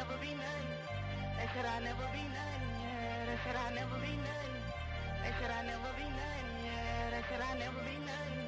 never be nothing. They said I never be nothing. Yeah, they said I never be nothing. They said I never be nothing. Yeah, they said I never be nothing.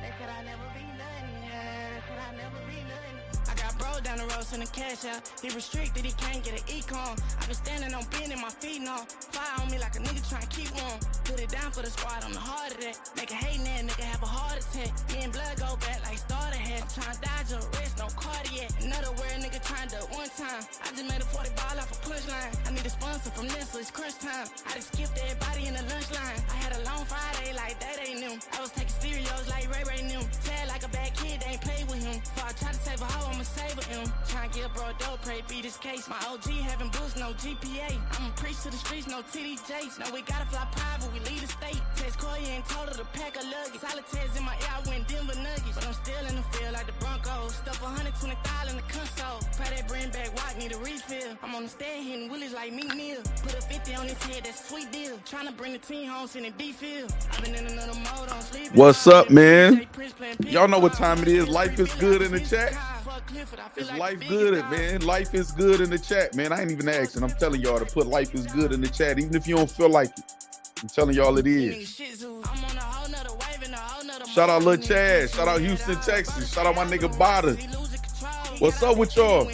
They said I never be nothing. Yeah, they said I never be nothing. I got bro down the road sending cash out. He restricted, he can't get an econ. I been standing on bending my feet now. Fire on me like a nigga trying to keep one. Put it down for the squad, I'm the heart of that. Make a hating that nigga have a heart attack. Me and blood go back like starter head. I'm trying to dodge a wrist, no cardiac. Another word nigga trying to one time. I just made a 40 ball off a punchline. I need a sponsor from this, so it's crunch time. I just skipped everybody in the lunch line. I had a long Friday like they knew. I was taking cereals like Ray knew. Tad like a bad kid, they ain't play with him. Before I try to save a hoe, I'ma save him. Trying to get bro dope, pray beat this case. My OG having boosts, no GPA. I'ma preach to the streets, no TDJs. Now we gotta fly private, we lead the state. Test Koya and told her to pack a luggage. Solitaires in my ear, I went Denver Nuggets. But I'm still in the field like the Broncos. Stuff 120,000 in the console. Pray that bring back walk, need a refill. I'm on the stand hitting willies like Meek Mill. Put a 50 on his head, that's a sweet deal. Trying to bring the team home, sending D-field. I've been in another mode on sleep. What's up, man? Y'all know what time it is. Life is good in the chat. It's life good, man. Life is good in the chat, man. I ain't even asking. I'm telling y'all to put life is good in the chat, even if you don't feel like it. I'm telling y'all it is. Shout out Lil Chad. Shout out Houston, Texas. Shout out my nigga Bada. What's up with y'all?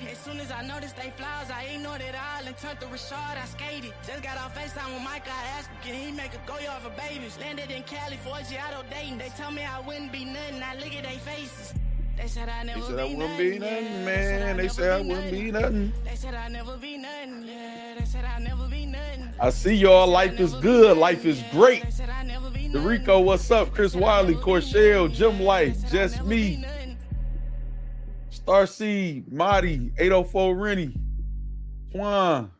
As soon as I noticed they flaws, I ignored it all and turned to Rashard, I skated. Just got off FaceTime with Mike, I asked him, can he make a go-yard for babies? Landed in Cali for Giotto dating. They told me I wouldn't be nothing, I look at their faces. They said I never wouldn't be nothing, man. They said I wouldn't be nothing. They said I never be nothing, yeah. They said I never be nothing. I see y'all. Life is good. Life is great. Dorico, what's up? Chris Wiley, Corshell, Jim Life, Just Me. Starseed, Marty, 804 Rennie, Twan.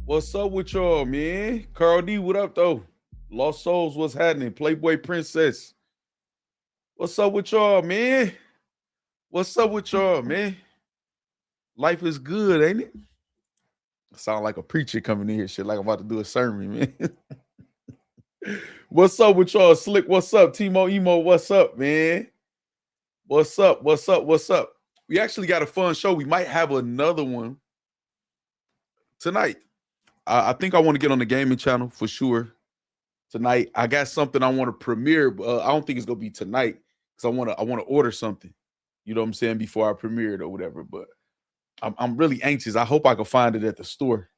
What's up with y'all, man? Carl D, what up, though? Lost Souls, what's happening? Playboy Princess. What's up with y'all, man? What's up with y'all, man? Life is good, ain't it? I sound like a preacher coming in here, shit, like I'm about to do a sermon, man. What's up with y'all? Slick, what's up? Timo Emo, what's up, man? What's up? What's up? What's up? We actually got a fun show. We might have another one tonight. I think I want to get on the gaming channel for sure tonight. I got something I want to premiere. I don't think it's gonna be tonight because I want to order something. You know what I'm saying, before I premiere it or whatever. But I'm really anxious. I hope I can find it at the store.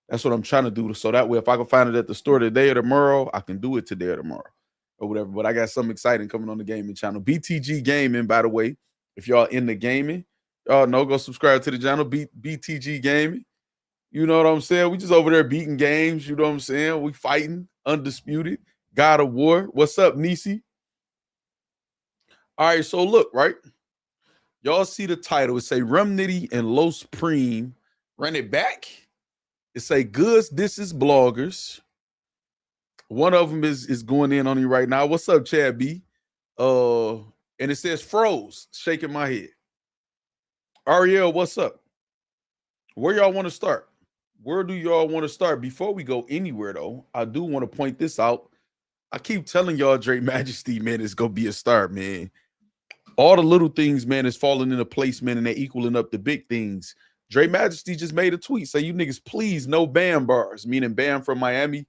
That's what I'm trying to do. So that way, if I can find it at the store today or tomorrow, I can do it today or tomorrow. Or whatever, but I got something exciting coming on the gaming channel. BTG Gaming, by the way, if y'all in the gaming, y'all know, go subscribe to the channel, BTG Gaming. You know what I'm saying? We just over there beating games, you know what I'm saying? We fighting, undisputed, God of War. What's up, Nisi? All right, so look, right? Y'all see the title. It say Rum Nitty and Los Preme. Run it back. It say Goodz, this is bloggers. One of them is going in on you right now. What's up, Chad B? And it says froze, shaking my head. Ariel, what's up? Where y'all want to start? Where do y'all want to start? Before we go anywhere, though, I do want to point this out. I keep telling y'all, Dre Majesty, man, it's going to be a start, man. All the little things, man, is falling into place, man, and they're equaling up the big things. Dre Majesty just made a tweet. Say, you niggas, please, no Bam bars, meaning Bam from Miami.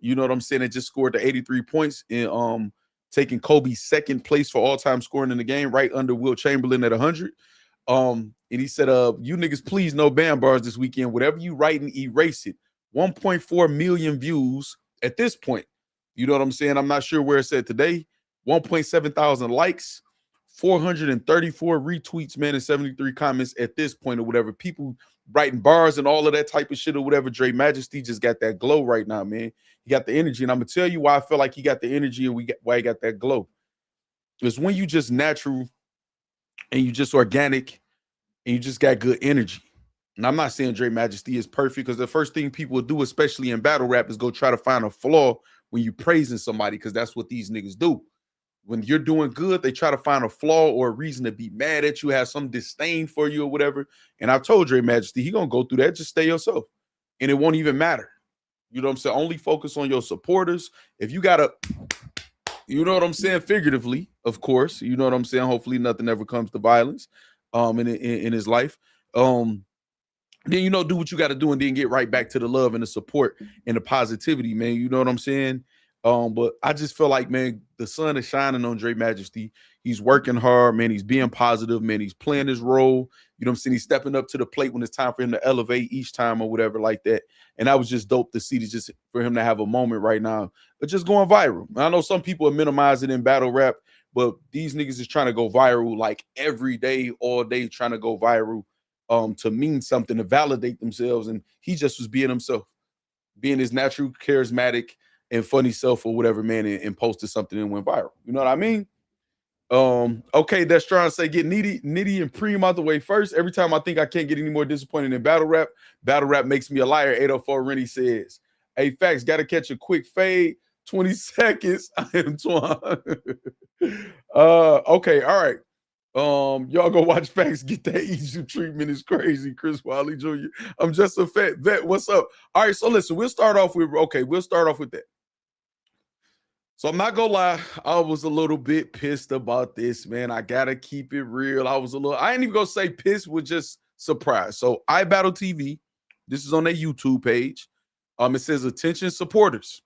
You know what I'm saying? It just scored the 83 points in taking Kobe's second place for all-time scoring in the game, right under Wilt Chamberlain at 100. And he said, you niggas, please no Bam bars this weekend. Whatever you write and erase it. 1.4 million views at this point. You know what I'm saying? I'm not sure where it's at today. 1.7 thousand likes, 434 retweets, man, and 73 comments at this point or whatever. People writing bars and all of that type of shit or whatever. Dre Majesty just got that glow right now, man. He got the energy, and I'm gonna tell you why I feel like he got the energy and why he got that glow. It's when you just natural and you just organic and you just got good energy. And I'm not saying Dre Majesty is perfect, because the first thing people do, especially in battle rap, is go try to find a flaw when you praising somebody, because that's what these niggas do. When you're doing good, they try to find a flaw or a reason to be mad at you, have some disdain for you or whatever. And I've told Dre Majesty, he gonna go through that. Just stay yourself, and it won't even matter. You know what I'm saying? Only focus on your supporters. If you got a, You know what I'm saying? Figuratively, of course. You know what I'm saying? Hopefully nothing ever comes to violence in his life. Then do what you got to do and then get right back to the love and the support and the positivity, man. You know what I'm saying? But I just feel like, man, the sun is shining on Dre Majesty. He's working hard, man. He's being positive, man. He's playing his role. You know what I'm saying? He's stepping up to the plate when it's time for him to elevate each time or whatever like that. And that was just dope to see, just for him to have a moment right now, but just going viral. I know some people are minimizing in battle rap, but these niggas is trying to go viral like every day, all day, trying to go viral to mean something, to validate themselves. And he just was being himself, being his natural, charismatic, and funny self or whatever, man, and posted something and went viral. You know what I mean? Okay, that's trying to say get Nitty and Preme out the way first. Every time I think I can't get any more disappointed in battle rap makes me a liar. 804 Rennie says, hey, Factz, gotta catch a quick fade. 20 seconds. I am Twan. Okay, all right. Y'all go watch Factz get that easy treatment. Is crazy. Chris Wiley Jr. I'm just a fat vet. What's up? All right, so listen, we'll start off with that. So I'm not gonna lie, I was a little bit pissed about this, man. I gotta keep it real. I ain't even gonna say pissed, was just surprised. So iBattle TV, this is on their YouTube page. It says attention supporters.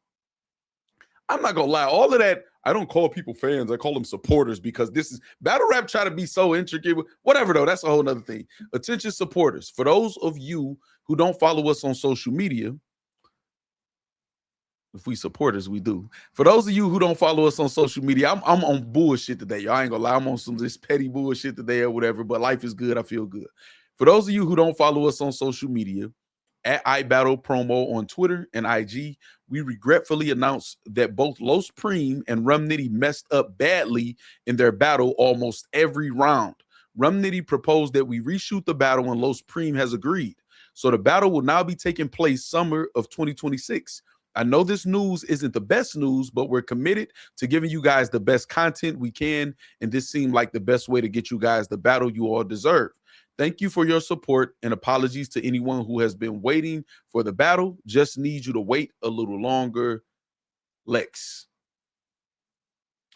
I'm not gonna lie, all of that, I don't call people fans, I call them supporters, because this is battle rap try to be so intricate. Whatever though, that's a whole nother thing. Attention supporters. For those of you who don't follow us on social media, if we supporters, we do. For those of you who don't follow us on social media, I'm on bullshit today. Y'all ain't gonna lie, I'm on some this petty bullshit today or whatever, but life is good. I feel good. For those of you who don't follow us on social media, at iBattle Promo on Twitter and IG, we regretfully announce that both Los Preme and Rum Nitty messed up badly in their battle almost every round. Rum Nitty proposed that we reshoot the battle and Los Preme has agreed. So the battle will now be taking place summer of 2026. I know this news isn't the best news, but we're committed to giving you guys the best content we can, and this seemed like the best way to get you guys the battle you all deserve. Thank you for your support, and apologies to anyone who has been waiting for the battle. Just need you to wait a little longer, Lex.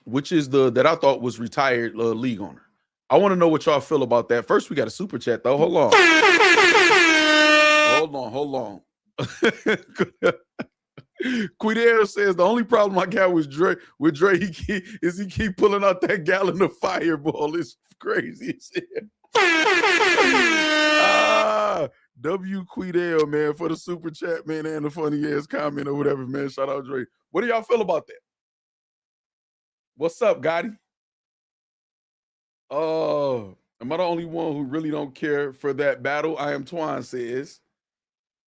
Which is that I thought was retired league owner. I want to know what y'all feel about that. First, we got a super chat, though. Hold on. Quidel says the only problem I got with Dre, he keep pulling out that gallon of Fireball. It's crazy. W Quidel, man, for the super chat, man, and the funny ass comment or whatever, man. Shout out Dre. What do y'all feel about that? What's up, Gotti? Am I the only one who really don't care for that battle? I am Twan says.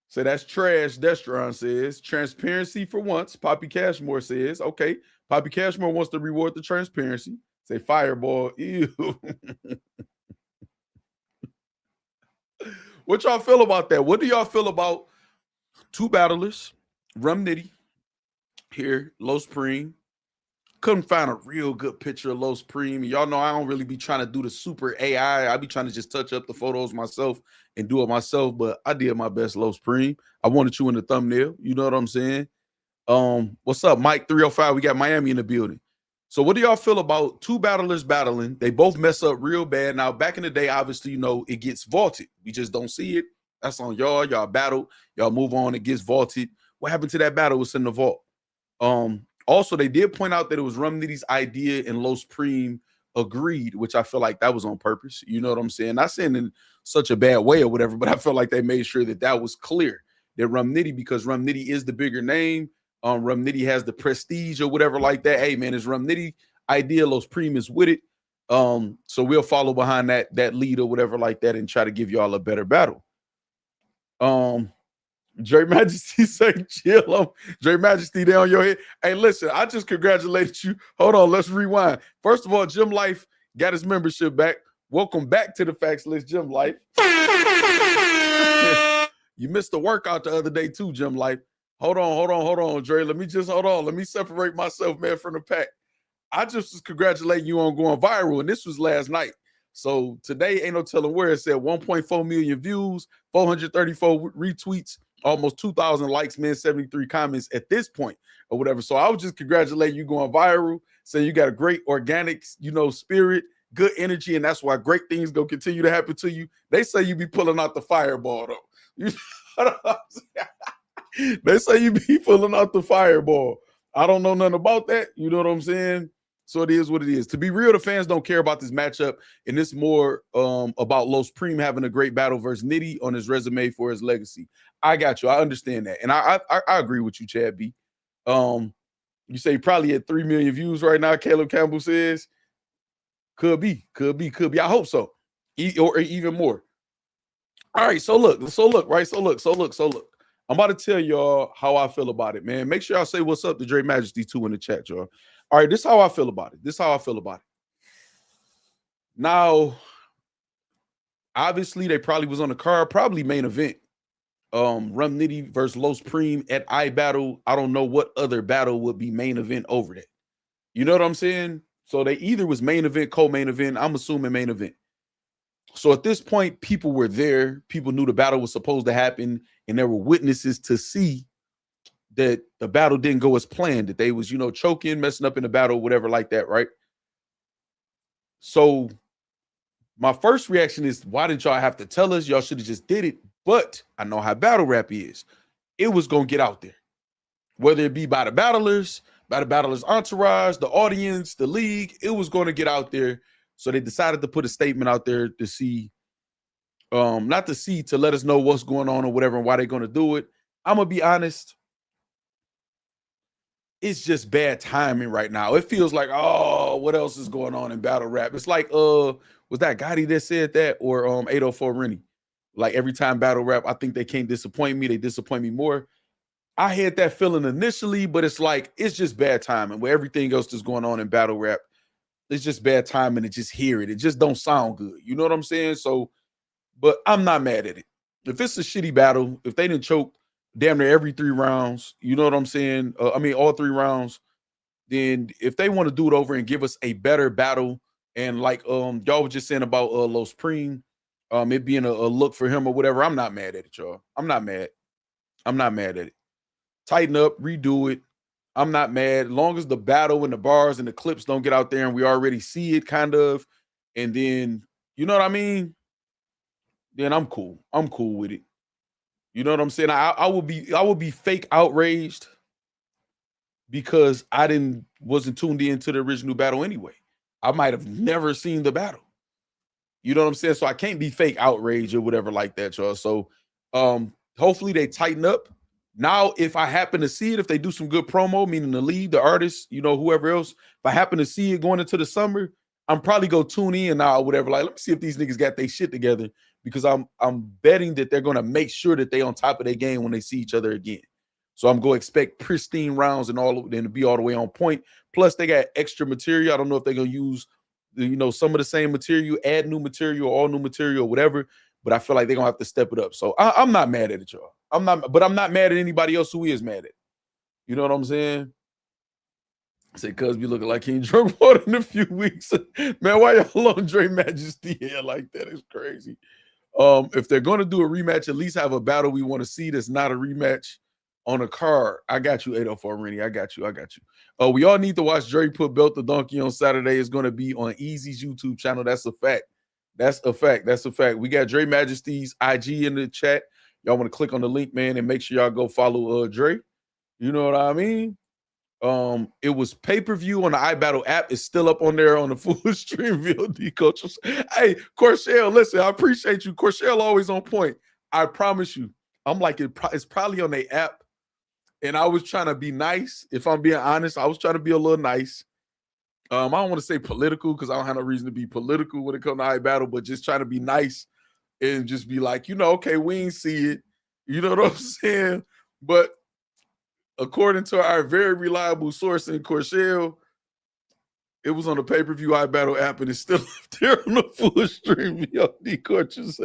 So that's trash. Destron says transparency for once. Poppy Cashmore says, okay. Poppy Cashmore wants to reward the transparency. Say Fireball. Ew. What y'all feel about that? What do y'all feel about two battlers? Rum Nitty here, Los Preme. Couldn't find a real good picture of Los Preme. Y'all know I don't really be trying to do the super AI. I be trying to just touch up the photos myself and do it myself, but I did my best, Los Preme. I wanted you in the thumbnail. You know what I'm saying? What's up, Mike 305? We got Miami in the building. So what do y'all feel about two battlers battling? They both mess up real bad. Now, back in the day, obviously, it gets vaulted. We just don't see it. That's on y'all. Y'all battle. Y'all move on. It gets vaulted. What happened to that battle? It's in the vault. Also, they did point out that it was Rum Nitty's idea and Los Preme agreed, which I feel like that was on purpose. You know what I'm saying? Not saying in such a bad way or whatever, but I felt like they made sure that was clear. That Rum Nitty, because Rum Nitty is the bigger name. Rum Nitty has the prestige or whatever like that. Hey, man, it's Rum Nitty idea. Los Preme is with it. So we'll follow behind that lead or whatever like that and try to give y'all a better battle. Dre Majesty say chill. Dre Majesty down your head. Hey, listen, I just congratulated you. Hold on, let's rewind. First of all, Jim Life got his membership back. Welcome back to the Factz List, Jim Life. You missed the workout the other day too, Jim Life. Hold on, Dre. Let me separate myself, man, from the pack. I just was congratulating you on going viral, and this was last night. So today ain't no telling where. It said 1.4 million views, 434 retweets, almost 2,000 likes, man, 73 comments at this point or whatever. So I was just congratulating you going viral, Say you got a great organic, spirit, good energy, and that's why great things gonna continue to happen to you. They say you be pulling out the fireball though. You know what I'm saying? They say you be pulling out the fireball. I don't know nothing about that. You know what I'm saying? So it is what it is. To be real, the fans don't care about this matchup, and it's more about Los Preme having a great battle versus Nitty on his resume for his legacy. I got you. I understand that, and I agree with you, Chad B. You say probably at 3 million views right now. Caleb Campbell says could be. I hope so, or even more. All right, so look. I'm about to tell y'all how I feel about it, man. Make sure y'all say what's up to Dre Majesty too in the chat, y'all. All right, this is how I feel about it. Now, obviously, they probably was on the card, probably main event. Rum Nitty versus Los Preme at iBattle. I don't know what other battle would be main event over that. You know what I'm saying? So they either was main event, co-main event. I'm assuming main event. So at this point, people were there. People knew the battle was supposed to happen, and there were witnesses to see that the battle didn't go as planned, that they was, choking, messing up in the battle, whatever like that, right? So my first reaction is, why didn't y'all have to tell us? Y'all should have just did it. But I know how battle rap is. It was going to get out there, whether it be by the battlers entourage, the audience, the league. It was going to get out there. So they decided to put a statement out there to see, to let us know what's going on or whatever and why they're going to do it. I'm going to be honest. It's just bad timing right now. It feels like, oh, what else is going on in battle rap? It's like, was that Gotti that said that, or 804 Rennie? Like every time battle rap, I think they can't disappoint me. They disappoint me more. I had that feeling initially, but it's like, it's just bad timing where everything else that's going on in battle rap. It's just bad timing to just hear it. It just don't sound good. You know what I'm saying? So, but I'm not mad at it. If it's a shitty battle, if they didn't choke damn near every 3 rounds, you know what I'm saying? All 3 rounds, then if they want to do it over and give us a better battle, and like y'all was just saying about Los Preme, it being a look for him or whatever, I'm not mad at it, y'all. I'm not mad at it. Tighten up, redo it. I'm not mad. As long as the battle and the bars and the clips don't get out there and we already see it kind of, and then, you know what I mean? Then I'm cool. I'm cool with it. You know what I'm saying? I would be fake outraged because I wasn't tuned into the original battle anyway. I might have never seen the battle. You know what I'm saying? So I can't be fake outraged or whatever like that, y'all. So hopefully they tighten up. Now, if I happen to see it, if they do some good promo, meaning the lead, the artist, whoever else, if I happen to see it going into the summer, I'm probably go tune in now or whatever. Like, let me see if these niggas got their shit together, because I'm betting that they're gonna make sure that they on top of their game when they see each other again. So I'm gonna expect pristine rounds and all of them to be all the way on point. Plus, they got extra material. I don't know if they're gonna use some of the same material, add new material, all new material, whatever. But I feel like they're gonna have to step it up. So I'm not mad at it, y'all. I'm not mad at anybody else who is mad at it. You know what I'm saying? I said, cuz be looking like he ain't drunk water in a few weeks. Man, why y'all on Dre Majesty here like that? It's crazy. If they're gonna do a rematch, at least have a battle we want to see that's not a rematch on a card. I got you, 804 Rennie. I got you. We all need to watch Dre put Belt the Donkey on Saturday. It's gonna be on Easy's YouTube channel. That's a fact. That's a fact. We got Dre Majesty's IG in the chat. Y'all want to click on the link, man, and make sure y'all go follow Dre. You know what I mean? It was pay-per-view on the iBattle app. It's still up on there on the full stream VOD coaches. Hey, Corshell, listen, I appreciate you. Corshell always on point. I promise you. I'm like, it's probably on the app. And I was trying to be nice. If I'm being honest, I was trying to be a little nice. I don't want to say political because I don't have no reason to be political when it comes to iBattle, but just trying to be nice and just be like, okay, we ain't see it. You know what I'm saying? But according to our very reliable source in Corshell, it was on the pay-per-view iBattle app and it's still up there on the full stream VOD coaches.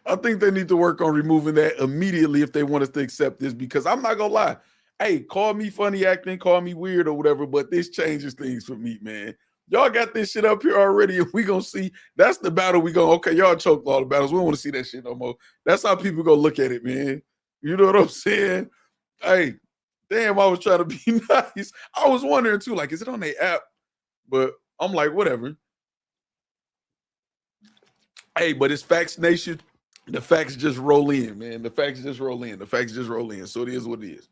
I think they need to work on removing that immediately if they want us to accept this, because I'm not gonna lie. Hey, call me funny acting, call me weird or whatever, but this changes things for me, man. Y'all got this shit up here already, and we gonna see. That's the battle we go, okay, y'all choked all the battles. We don't want to see that shit no more. That's how people go look at it, man. You know what I'm saying? Hey, Damn, I was trying to be nice. I was wondering too, like, is it on their app? But I'm like, whatever. Hey, but it's Factz Nation. The facts just roll in, man. The facts just roll in. The facts just roll in. So it is what it is.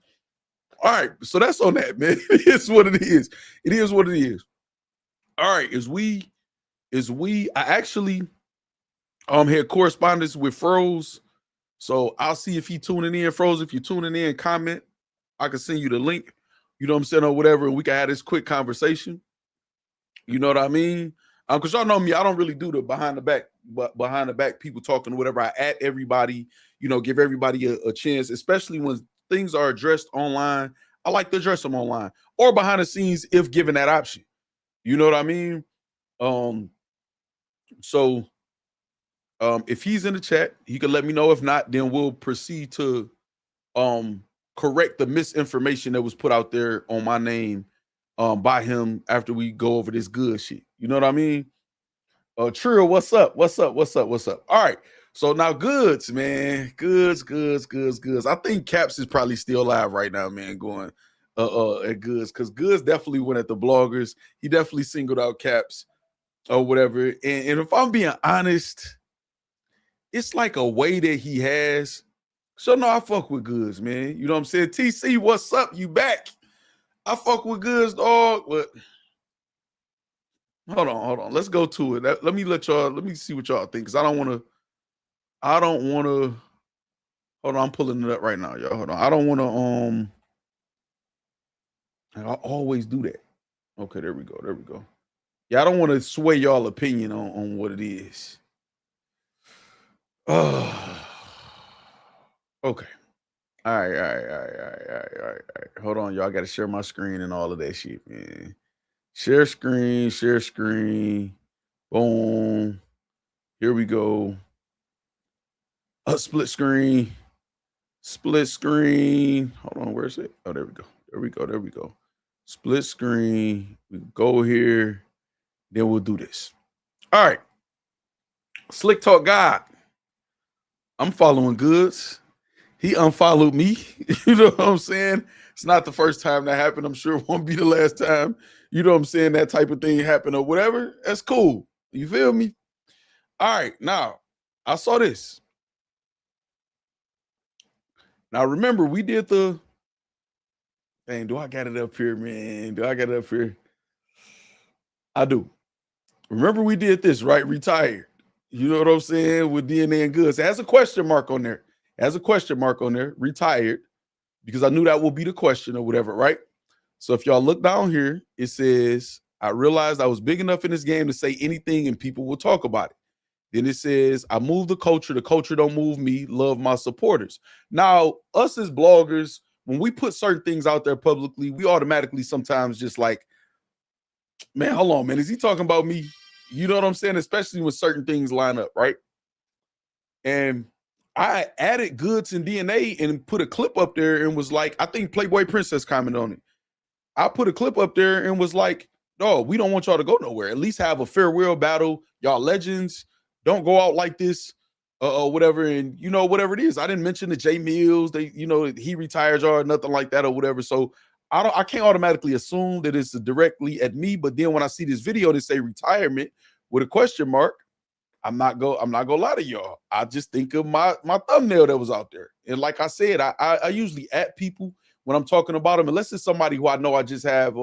All right. So that's on that, man. It is what it is. It is what it is. All right. I actually had correspondence with Froze. So I'll see if he tuning in. Froze, if you're tuning in, comment. I can send you the link. You know what I'm saying, or whatever, and we can have this quick conversation. You know what I mean? Because y'all know me, I don't really do the behind the back people talking or whatever. I at everybody, give everybody a chance, especially when things are addressed online. I like to address them online or behind the scenes if given that option. You know what I mean? So if he's in the chat, he can let me know. If not, then we'll proceed to correct the misinformation that was put out there on my name by him after we go over this good shit. You know what I mean? Trill, what's up? What's up? What's up? What's up? All right. So now Goodz, man. Goodz. I think Caps is probably still alive right now, man, going at Goodz. Because Goodz definitely went at the bloggers. He definitely singled out Caps or whatever. And if I'm being honest, it's like a way that he has. So no, I fuck with Goodz, man. You know what I'm saying? TC, what's up? You back? I fuck with Goodz, dog, but hold on. Let's go to it. Let me see what y'all think. Cause I don't want to, hold on, I'm pulling it up right now, y'all. Hold on. I don't want to, I always do that. Okay, there we go. Yeah, I don't want to sway y'all opinion on what it is. Okay. All right. Hold on, y'all. I got to share my screen and all of that shit, man. Share screen. Boom. Here we go. Split screen. Hold on, where's it? Oh, there we go. Split screen. We go here. Then we'll do this. All right. Slick Talk God. I'm following Goodz. He unfollowed me. You know what I'm saying? It's not the first time that happened. I'm sure it won't be the last time. You know what I'm saying? That type of thing happened or whatever. That's cool. You feel me? All right. Now, I saw this. Now, remember, we did the... Dang, do I got it up here, man? I do. Remember, we did this, right? Retired. You know what I'm saying? With DNA and Goodz. It has a question mark on there. Retired. Because I knew that would be the question or whatever, right? So if y'all look down here, it says, I realized I was big enough in this game to say anything and people will talk about it. Then it says, I move the culture don't move me, love my supporters. Now, us as bloggers, when we put certain things out there publicly, we automatically sometimes just like, man, hold on, man, is he talking about me? You know what I'm saying? Especially when certain things line up, right? And I added Goodz and DNA and put a clip up there and was like, I think Playboy Princess commented on it. I put a clip up there and was like, no, we don't want y'all to go nowhere. At least have a farewell battle. Y'all legends. Don't go out like this or whatever. And, whatever it is. I didn't mention the J Mills. He retires or nothing like that or whatever. So I can't automatically assume that it's directly at me. But then when I see this video that say retirement with a question mark, I'm not gonna lie to y'all. I just think of my thumbnail that was out there. And like I said, I usually at people when I'm talking about them, unless it's somebody who I know I just have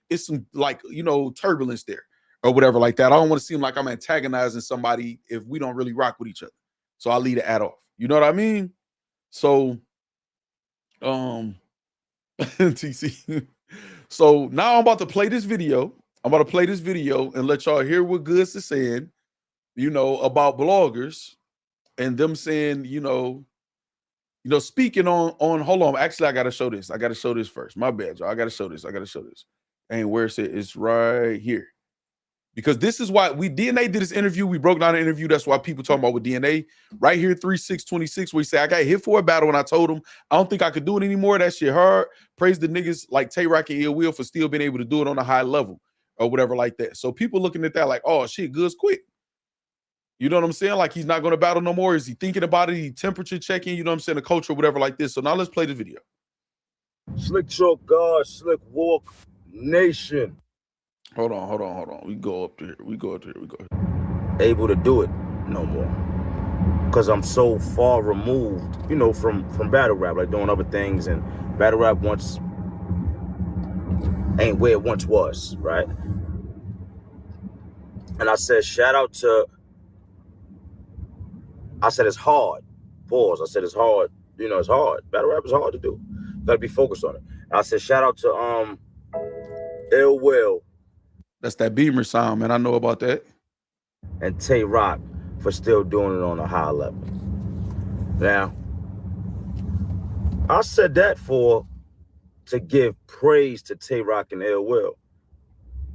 it's some like turbulence there or whatever like that. I don't want to seem like I'm antagonizing somebody if we don't really rock with each other. So I'll leave the ad off. You know what I mean? So TC. So now I'm about to play this video. And let y'all hear what Goodz is saying, about bloggers and them saying, speaking on hold on. Actually, I gotta show this. First. My bad, y'all. I gotta show this. And where's it? It's right here. Because this is why DNA did this interview. We broke down an interview. That's why people talking about with DNA right here, 3/6/26, where he said, I got hit for a battle and I told him I don't think I could do it anymore. That shit hard. Praise the niggas like Tay Rock and Ill Will for still being able to do it on a high level or whatever like that. So people looking at that like, oh shit, Goodz quit. You know what I'm saying? Like he's not going to battle no more. Is he thinking about it? He temperature checking, you know what I'm saying? The culture or whatever like this. So now let's play the video. Slick Chalk God, Slick Walk Nation. Hold on. We go up there. We go. Able to do it no more. Because I'm so far removed, from battle rap, like doing other things, and battle rap once ain't where it once was, right? And I said, I said it's hard. Pause. I said it's hard. It's hard. Battle rap is hard to do. Gotta be focused on it. And I said, shout out to Ill Will. That's that Beamer sound, man. I know about that. And Tay Rock for still doing it on a high level. Now, I said that to give praise to Tay Rock and Ill Will.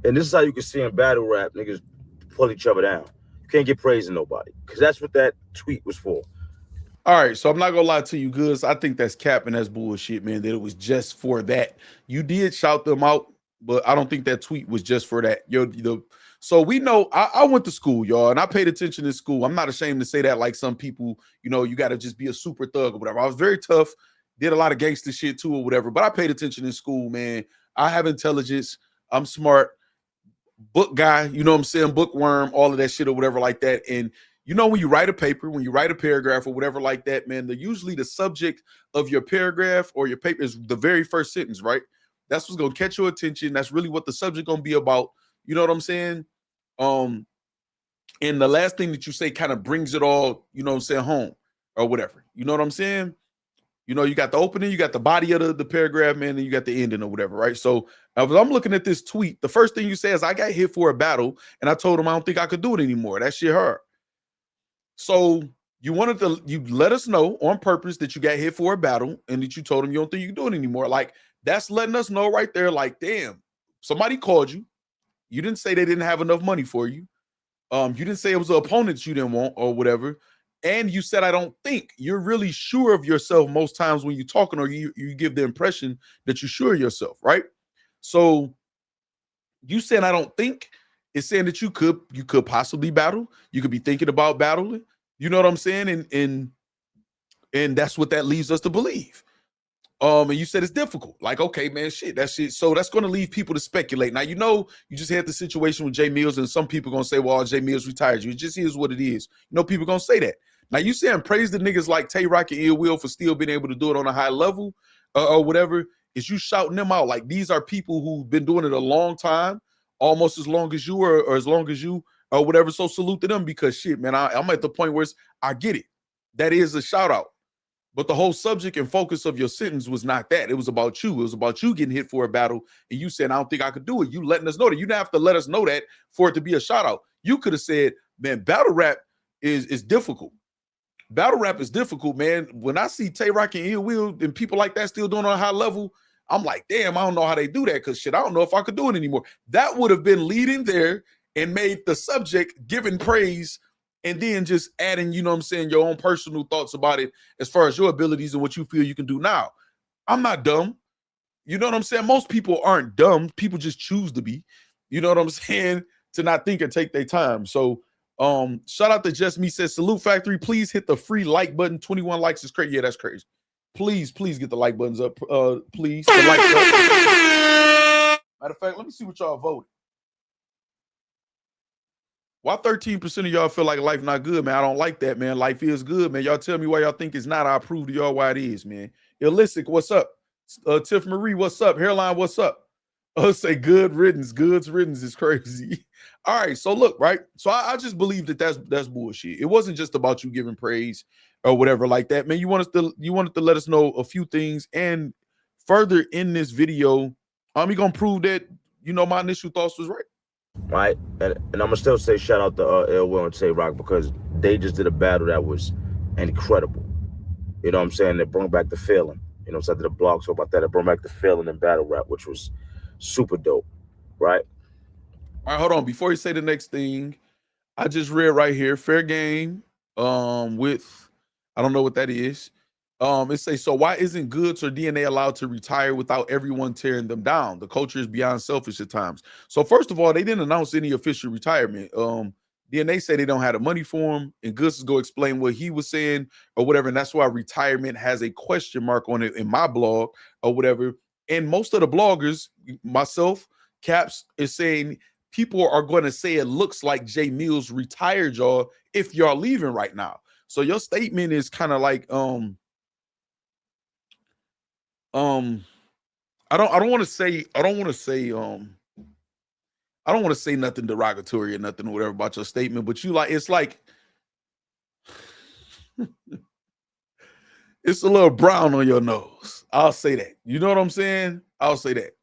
And this is how you can see in battle rap, niggas pull each other down. You can't get praise to nobody. Because that's what that tweet was for. All right, so I'm not gonna lie to you, Goodz. I think that's cap and that's bullshit, man. That it was just for that. You did shout them out, but I don't think that tweet was just for that. So we know I went to school, y'all, and I paid attention in school. I'm not ashamed to say that, like some people, you got to just be a super thug or whatever. I was very tough, did a lot of gangster shit too or whatever, but I paid attention in school, man. I have intelligence. I'm smart. Book guy, you know what I'm saying? Bookworm, all of that shit or whatever like that. And when you write a paper, when you write a paragraph or whatever like that, man, usually the subject of your paragraph or your paper is the very first sentence, right? That's what's going to catch your attention. That's really what the subject going to be about. You know what I'm saying? And the last thing that you say kind of brings it all, home or whatever. You know what I'm saying? You got the opening, you got the body of the paragraph, man, and you got the ending or whatever, right? So as I'm looking at this tweet, the first thing you say is, I got hit for a battle, and I told him I don't think I could do it anymore. That shit hurt. So you let us know on purpose that you got hit for a battle and that you told him you don't think you can do it anymore. Like, that's letting us know right there, like, damn, somebody called you. You didn't say they didn't have enough money for you. You didn't say it was an opponent you didn't want or whatever. And you said, I don't think. You're really sure of yourself most times when you're talking, or you give the impression that you're sure of yourself, right? So you saying I don't think is saying that you could possibly battle. You could be thinking about battling. You know what I'm saying? And that's what that leaves us to believe. And you said it's difficult. Like, okay, man, shit, that shit. So that's going to leave people to speculate. Now, you just had the situation with Jay Mills, and some people going to say, well, Jay Mills retired you. It just is what it is. People going to say that. Now, you saying praise the niggas like Tay Rock and Ill Will for still being able to do it on a high level or whatever, is you shouting them out. Like, these are people who've been doing it a long time, almost as long as you or as long as you or whatever. So salute to them, because shit, man, I'm at the point where I get it. That is a shout out. But the whole subject and focus of your sentence was not that. It was about you. It was about you getting hit for a battle, and you said, I don't think I could do it. You letting us know that. You didn't have to let us know that for it to be a shout out. You could have said, man, battle rap is difficult. Battle rap is difficult, man. When I see Tay Rock and Ill Will and people like that still doing it on a high level, I'm like, damn, I don't know how they do that, because shit, I don't know if I could do it anymore. That would have been leading there and made the subject giving praise, and then just adding, you know what I'm saying, your own personal thoughts about it as far as your abilities and what you feel you can do now. I'm not dumb. You know what I'm saying? Most people aren't dumb. People just choose to be. You know what I'm saying? To not think and take their time. So shout out to Just Me says, salute Factory. Please hit the free like button. 21 likes is crazy. Yeah, that's crazy. Please get the like buttons up. Please. The likes up. Matter of fact, let me see what y'all voted. Why 13% of y'all feel like life not good, man? I don't like that, man. Life is good, man. Y'all tell me why y'all think it's not. I'll prove to y'all why it is, man. Illicit, what's up? Tiff Marie, what's up? Hairline, what's up? Say good riddance. Goodz riddance is crazy. All right, so look, right? So I just believe that's bullshit. It wasn't just about you giving praise or whatever like that, man. You wanted to let us know a few things, and further in this video, I'm gonna prove that my initial thoughts was right. Right, and I'm gonna still say shout out to Ill Will and Tay Rock, because they just did a battle that was incredible. You know what I'm saying? They brought back the feeling. So I did a blog talk about that. It brought back the feeling in battle rap, which was super dope. Right. All right, hold on. Before you say the next thing, I just read right here, fair game. With I don't know what that is. It says, so why isn't Goodz or DNA allowed to retire without everyone tearing them down? The culture is beyond selfish at times. So first of all, they didn't announce any official retirement. DNA say they don't have the money for him, and Goodz is go explain what he was saying or whatever, and that's why retirement has a question mark on it in my blog or whatever. And most of the bloggers, myself, Caps, is saying people are going to say it looks like Jay Mills retired y'all if y'all leaving right now. So your statement is kind of like I don't want to say nothing derogatory or nothing or whatever about your statement, but you like it's like it's a little brown on your nose. I'll say that. You know what I'm saying? I'll say that.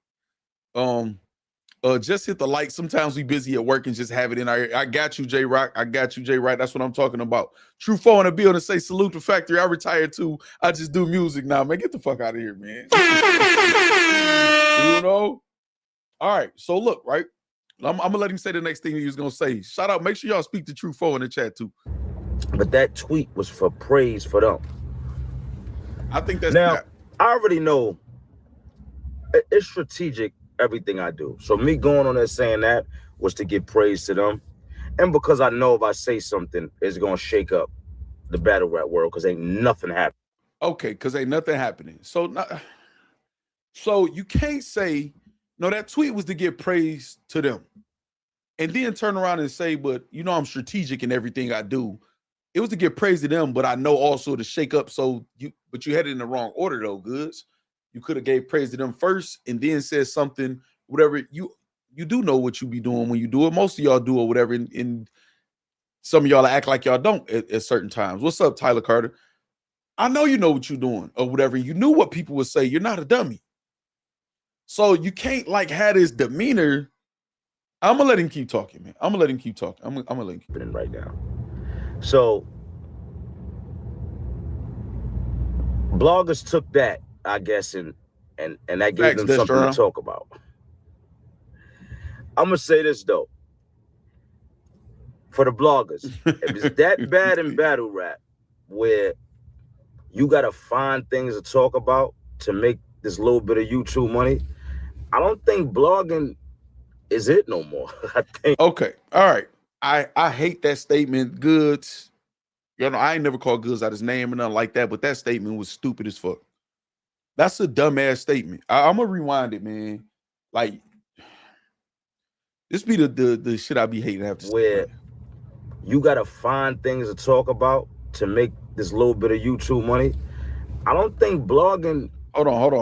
Just hit the like. Sometimes we busy at work and just have it in our. I got you, J Rock. I got you, J Rock. That's what I'm talking about. True 4 in the building. Say salute to Factory. I retired too. I just do music now, man. Get the fuck out of here, man. You know. All right. So look, right. I'm gonna let him say the next thing he was gonna say. Shout out. Make sure y'all speak to True 4 in the chat too. But that tweet was for praise for them. I think that's now. I already know it's strategic. Everything I do. So me going on there saying that was to give praise to them. And because I know if I say something, it's going to shake up the battle rap world because ain't nothing happening. Okay, because ain't nothing happening. So you can't say, no, that tweet was to give praise to them. And then turn around and say, but you know I'm strategic in everything I do. It was to give praise to them, but I know also to shake up. But you had it in the wrong order though, Goodz. You could have gave praise to them first and then said something, whatever. You do know what you be doing when you do it. Most of y'all do or whatever. And some of y'all act like y'all don't at certain times. What's up, Tyler Carter? I know you know what you're doing or whatever. You knew what people would say. You're not a dummy. So you can't like have this demeanor. I'm going to let him keep talking, man. I'm going to let him keep talking. I'm going to let him keep right now. So bloggers took that, I guess, and that gave them something to talk about. I'm gonna say this though, for the bloggers, if it's that bad in battle rap, where you gotta find things to talk about to make this little bit of YouTube money, I don't think blogging is it no more. I think. Okay, all right. I hate that statement, Goodz. You know, I ain't never called Goodz out his name or nothing like that, but that statement was stupid as fuck. That's a dumbass statement. I'm gonna rewind it, man. Like, this be the shit I be hating after. Where you gotta find things to talk about to make this little bit of YouTube money. I don't think blogging. Hold on. Hold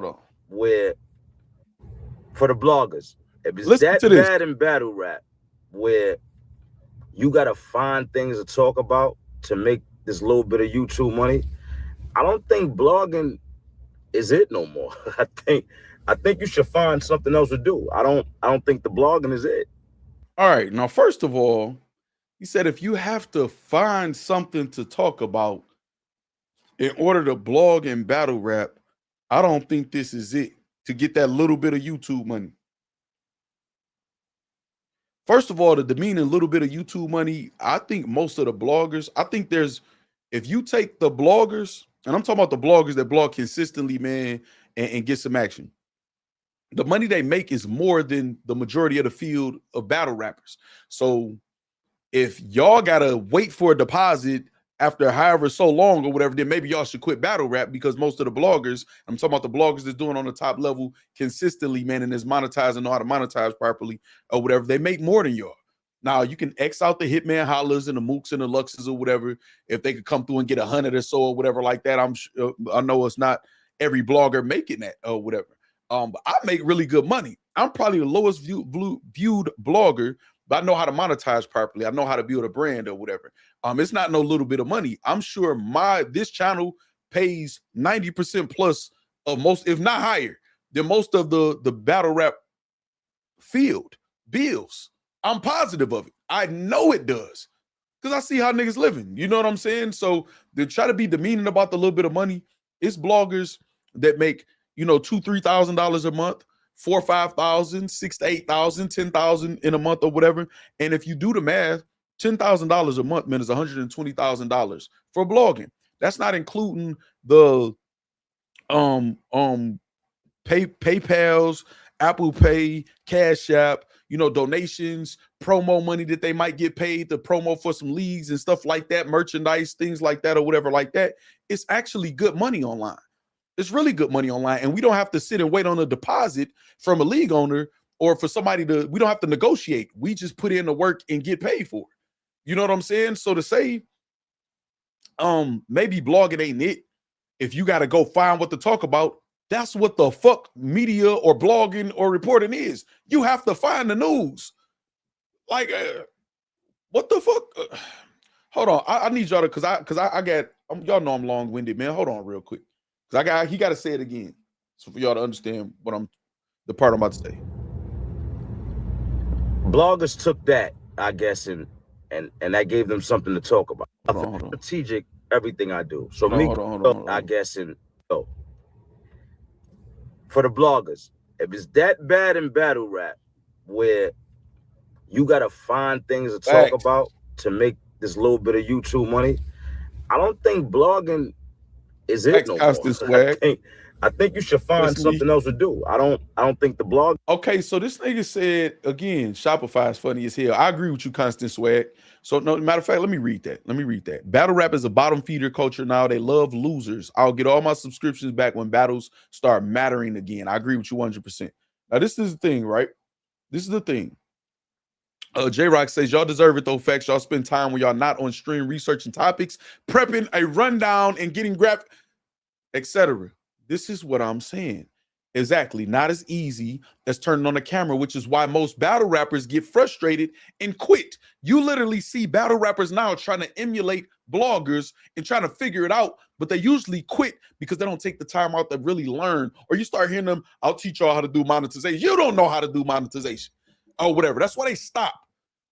on. Where for the bloggers, if it's that bad in battle rap, where you gotta find things to talk about to make this little bit of YouTube money, I don't think blogging is it no more. I think you should find something else to do. I don't think the blogging is it. All right. Now, first of all, he said if you have to find something to talk about in order to blog and battle rap, I don't think this is it to get that little bit of YouTube money. First of all, the demeanor, little bit of YouTube money, I think most of the bloggers, if you take the bloggers, and I'm talking about the bloggers that blog consistently, man, and get some action, the money they make is more than the majority of the field of battle rappers. So if y'all got to wait for a deposit after however so long or whatever, then maybe y'all should quit battle rap, because most of the bloggers, I'm talking about the bloggers that's doing on the top level consistently, man, and is monetizing, know how to monetize properly or whatever, they make more than y'all. Now you can X out the Hitman Hollers and the Mooks and the Luxes or whatever, if they could come through and get 100 or so or whatever like that. I know it's not every blogger making that or whatever. But I make really good money. I'm probably the lowest viewed blogger, but I know how to monetize properly. I know how to build a brand or whatever. It's not no little bit of money. I'm sure this channel pays 90% plus of most, if not higher, than most of the battle rap field bills. I'm positive of it. I know it does, because I see how niggas living. You know what I'm saying? So they try to be demeaning about the little bit of money. It's bloggers that make, $2,000-$3,000 a month, $4,000 $5,000, $6,000 $8,000, $10,000 in a month or whatever. And if you do the math, $10,000 a month, man, is $120,000 for blogging. That's not including the PayPal's, Apple Pay, Cash App, donations, promo money that they might get paid to promo for some leagues and stuff like that, merchandise, things like that or whatever like that. It's actually good money online. It's really good money online, and we don't have to sit and wait on a deposit from a league owner or for somebody to. We don't have to negotiate. We just put in the work and get paid for it. You know what I'm saying? So to say, maybe blogging ain't it. If you got to go find what to talk about, that's what the fuck media or blogging or reporting is. You have to find the news. Like, what the fuck? Hold on, I need y'all to, cause I got, y'all know I'm long winded, man. Hold on, real quick, cause he got to say it again, so for y'all to understand what the part I'm about to say. Bloggers took that, I guess, and that gave them something to talk about. Hold on. Strategic, everything I do. So hold on. I guess, and for the bloggers, if it's that bad in battle rap, where you gotta find things to talk about to make this little bit of YouTube money, I don't think blogging is it no more. I think you should find something else to do. I don't think the blog. Okay, so this nigga said again, Shopify is funny as hell. I agree with you, Constant Swag. So no matter of fact, let me read that. Battle rap is a bottom feeder culture now. They love losers. I'll get all my subscriptions back when battles start mattering again. I agree with you 100%. Now this is the thing, right? This is the thing. J-Rock says, y'all deserve it though, Factz. Y'all spend time when y'all not on stream researching topics, prepping a rundown and getting graphic, etc. This is what I'm saying. Exactly. Not as easy as turning on the camera, which is why most battle rappers get frustrated and quit. You literally see battle rappers now trying to emulate bloggers and trying to figure it out, but they usually quit because they don't take the time out to really learn. Or you start hearing them, I'll teach y'all how to do monetization. You don't know how to do monetization or whatever. That's why they stop.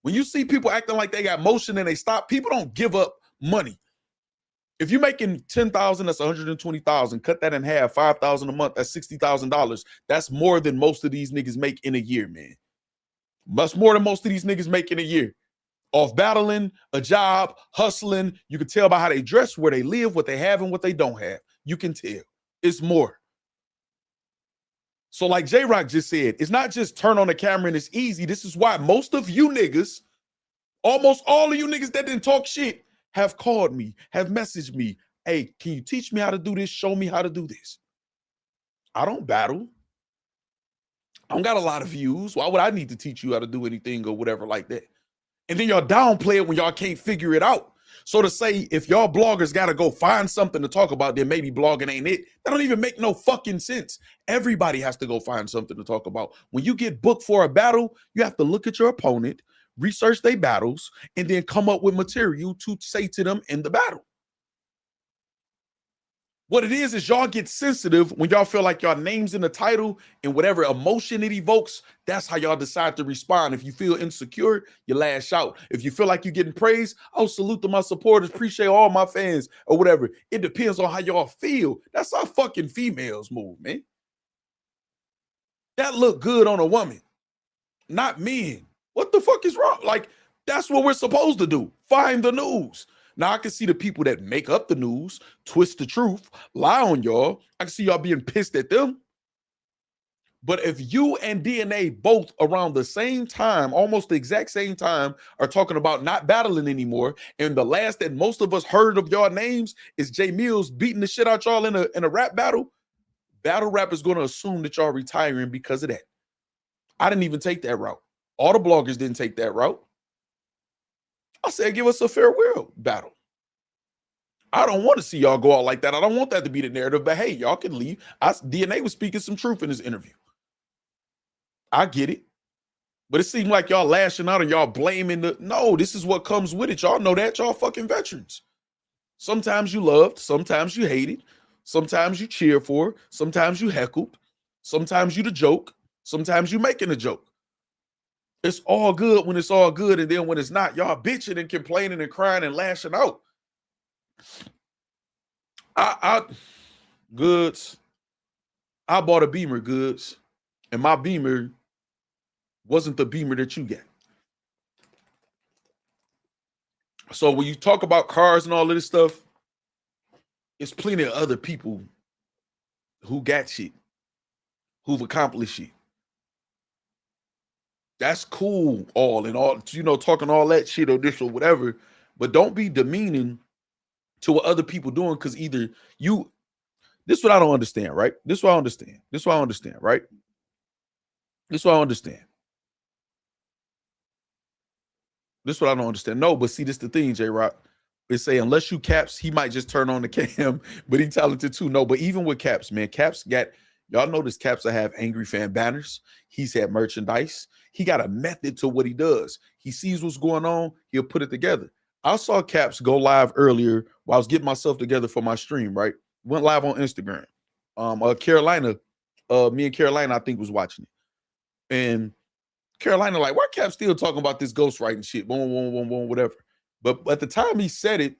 When you see people acting like they got motion and they stop, people don't give up money. If you're making 10,000, that's 120,000. Cut that in half, 5,000 a month. That's $60,000. That's more than most of these niggas make in a year, man. Much more than most of these niggas make in a year. Off battling, a job, hustling. You can tell by how they dress, where they live, what they have, and what they don't have. You can tell. It's more. So like J-Rock just said, it's not just turn on the camera and it's easy. This is why most of you niggas, almost all of you niggas that didn't talk shit, have called me, have messaged me. Hey, can you teach me how to do this? Show me how to do this. I don't battle. I don't got a lot of views. Why would I need to teach you how to do anything or whatever like that? And then y'all downplay it when y'all can't figure it out. So to say, if y'all bloggers got to go find something to talk about, then maybe blogging ain't it. That don't even make no fucking sense. Everybody has to go find something to talk about. When you get booked for a battle, you have to look at your opponent, research their battles, and then come up with material to say to them in the battle. What it is y'all get sensitive when y'all feel like y'all name's in the title and whatever emotion it evokes, that's how y'all decide to respond. If you feel insecure, you lash out. If you feel like you're getting praised, oh, salute to my supporters, appreciate all my fans or whatever. It depends on how y'all feel. That's how fucking females move, man. That look good on a woman, not men. What the fuck is wrong? Like, that's what we're supposed to do. Find the news. Now, I can see the people that make up the news, twist the truth, lie on y'all. I can see y'all being pissed at them. But if you and DNA both around the same time, almost the exact same time, are talking about not battling anymore, and the last that most of us heard of y'all names is Jay Mills beating the shit out y'all in a rap battle, battle rap is going to assume that y'all retiring because of that. I didn't even take that route. All the bloggers didn't take that route. I said, give us a farewell battle. I don't want to see y'all go out like that. I don't want that to be the narrative, but hey, y'all can leave. DNA was speaking some truth in this interview. I get it. But it seemed like y'all lashing out and y'all blaming no, this is what comes with it. Y'all know that. Y'all fucking veterans. Sometimes you loved, sometimes you hated, sometimes you cheer for, sometimes you heckled, sometimes you the joke, sometimes you making a joke. It's all good when it's all good, and then when it's not, y'all bitching and complaining and crying and lashing out. Goodz, I bought a Beamer, Goodz, and my Beamer wasn't the Beamer that you got. So when you talk about cars and all of this stuff, it's plenty of other people who got shit, who've accomplished shit. That's cool, all and all, you know, talking all that shit or this or whatever, but don't be demeaning to what other people doing, because either This is what I don't understand, right? This is what I understand. This is what I understand, right? This is what I understand. This is what I don't understand. No, but see, this the thing, J-Rock. They say unless you Caps, he might just turn on the cam, but he talented too. No, but even with Caps, man, Caps got, y'all notice Caps that have angry fan banners. He's had merchandise. He got a method to what he does. He sees what's going on, he'll put it together. I saw Caps go live earlier while I was getting myself together for my stream, right? Went live on Instagram. Carolina, me and Carolina, I think, was watching it. And Carolina, like, why Cap still talking about this ghostwriting shit? Boom, boom, boom, boom, whatever. But at the time he said it,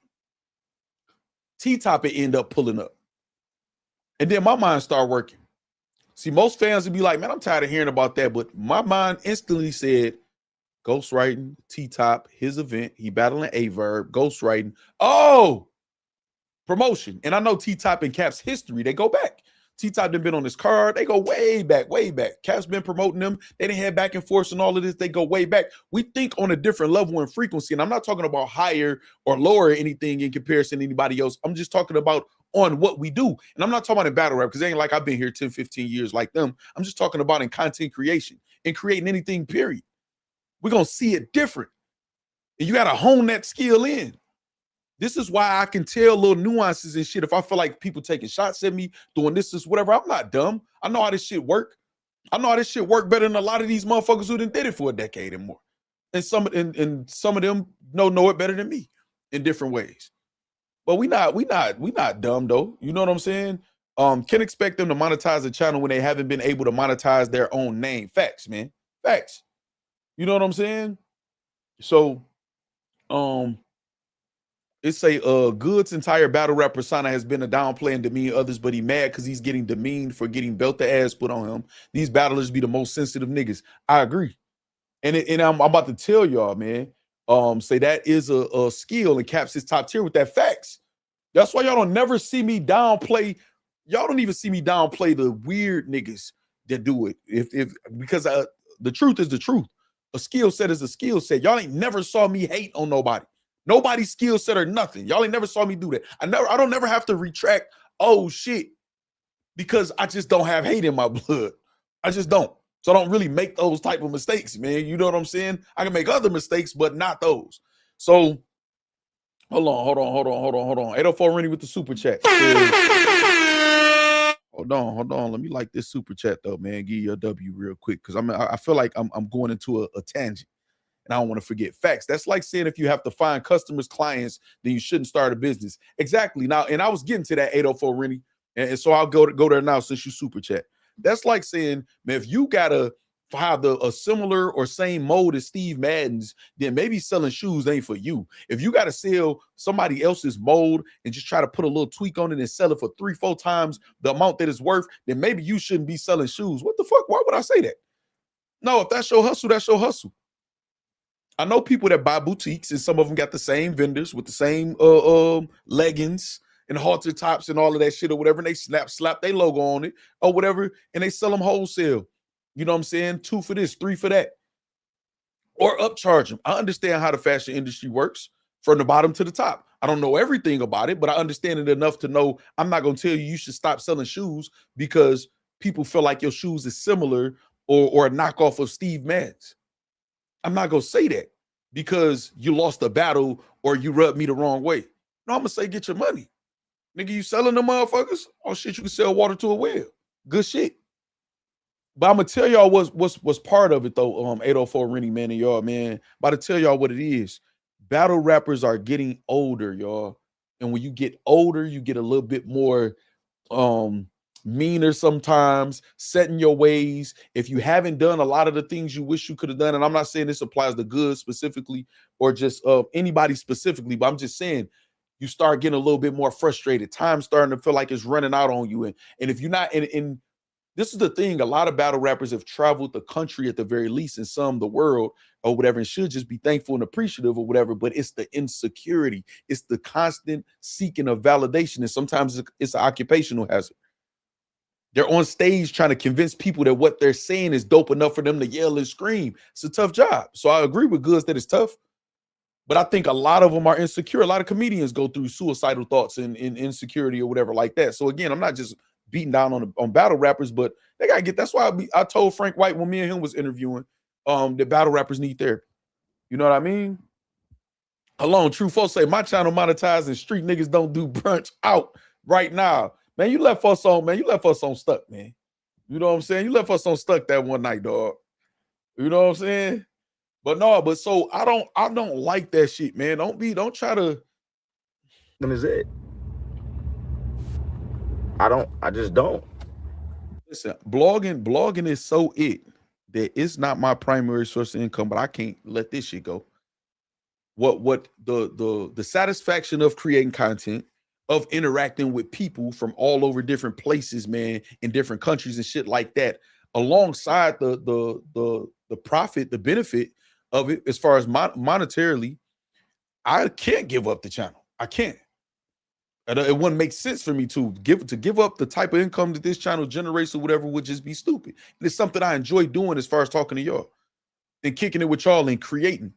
T-Top it ended up pulling up. And then my mind started working. See, most fans would be like, man, I'm tired of hearing about that. But my mind instantly said, ghostwriting, T-Top, his event, he battling A-Verb, ghostwriting. Oh, promotion. And I know T-Top and Cap's history, they go back. T-Top done been on this card. They go way back, way back. Cap's been promoting them. They didn't have back and forth and all of this. They go way back. We think on a different level and frequency. And I'm not talking about higher or lower anything in comparison to anybody else. I'm just talking about on what we do. And I'm not talking about in battle rap because it ain't like I've been here 10, 15 years like them. I'm just talking about in content creation and creating anything, period. We're going to see it different. And you got to hone that skill in. This is why I can tell little nuances and shit. If I feel like people taking shots at me, doing this, whatever, I'm not dumb. I know how this shit work. I know how this shit work better than a lot of these motherfuckers who done did it for a decade and more. And some of them know it better than me in different ways. But we not dumb though. You know what I'm saying? Can't expect them to monetize a channel when they haven't been able to monetize their own name. Facts, man. Facts. You know what I'm saying? So, it's a Goodz entire battle rap persona has been a downplay and demean others, but he mad because he's getting demeaned for getting belt the ass put on him. These battlers be the most sensitive niggas. I agree. And I'm about to tell y'all, man, say that is a skill and Caps his top tier with that Factz. That's why y'all don't never see me downplay. Y'all don't even see me downplay the weird niggas that do it. Because the truth is the truth. A skill set is a skill set. Y'all ain't never saw me hate on nobody. Nobody's skill set or nothing. Y'all ain't never saw me do that. I don't never have to retract, oh shit, because I just don't have hate in my blood. I just don't. So I don't really make those type of mistakes, man. You know what I'm saying? I can make other mistakes, but not those. So hold on. 804 Rennie with the super chat. Hold on. Let me like this super chat though, man. Give you a W real quick because I feel like I'm going into a tangent. And I don't want to forget Factz. That's like saying if you have to find customers, clients, then you shouldn't start a business. Exactly. Now, and I was getting to that 804 Rennie, and so I'll go there now since you super chat. That's like saying, man, if you gotta have a similar or same mode as Steve Madden's, then maybe selling shoes ain't for you. If you gotta sell somebody else's mold and just try to put a little tweak on it and sell it for 3-4 times the amount that it's worth, then maybe you shouldn't be selling shoes. What the fuck? Why would I say that? No, if that's your hustle, that's your hustle. I know people that buy boutiques and some of them got the same vendors with the same leggings and halter tops and all of that shit or whatever. And they slap their logo on it or whatever. And they sell them wholesale. You know what I'm saying? 2 for this, 3 for that. Or upcharge them. I understand how the fashion industry works from the bottom to the top. I don't know everything about it, but I understand it enough to know I'm not going to tell you should stop selling shoes because people feel like your shoes is similar or a knockoff of Steve Madden's. I'm not going to say that because you lost a battle or you rubbed me the wrong way. No, I'm going to say get your money. Nigga, you selling them motherfuckers? Oh, shit, you can sell water to a well. Good shit. But I'm going to tell y'all what's part of it, though, 804 Rennie, man, and y'all, man. I'm about to tell y'all what it is. Battle rappers are getting older, y'all. And when you get older, you get a little bit more meaner sometimes, set in your ways. If you haven't done a lot of the things you wish you could have done, and I'm not saying this applies to Goodz specifically or just anybody specifically, but I'm just saying you start getting a little bit more frustrated. Time's starting to feel like it's running out on you. And if you're not, and this is the thing, a lot of battle rappers have traveled the country at the very least, and some the world or whatever, and should just be thankful and appreciative or whatever, but it's the insecurity. It's the constant seeking of validation, and sometimes it's an occupational hazard. They're on stage trying to convince people that what they're saying is dope enough for them to yell and scream. It's a tough job. So I agree with Goodz that it's tough. But I think a lot of them are insecure. A lot of comedians go through suicidal thoughts and insecurity or whatever like that. So again, I'm not just beating down on battle rappers, but they gotta get. That's why I told Frank White when me and him was interviewing, that battle rappers need therapy. You know what I mean? Alone, true folks say my channel monetized and street niggas don't do brunch out right now. Man, you left us on stuck, man. You know what I'm saying? You left us on stuck that one night, dog. You know what I'm saying? But no, but so I don't like that shit, man. Don't try to. That is it. I just don't. Listen, blogging is so it that it's not my primary source of income, but I can't let this shit go. What the satisfaction of creating content, of interacting with people from all over different places, man, in different countries and shit like that, alongside the profit, the benefit of it, as far as monetarily, I can't give up the channel. I can't. And it wouldn't make sense for me to give up the type of income that this channel generates or whatever would just be stupid. And it's something I enjoy doing as far as talking to y'all and kicking it with y'all and creating.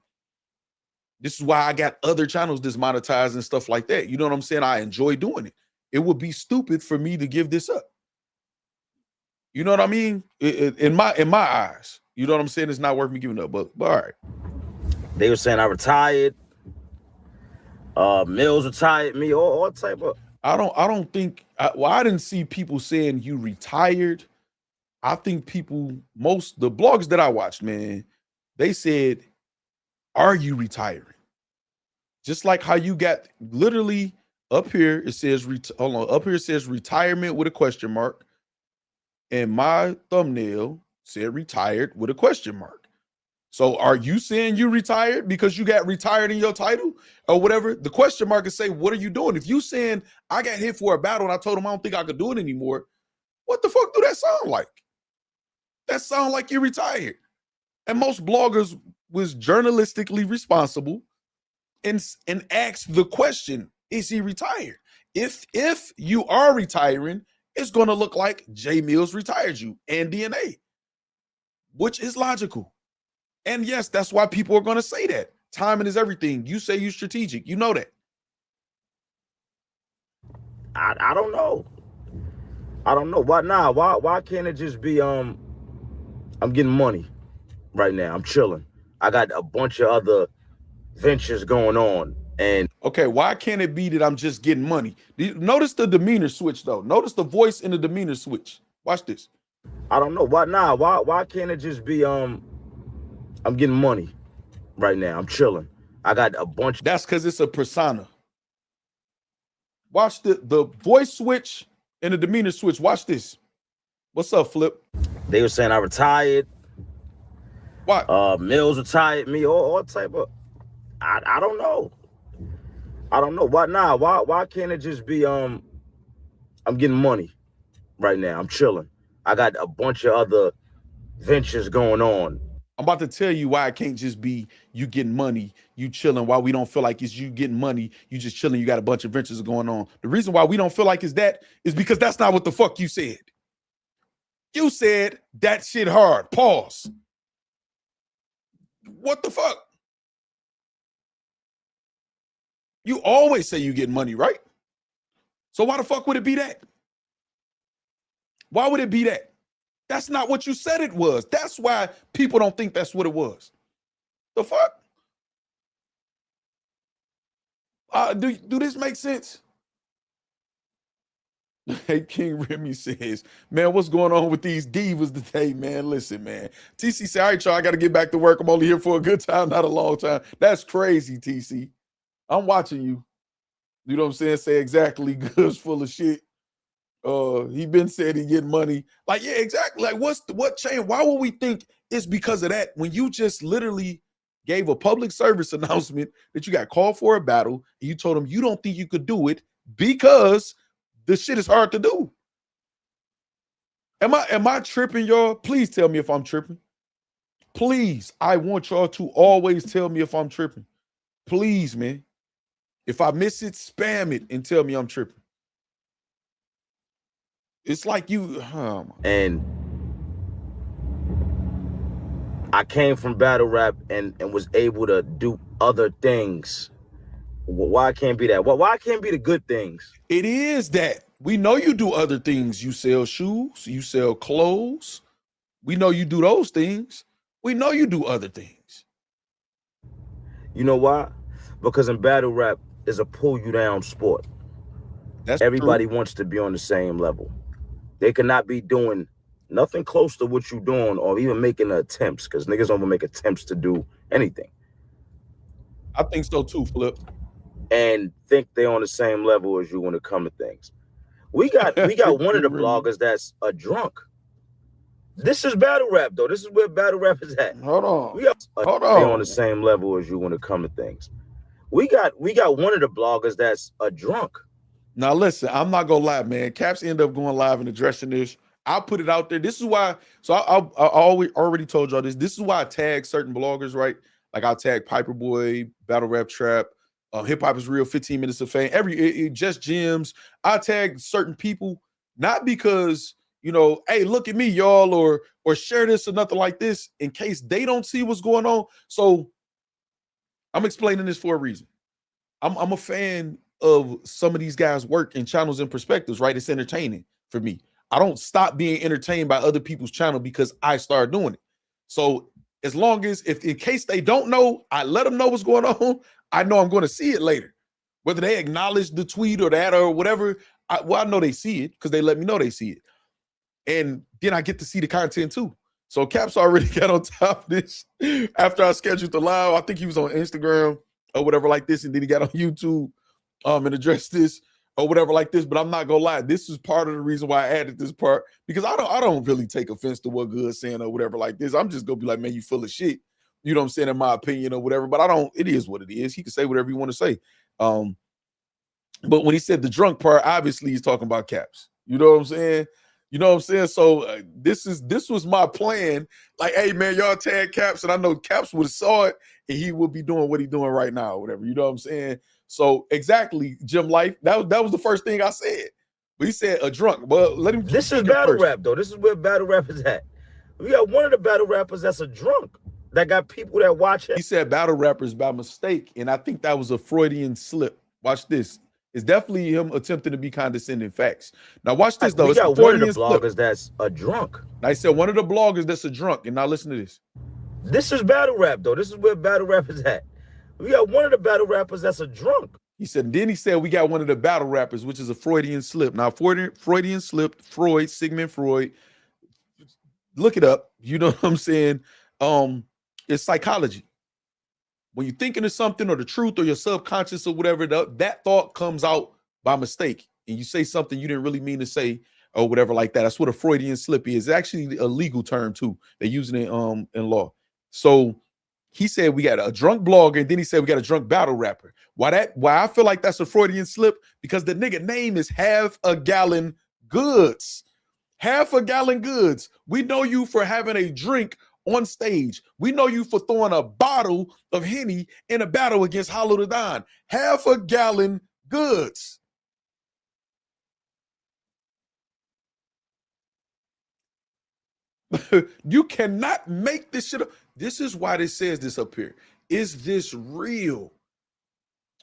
This is why I got other channels dismonetized and stuff like that. You know what I'm saying? I enjoy doing it. It would be stupid for me to give this up. You know what I mean? In my eyes, you know what I'm saying? It's not worth me giving up. But all right. They were saying I retired. Mills retired me. All type of. I don't think. I didn't see people saying you retired. I think the blogs that I watched, man, they said, "Are you retiring?" Just like how you got literally up here, it says up here it says retirement with a question mark. And my thumbnail said retired with a question mark. So are you saying you retired because you got retired in your title or whatever? The question mark is say, what are you doing? If you saying I got hit for a battle and I told him I don't think I could do it anymore, what the fuck do that sound like? That sound like you retired. And most bloggers was journalistically responsible and asked the question, is he retired? If you are retiring, it's going to look like J Mills retired you and DNA, which is logical. And yes, that's why people are going to say that. Timing is everything. You say you strategic. You know that. I don't know. I don't know. Why now? Why can't it just be I'm getting money right now. I'm chilling. I got a bunch of other ventures going on. And okay, why can't it be that I'm just getting money? Notice the demeanor switch though. Notice the voice in the demeanor switch. Watch this. I don't know. Why now? Why can't it just be I'm getting money right now. I'm chilling. I got a bunch. That's because it's a persona. Watch the voice switch and the demeanor switch. Watch this. What's up, Flip? They were saying I retired. What? Mills retired me. All type of. I don't know. I don't know. Why now? Why can't it just be I'm getting money right now. I'm chilling. I got a bunch of other ventures going on. I'm about to tell you why it can't just be you getting money, you chilling, why we don't feel like it's you getting money, you just chilling, you got a bunch of ventures going on. The reason why we don't feel like it's that is because that's not what the fuck you said. You said that shit hard. Pause. What the fuck? You always say you getting money, right? So why the fuck would it be that? Why would it be that? That's not what you said it was. That's why people don't think that's what it was. The fuck? Do this make sense? Hey, King Remy says, man, what's going on with these divas today, man? Listen, man. TC said, all right, y'all, I got to get back to work. I'm only here for a good time, not a long time. That's crazy, TC. I'm watching you. You know what I'm saying? Say exactly. Goodz full of shit. He been said he getting money. Like, yeah, exactly. Like, what changed? Why would we think it's because of that when you just literally gave a public service announcement that you got called for a battle and you told them you don't think you could do it because the shit is hard to do? Am I tripping, y'all? Please tell me if I'm tripping. Please, I want y'all to always tell me if I'm tripping. Please, man. If I miss it, spam it and tell me I'm tripping. It's like you, and I came from battle rap and was able to do other things. Why can't be that? Why can't be the good things? It is that. We know you do other things. You sell shoes, you sell clothes. We know you do those things. We know you do other things. You know why? Because in battle rap is a pull you down sport. That's Everybody true. wants to be on the same level. They cannot be doing nothing close to what you're doing or even making attempts, because niggas don't even make attempts to do anything. I think so too, Flip. And think they're on the same level as you when it comes to things. We got one of the bloggers that's a drunk. This is battle rap though. This is where battle rap is at. Hold on. We got Hold they on on. the same level as you when it comes to things. We got one of the bloggers that's a drunk. Now listen, I'm not gonna lie, man. Caps end up going live and addressing this. I'll put it out there. This is why. So I already told y'all this. This is why I tag certain bloggers, right? Like I'll tag Piperboy, Battle Rap Trap, Hip Hop is Real, 15 Minutes of Fame, Just Gems. I tag certain people, not because, you know, hey, look at me, y'all, or share this or nothing like this, in case they don't see what's going on. So I'm explaining this for a reason. I'm a fan of some of these guys' work and channels and perspectives, right? It's entertaining for me. I don't stop being entertained by other people's channel because I started doing it. So as long as, if in case they don't know, I let them know what's going on, I know I'm going to see it later. Whether they acknowledge the tweet or that or whatever, I know they see it because they let me know they see it. And then I get to see the content too. So Caps already got on top of this after I scheduled the live. I think he was on Instagram or whatever like this, and then he got on YouTube and addressed this or whatever like this. But I'm not gonna lie, this is part of the reason why I added this part, because I don't really take offense to what Goodz saying or whatever like this. I'm just gonna be like, man, you full of shit. You know what I'm saying, in my opinion or whatever. But it is what it is. He can say whatever he want to say. But when he said the drunk part, obviously he's talking about Caps. You know what I'm saying? You know what I'm saying? So this was my plan. Like, hey man, y'all tag Caps, and I know Caps would have saw it, and he would be doing what he's doing right now, or whatever. You know what I'm saying? So exactly, Jim Life. That was the first thing I said. But he said a drunk. Well, let him. This is battle rap though. This is where battle rap is at. We got one of the battle rappers that's a drunk, that got people that watch it. He said battle rappers by mistake, and I think that was a Freudian slip. Watch this. It's definitely him attempting to be condescending. Facts. Now watch this though. We It's got one of the bloggers that's a drunk. I said one of the bloggers that's a drunk, and now listen to this. This is battle rap though. This is where battle rap is at. We got one of the battle rappers that's a drunk. He said, then he said we got one of the battle rappers, which is a Freudian slip. Now, Freudian slip, Sigmund Freud. Look it up. You know what I'm saying? It's psychology. When you're thinking of something or the truth or your subconscious or whatever, that thought comes out by mistake, and you say something you didn't really mean to say or whatever like that. That's what a Freudian slip is. It's actually a legal term too. They're using it in law. So he said we got a drunk blogger, and then he said we got a drunk battle rapper. Why I feel like that's a Freudian slip? Because the nigga name is Half a Gallon Goodz. Half a Gallon Goodz. We know you for having a drink on stage. We know you for throwing a bottle of Henny in a battle against Hollow the Don. Half a Gallon Goodz. You cannot make this shit up. This is why this says this up here. Is this real?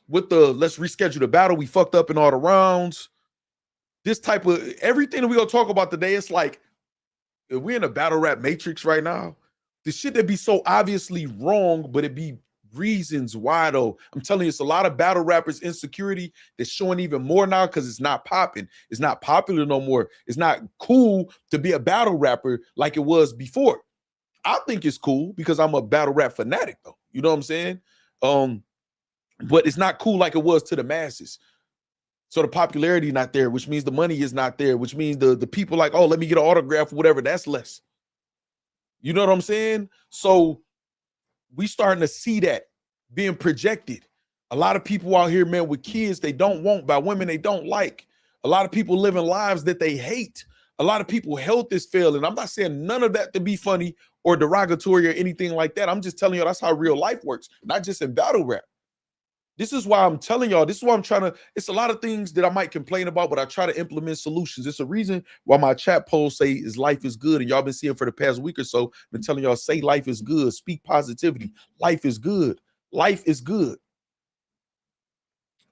With the let's reschedule the battle, we fucked up in all the rounds. This type of everything that we're gonna talk about today, it's like if we're in a battle rap matrix right now. The shit that be so obviously wrong, but it be reasons why though. I'm telling you, it's a lot of battle rappers insecurity that's showing even more now because it's not popping. It's not popular no more. It's not cool to be a battle rapper like it was before. I think it's cool because I'm a battle rap fanatic though. You know what I'm saying? But it's not cool like it was to the masses. So the popularity not there, which means the money is not there, which means the people like, oh, let me get an autograph or whatever, that's less. You know what I'm saying? So we starting to see that being projected. A lot of people out here, man, with kids they don't want, by women they don't like. A lot of people living lives that they hate. A lot of people health is failing. I'm not saying none of that to be funny or derogatory or anything like that. I'm just telling you that's how real life works, not just in battle rap. This is why I'm telling y'all. This is why I'm trying to. It's a lot of things that I might complain about, but I try to implement solutions. It's a reason why my chat polls say is life is good, and y'all been seeing for the past week or so. Been telling y'all say life is good. Speak positivity. Life is good. Life is good.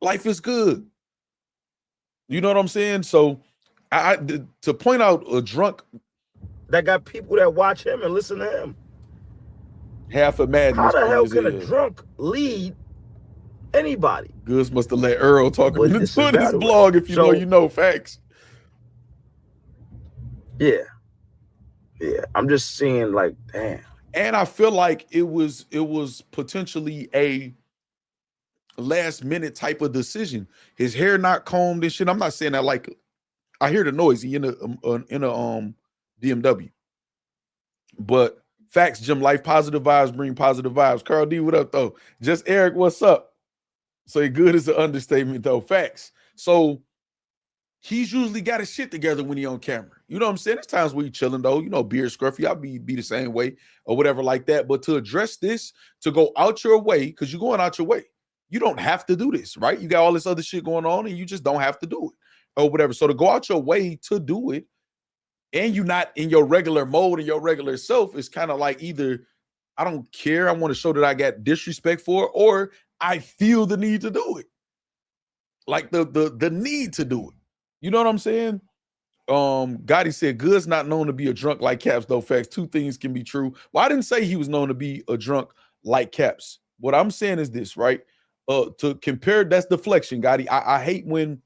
Life is good. You know what I'm saying? So, to point out a drunk that got people that watch him and listen to him. Half a madness. How the hell can a drunk lead anybody? Goodz must have let Earl talk into this blog. If you know, you know. Facts. Yeah. I'm just seeing like, damn. And I feel like it was potentially a last minute type of decision. His hair not combed and shit. I'm not saying that like I hear the noise. He in a BMW. But Factz, Jim, life positive vibes bring positive vibes. Carl D, what up though? Just Eric, what's up? So good is an understatement though. Facts. So he's usually got his shit together when he on camera. You know what I'm saying? There's times where you chilling though. You know, beard scruffy. I'll be the same way or whatever like that. But to address this, to go out your way, because you're going out your way. You don't have to do this, right? You got all this other shit going on and you just don't have to do it or whatever. So to go out your way to do it and you're not in your regular mode and your regular self is kind of like either I don't care, I want to show that I got disrespect for it, or I feel the need to do it. Like the need to do it. You know what I'm saying? Gotti said, Goodz not known to be a drunk like Caps, though. Facts. Two things can be true. Well, I didn't say he was known to be a drunk like Caps. What I'm saying is this, right? To compare, that's deflection, Gotti. I hate when,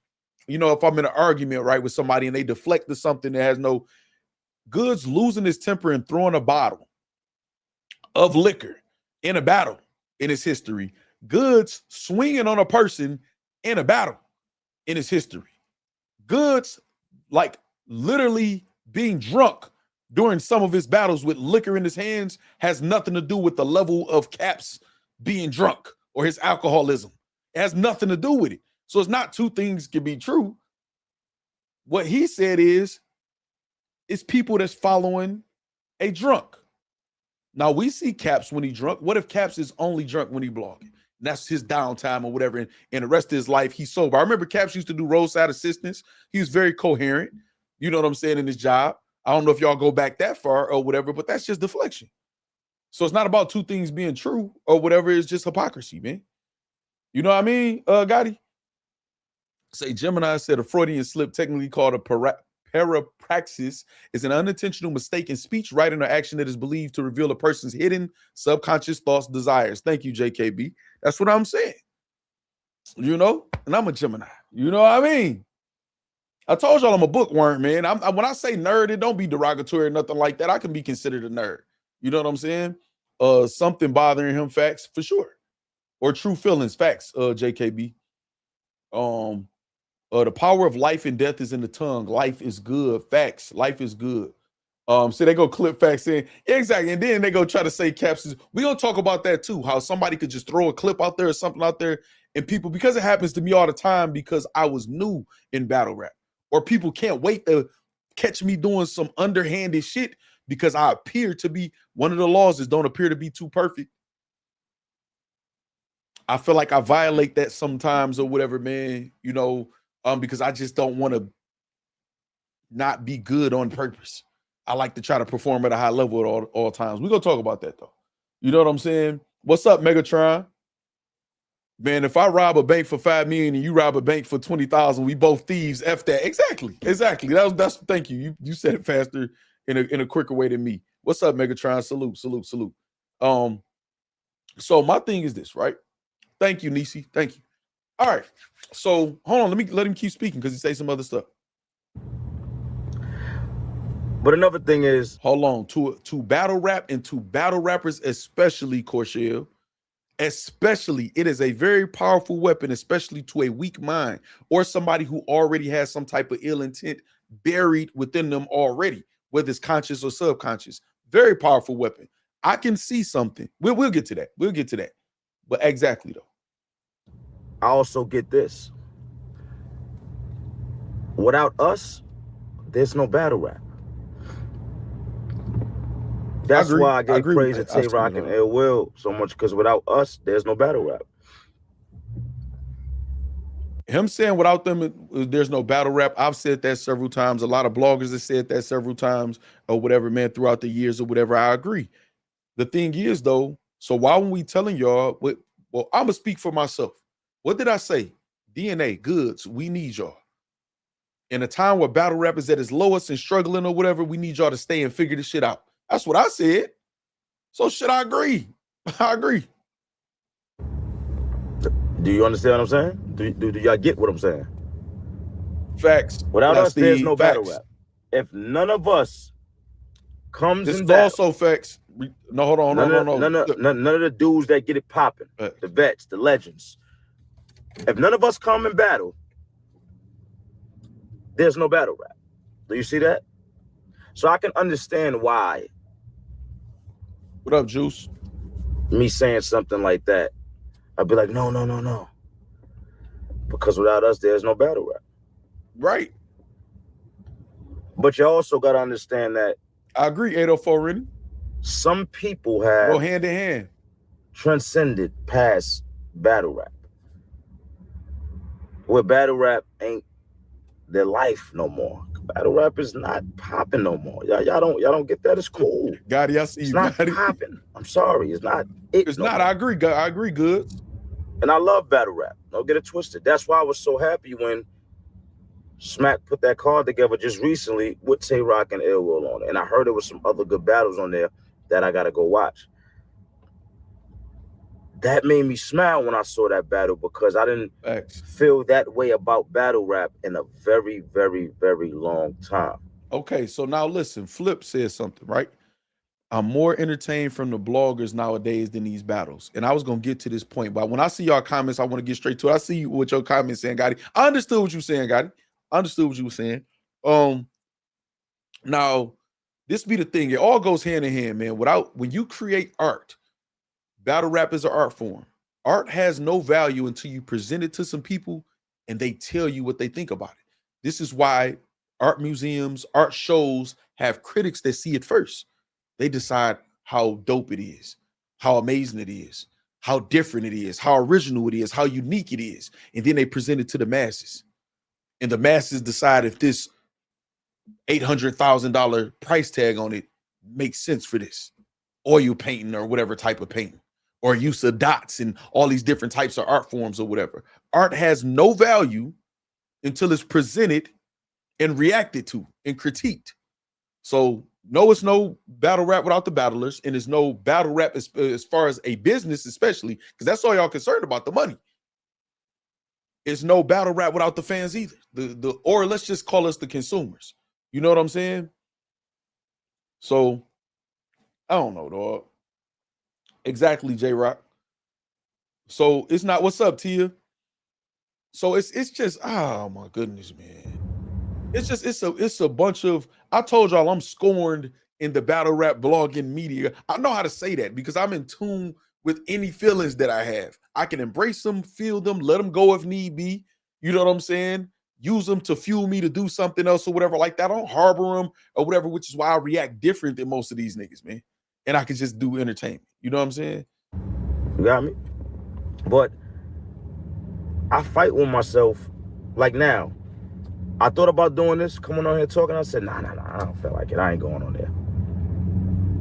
you know, if I'm in an argument, right, with somebody and they deflect to something that has no. Goodz losing his temper and throwing a bottle of liquor in a battle in his history. Goodz swinging on a person in a battle in his history. Goodz, like, literally being drunk during some of his battles with liquor in his hands has nothing to do with the level of Caps being drunk or his alcoholism. It has nothing to do with it. So it's not two things can be true. What he said is, it's people that's following a drunk. Now, we see Caps when he drunk. What if Caps is only drunk when he blogging? That's his downtime or whatever. And the rest of his life, he's sober. I remember Caps used to do roadside assistance. He was very coherent. You know what I'm saying, in his job. I don't know if y'all go back that far or whatever, but that's just deflection. So it's not about two things being true or whatever. It's just hypocrisy, man. You know what I mean, Gotti? Say Gemini said a Freudian slip, technically called a parapraxis, is an unintentional mistake in speech, writing, or action that is believed to reveal a person's hidden subconscious thoughts, desires. Thank you, JKB. That's what I'm saying. You know, and I'm a Gemini. You know what I mean? I told y'all I'm a bookworm, man. When I say nerd, it don't be derogatory or nothing like that. I can be considered a nerd. You know what I'm saying? Something bothering him, Facts, for sure. Or true feelings, Facts, JKB. The power of life and death is in the tongue. Life is good. Facts. Life is good. So they go clip Facts in. Yeah, exactly. And then they go try to say Caps. We're going to talk about that too. How somebody could just throw a clip out there or something out there. And people, because it happens to me all the time because I was new in battle rap. Or people can't wait to catch me doing some underhanded shit because I appear to be, one of the laws is don't appear to be too perfect. I feel like I violate that sometimes or whatever, man. You know, because I just don't want to not be good on purpose. I like to try to perform at a high level at all times. We're going to talk about that, though. You know what I'm saying? What's up, Megatron? Man, if I rob a bank for $5 million and you rob a bank for 20,000, we both thieves. F that. Exactly. That's thank you. You said it faster in a quicker way than me. What's up, Megatron? Salute. So my thing is this, right? Thank you, Nisi. Thank you. All right. So hold on. Let him keep speaking because he say some other stuff. But another thing is, hold on, to battle rap and to battle rappers, especially Corshell, especially, it is a very powerful weapon, especially to a weak mind or somebody who already has some type of ill intent buried within them already, whether it's conscious or subconscious. Very powerful weapon. I can see something. We'll get to that. We'll get to that. But exactly though. I also get this. Without us, there's no battle rap. That's why I gave praise to Tay Rock and Ill Will so much, because without us, there's no battle rap. him saying without them, there's no battle rap. I've said that several times. A lot of bloggers have said that several times or whatever, man, throughout the years or whatever. I agree. The thing is, though, so why when we telling y'all, well, I'm going to speak for myself. What did I say? DNA, Goodz, we need y'all. In a time where battle rap is at its lowest and struggling or whatever, we need y'all to stay and figure this shit out. That's what I said. So shit, I agree. I agree. Do you understand what I'm saying? Do y'all get what I'm saying? Facts. Without us, there's no battle rap. If none of us comes in battle, also facts. No, hold on, none of the dudes that get it popping, the vets, the legends. If none of us come in battle, there's no battle rap. Do you see that? So I can understand why. What up, Juice? Me saying something like that, I'd be like, no. Because without us, there's no battle rap. Right. But you also got to understand that. I agree, 804 Rennie. Some people have go hand in hand, transcended past battle rap. Where battle rap ain't their life no more. Battle rap is not popping no more. Y'all don't get that. It's cool. Gotti, I see you. It's not popping. I'm sorry. It's not. It's not. I agree. I agree, Goodz. And I love battle rap. Don't get it twisted. That's why I was so happy when Smack put that card together just recently with Tay Rock and Ill Will on it. And I heard there was some other good battles on there that I got to go watch. That made me smile when I saw that battle because I didn't feel that way about battle rap in a very, very, very long time. Okay, so now listen, Flip says something, right? I'm more entertained from the bloggers nowadays than these battles. And I was going to get to this point, but when I see y'all comments, I want to get straight to it. I see you with your comments saying, Gotti. I understood what you were saying, Gotti. I understood what you were saying. Now, this be the thing. It all goes hand in hand, man. When you create art, battle rap is an art form. Art has no value until you present it to some people and they tell you what they think about it. This is why art museums, art shows have critics that see it first. They decide how dope it is, how amazing it is, how different it is, how original it is, how unique it is. And then they present it to the masses. And the masses decide if this $800,000 price tag on it makes sense for this oil painting or whatever type of painting, or use of dots and all these different types of art forms or whatever. Art has no value until it's presented and reacted to and critiqued. So no, it's no battle rap without the battlers, and there's no battle rap as far as a business, especially, because that's all y'all concerned about, the money. It's no battle rap without the fans either. Or let's just call us the consumers. You know what I'm saying? So I don't know, dog. Exactly, J-Rock. So it's not, what's up, Tia? So it's just, oh my goodness, man. It's a bunch of, I told y'all I'm scorned in the battle rap blogging media. I know how to say that because I'm in tune with any feelings that I have. I can embrace them, feel them, let them go if need be. You know what I'm saying? Use them to fuel me to do something else or whatever like that. I don't harbor them or whatever, which is why I react different than most of these niggas, man. And I can just do entertainment. You know what I'm saying? You got me? But I fight with myself like now. I thought about doing this, coming on here talking. I said, nah, I don't feel like it. I ain't going on there.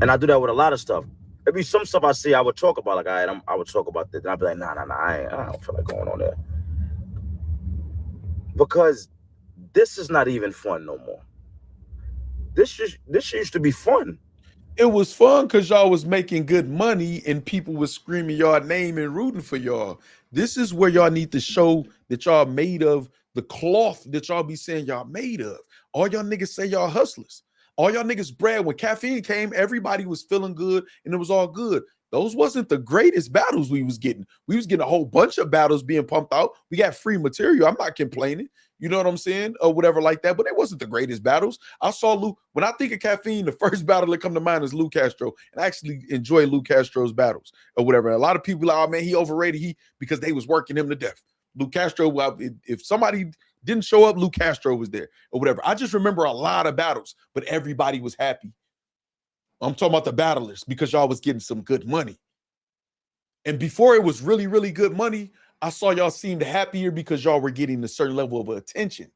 And I do that with a lot of stuff. Maybe some stuff I see, I would talk about, like, all right, I would talk about this. And I'd be like, nah, I don't feel like going on there. Because this is not even fun no more. This used to be fun. It was fun because y'all was making good money and people was screaming y'all name and rooting for y'all. This is where y'all need to show that y'all made of the cloth that y'all be saying y'all made of. All y'all niggas say y'all hustlers. All y'all niggas brag. When caffeine came, everybody was feeling good and it was all good. Those wasn't the greatest battles we was getting. We was getting a whole bunch of battles being pumped out. We got free material. I'm not complaining. You know what I'm saying? Or whatever like that. But it wasn't the greatest battles. I saw Lou. When I think of caffeine, the first battle that come to mind is Lou Castro. And I actually enjoy Lou Castro's battles or whatever. A lot of people are like, oh, man, he overrated. Because they was working him to death. Lou Castro, if somebody didn't show up, Lou Castro was there or whatever. I just remember a lot of battles, but everybody was happy. I'm talking about the battlers because y'all was getting some good money. And before it was really, really good money, I saw y'all seemed happier because y'all were getting a certain level of attention,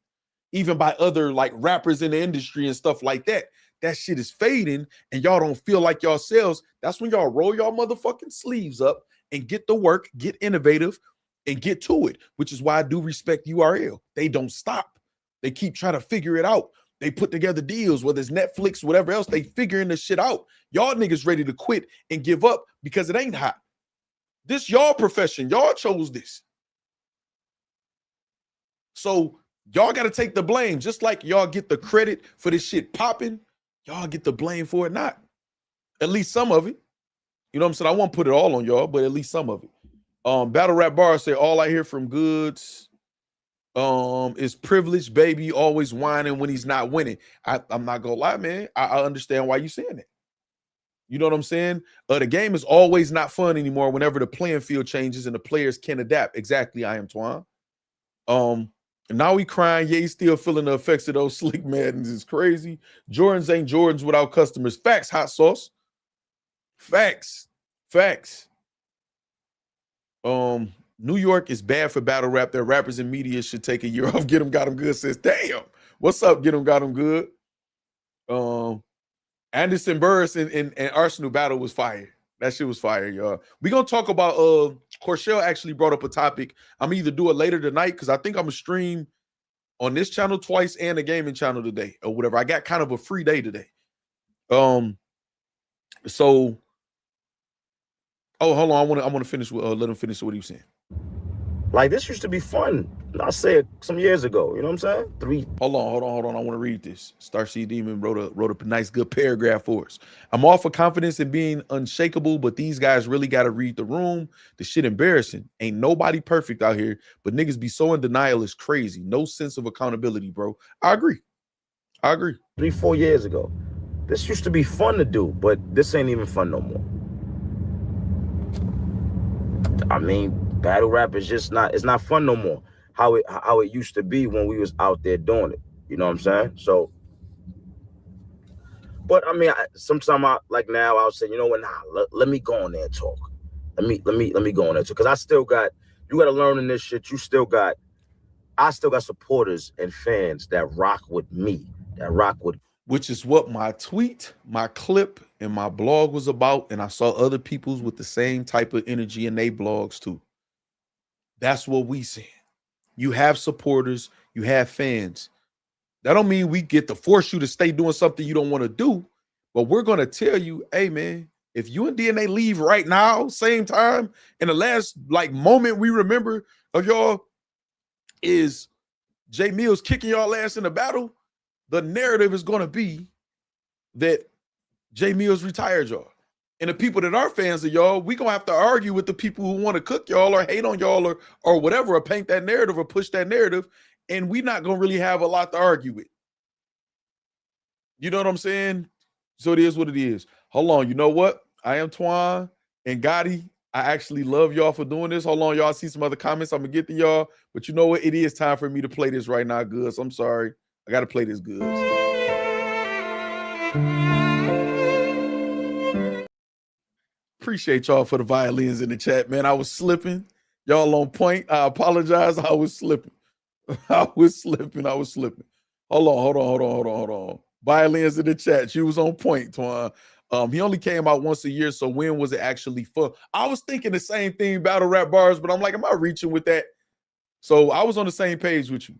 even by other like rappers in the industry and stuff like that. That shit is fading and y'all don't feel like yourselves. That's when y'all roll y'all motherfucking sleeves up and get the work, get innovative, and get to it, which is why I do respect URL. They don't stop. They keep trying to figure it out. They put together deals, whether it's Netflix, whatever else, they figuring this shit out. Y'all niggas ready to quit and give up because it ain't hot. This y'all profession. Y'all chose this. So y'all got to take the blame. Just like y'all get the credit for this shit popping, y'all get the blame for it not. At least some of it. You know what I'm saying? I won't put it all on y'all, but at least some of it. Battle Rap Bar say, all I hear from Goodz is privileged baby always whining when he's not winning. I'm not gonna lie, man. I understand why you saying that. You know what I'm saying? The game is always not fun anymore whenever the playing field changes and the players can adapt. Exactly, I am Twan. Now he crying. Yeah, he's still feeling the effects of those slick Maddens. It's crazy. Jordans ain't Jordans without customers. Facts, hot sauce. Facts. New York is bad for battle rap. Their rappers and media should take a year off. Get 'em, got 'em good. Says, damn. What's up? Get 'em, got 'em good. Anderson Burris and Arsenal battle was fire. That shit was fire, y'all. We gonna talk about Corshell actually brought up a topic. I'm gonna either do it later tonight because I think I'm gonna stream on this channel twice and the gaming channel today or whatever. I got kind of a free day today. So hold on. I want to finish with let him finish what he was saying. Like, this used to be fun. I said some years ago, you know what I'm saying? Hold on. I want to read this. Starseed Demon wrote a nice, good paragraph for us. I'm all for confidence and being unshakable, but these guys really got to read the room. The shit embarrassing. Ain't nobody perfect out here, but niggas be so in denial is crazy. No sense of accountability, bro. I agree. 3-4 years ago. This used to be fun to do, but this ain't even fun no more. I mean, battle rap is just not, it's not fun no more. How it used to be when we was out there doing it. You know what I'm saying? So, but I mean, sometimes like now I'll say, you know what, let me go on there and talk. Let me go on there too. Cause I still got, you got to learn in this shit. I still got supporters and fans that rock with me, which is what my tweet, my clip, and my blog was about. And I saw other people's with the same type of energy in their blogs too. That's what we saying. You have supporters, you have fans. That don't mean we get to force you to stay doing something you don't want to do, but we're going to tell you, hey man, if you and DNA leave right now, same time, and the last like moment we remember of y'all is Jay Mills kicking y'all ass in the battle, the narrative is going to be that Jay Mills retired y'all. And the people that are fans of y'all, we gonna have to argue with the people who want to cook y'all or hate on y'all or whatever, or paint that narrative or push that narrative. And we not gonna really have a lot to argue with. You know what I'm saying? So it is what it is. Hold on, you know what? I am Twan and Gotti. I actually love y'all for doing this. Hold on, y'all see some other comments. I'm gonna get to y'all, but you know what? It is time for me to play this right now, Goodz. I'm sorry. I gotta play this, Goodz. Appreciate y'all for the violins in the chat, man. I was slipping. Y'all on point. I apologize. I was slipping. I was slipping. Hold on. Violins in the chat. She was on point, Twan. He only came out once a year, so when was it actually fun? I was thinking the same thing, battle rap bars, but I'm like, am I reaching with that? So I was on the same page with you.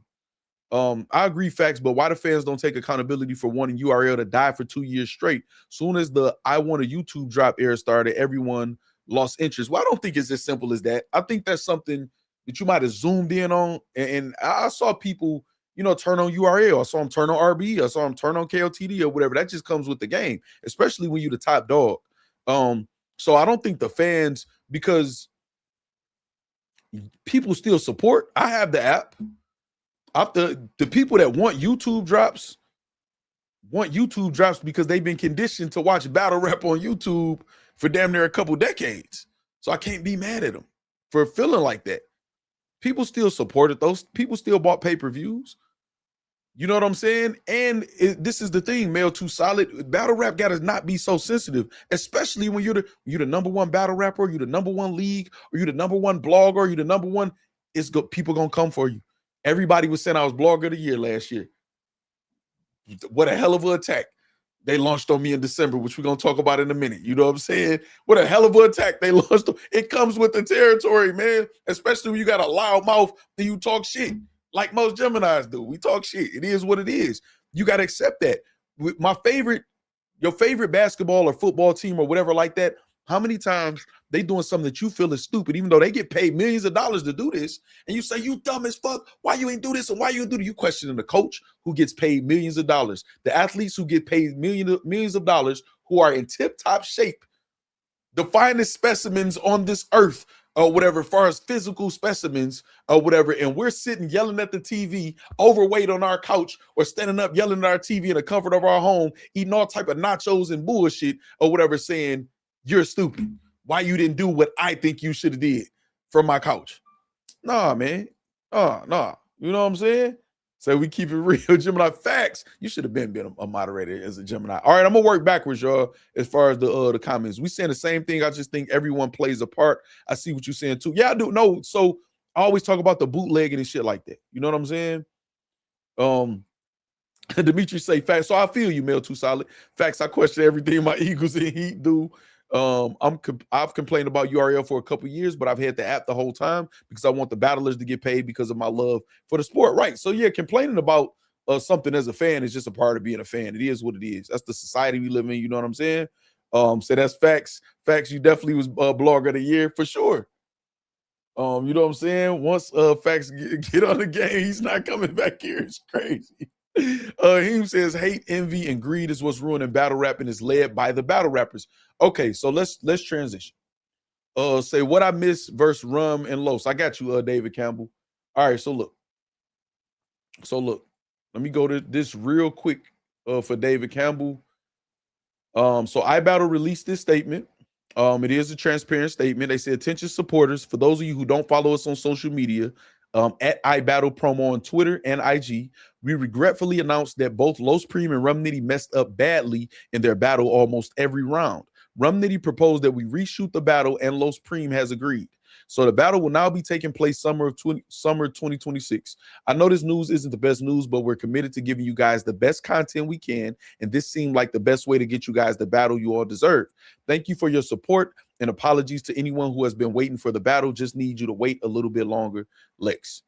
I agree, Factz, but why the fans don't take accountability for wanting URL to die for 2 years straight? Soon as the I want a YouTube drop era started, everyone lost interest. Well, I don't think it's as simple as that. I think that's something that you might have zoomed in on. And I saw people, you know, turn on URL. I saw them turn on RB. I saw them turn on KOTD or whatever. That just comes with the game, especially when you're the top dog. So I don't think the fans, because people still support. I have the app. The people that want YouTube drops because they've been conditioned to watch battle rap on YouTube for damn near a couple decades. So I can't be mad at them for feeling like that. People still supported those. People still bought pay-per-views. You know what I'm saying? And this is the thing, Male Too Solid. Battle rap gotta not be so sensitive, especially when you're the #1 battle rapper, you're the #1 league, or you're the #1 blogger, or you're the #1. People gonna come for you. Everybody was saying I was blogger of the year last year. What a hell of an attack they launched on me in December, which we're gonna talk about in a minute. You know what I'm saying? What a hell of an attack they launched. It comes with the territory, man. Especially when you got a loud mouth and you talk shit. Like most Geminis do. We talk shit. It is what it is. You got to accept that. Your favorite basketball or football team or whatever like that, how many times they doing something that you feel is stupid, even though they get paid millions of dollars to do this, and you say, you dumb as fuck, why you ain't do this and why you ain't do that? You questioning the coach who gets paid millions of dollars, the athletes who get paid millions of dollars, who are in tip-top shape, the finest specimens on this earth, or whatever, as far as physical specimens or whatever, and we're sitting yelling at the TV, overweight on our couch, or standing up yelling at our TV in the comfort of our home, eating all type of nachos and bullshit or whatever, saying you're stupid. Why you didn't do what I think you should have did from my couch? Nah, man. Nah. You know what I'm saying? So we keep it real. Gemini Factz. You should have been a moderator as a Gemini. All right, I'm gonna work backwards, y'all. As far as the comments, we saying the same thing. I just think everyone plays a part. I see what you're saying too. Yeah, I do. No, so I always talk about the bootlegging and shit like that. You know what I'm saying? Dimitri say Factz. So I feel you, Male Too Solid. Factz. I question everything my Eagles and Heat do. I've complained about URL for a couple years, but I've had the app the whole time because I want the battlers to get paid because of my love for the sport. Right. So yeah, complaining about something as a fan is just a part of being a fan. It is what it is. That's the society we live in. You know what I'm saying? So that's Factz. Factz, you definitely was blogger of the year for sure. You know what I'm saying? Once Factz get on the game, he's not coming back here. It's crazy. He says hate, envy, and greed is what's ruining battle rap and is led by the battle rappers. Okay, so let's transition. Say what I miss versus Rum and Los. I got you, David Campbell. All right, so look. Let me go to this real quick for David Campbell. So iBattle released this statement. It is a transparent statement. They say, attention supporters, for those of you who don't follow us on social media, at iBattle promo on Twitter and IG, we regretfully announced that both Los Preme and Rum Nitty messed up badly in their battle almost every round. Rum Nitty proposed that we reshoot the battle, and Los Preme has agreed. So the battle will now be taking place summer 2026. I know this news isn't the best news, but we're committed to giving you guys the best content we can, and this seemed like the best way to get you guys the battle you all deserve. Thank you for your support, and apologies to anyone who has been waiting for the battle. Just need you to wait a little bit longer, Lex.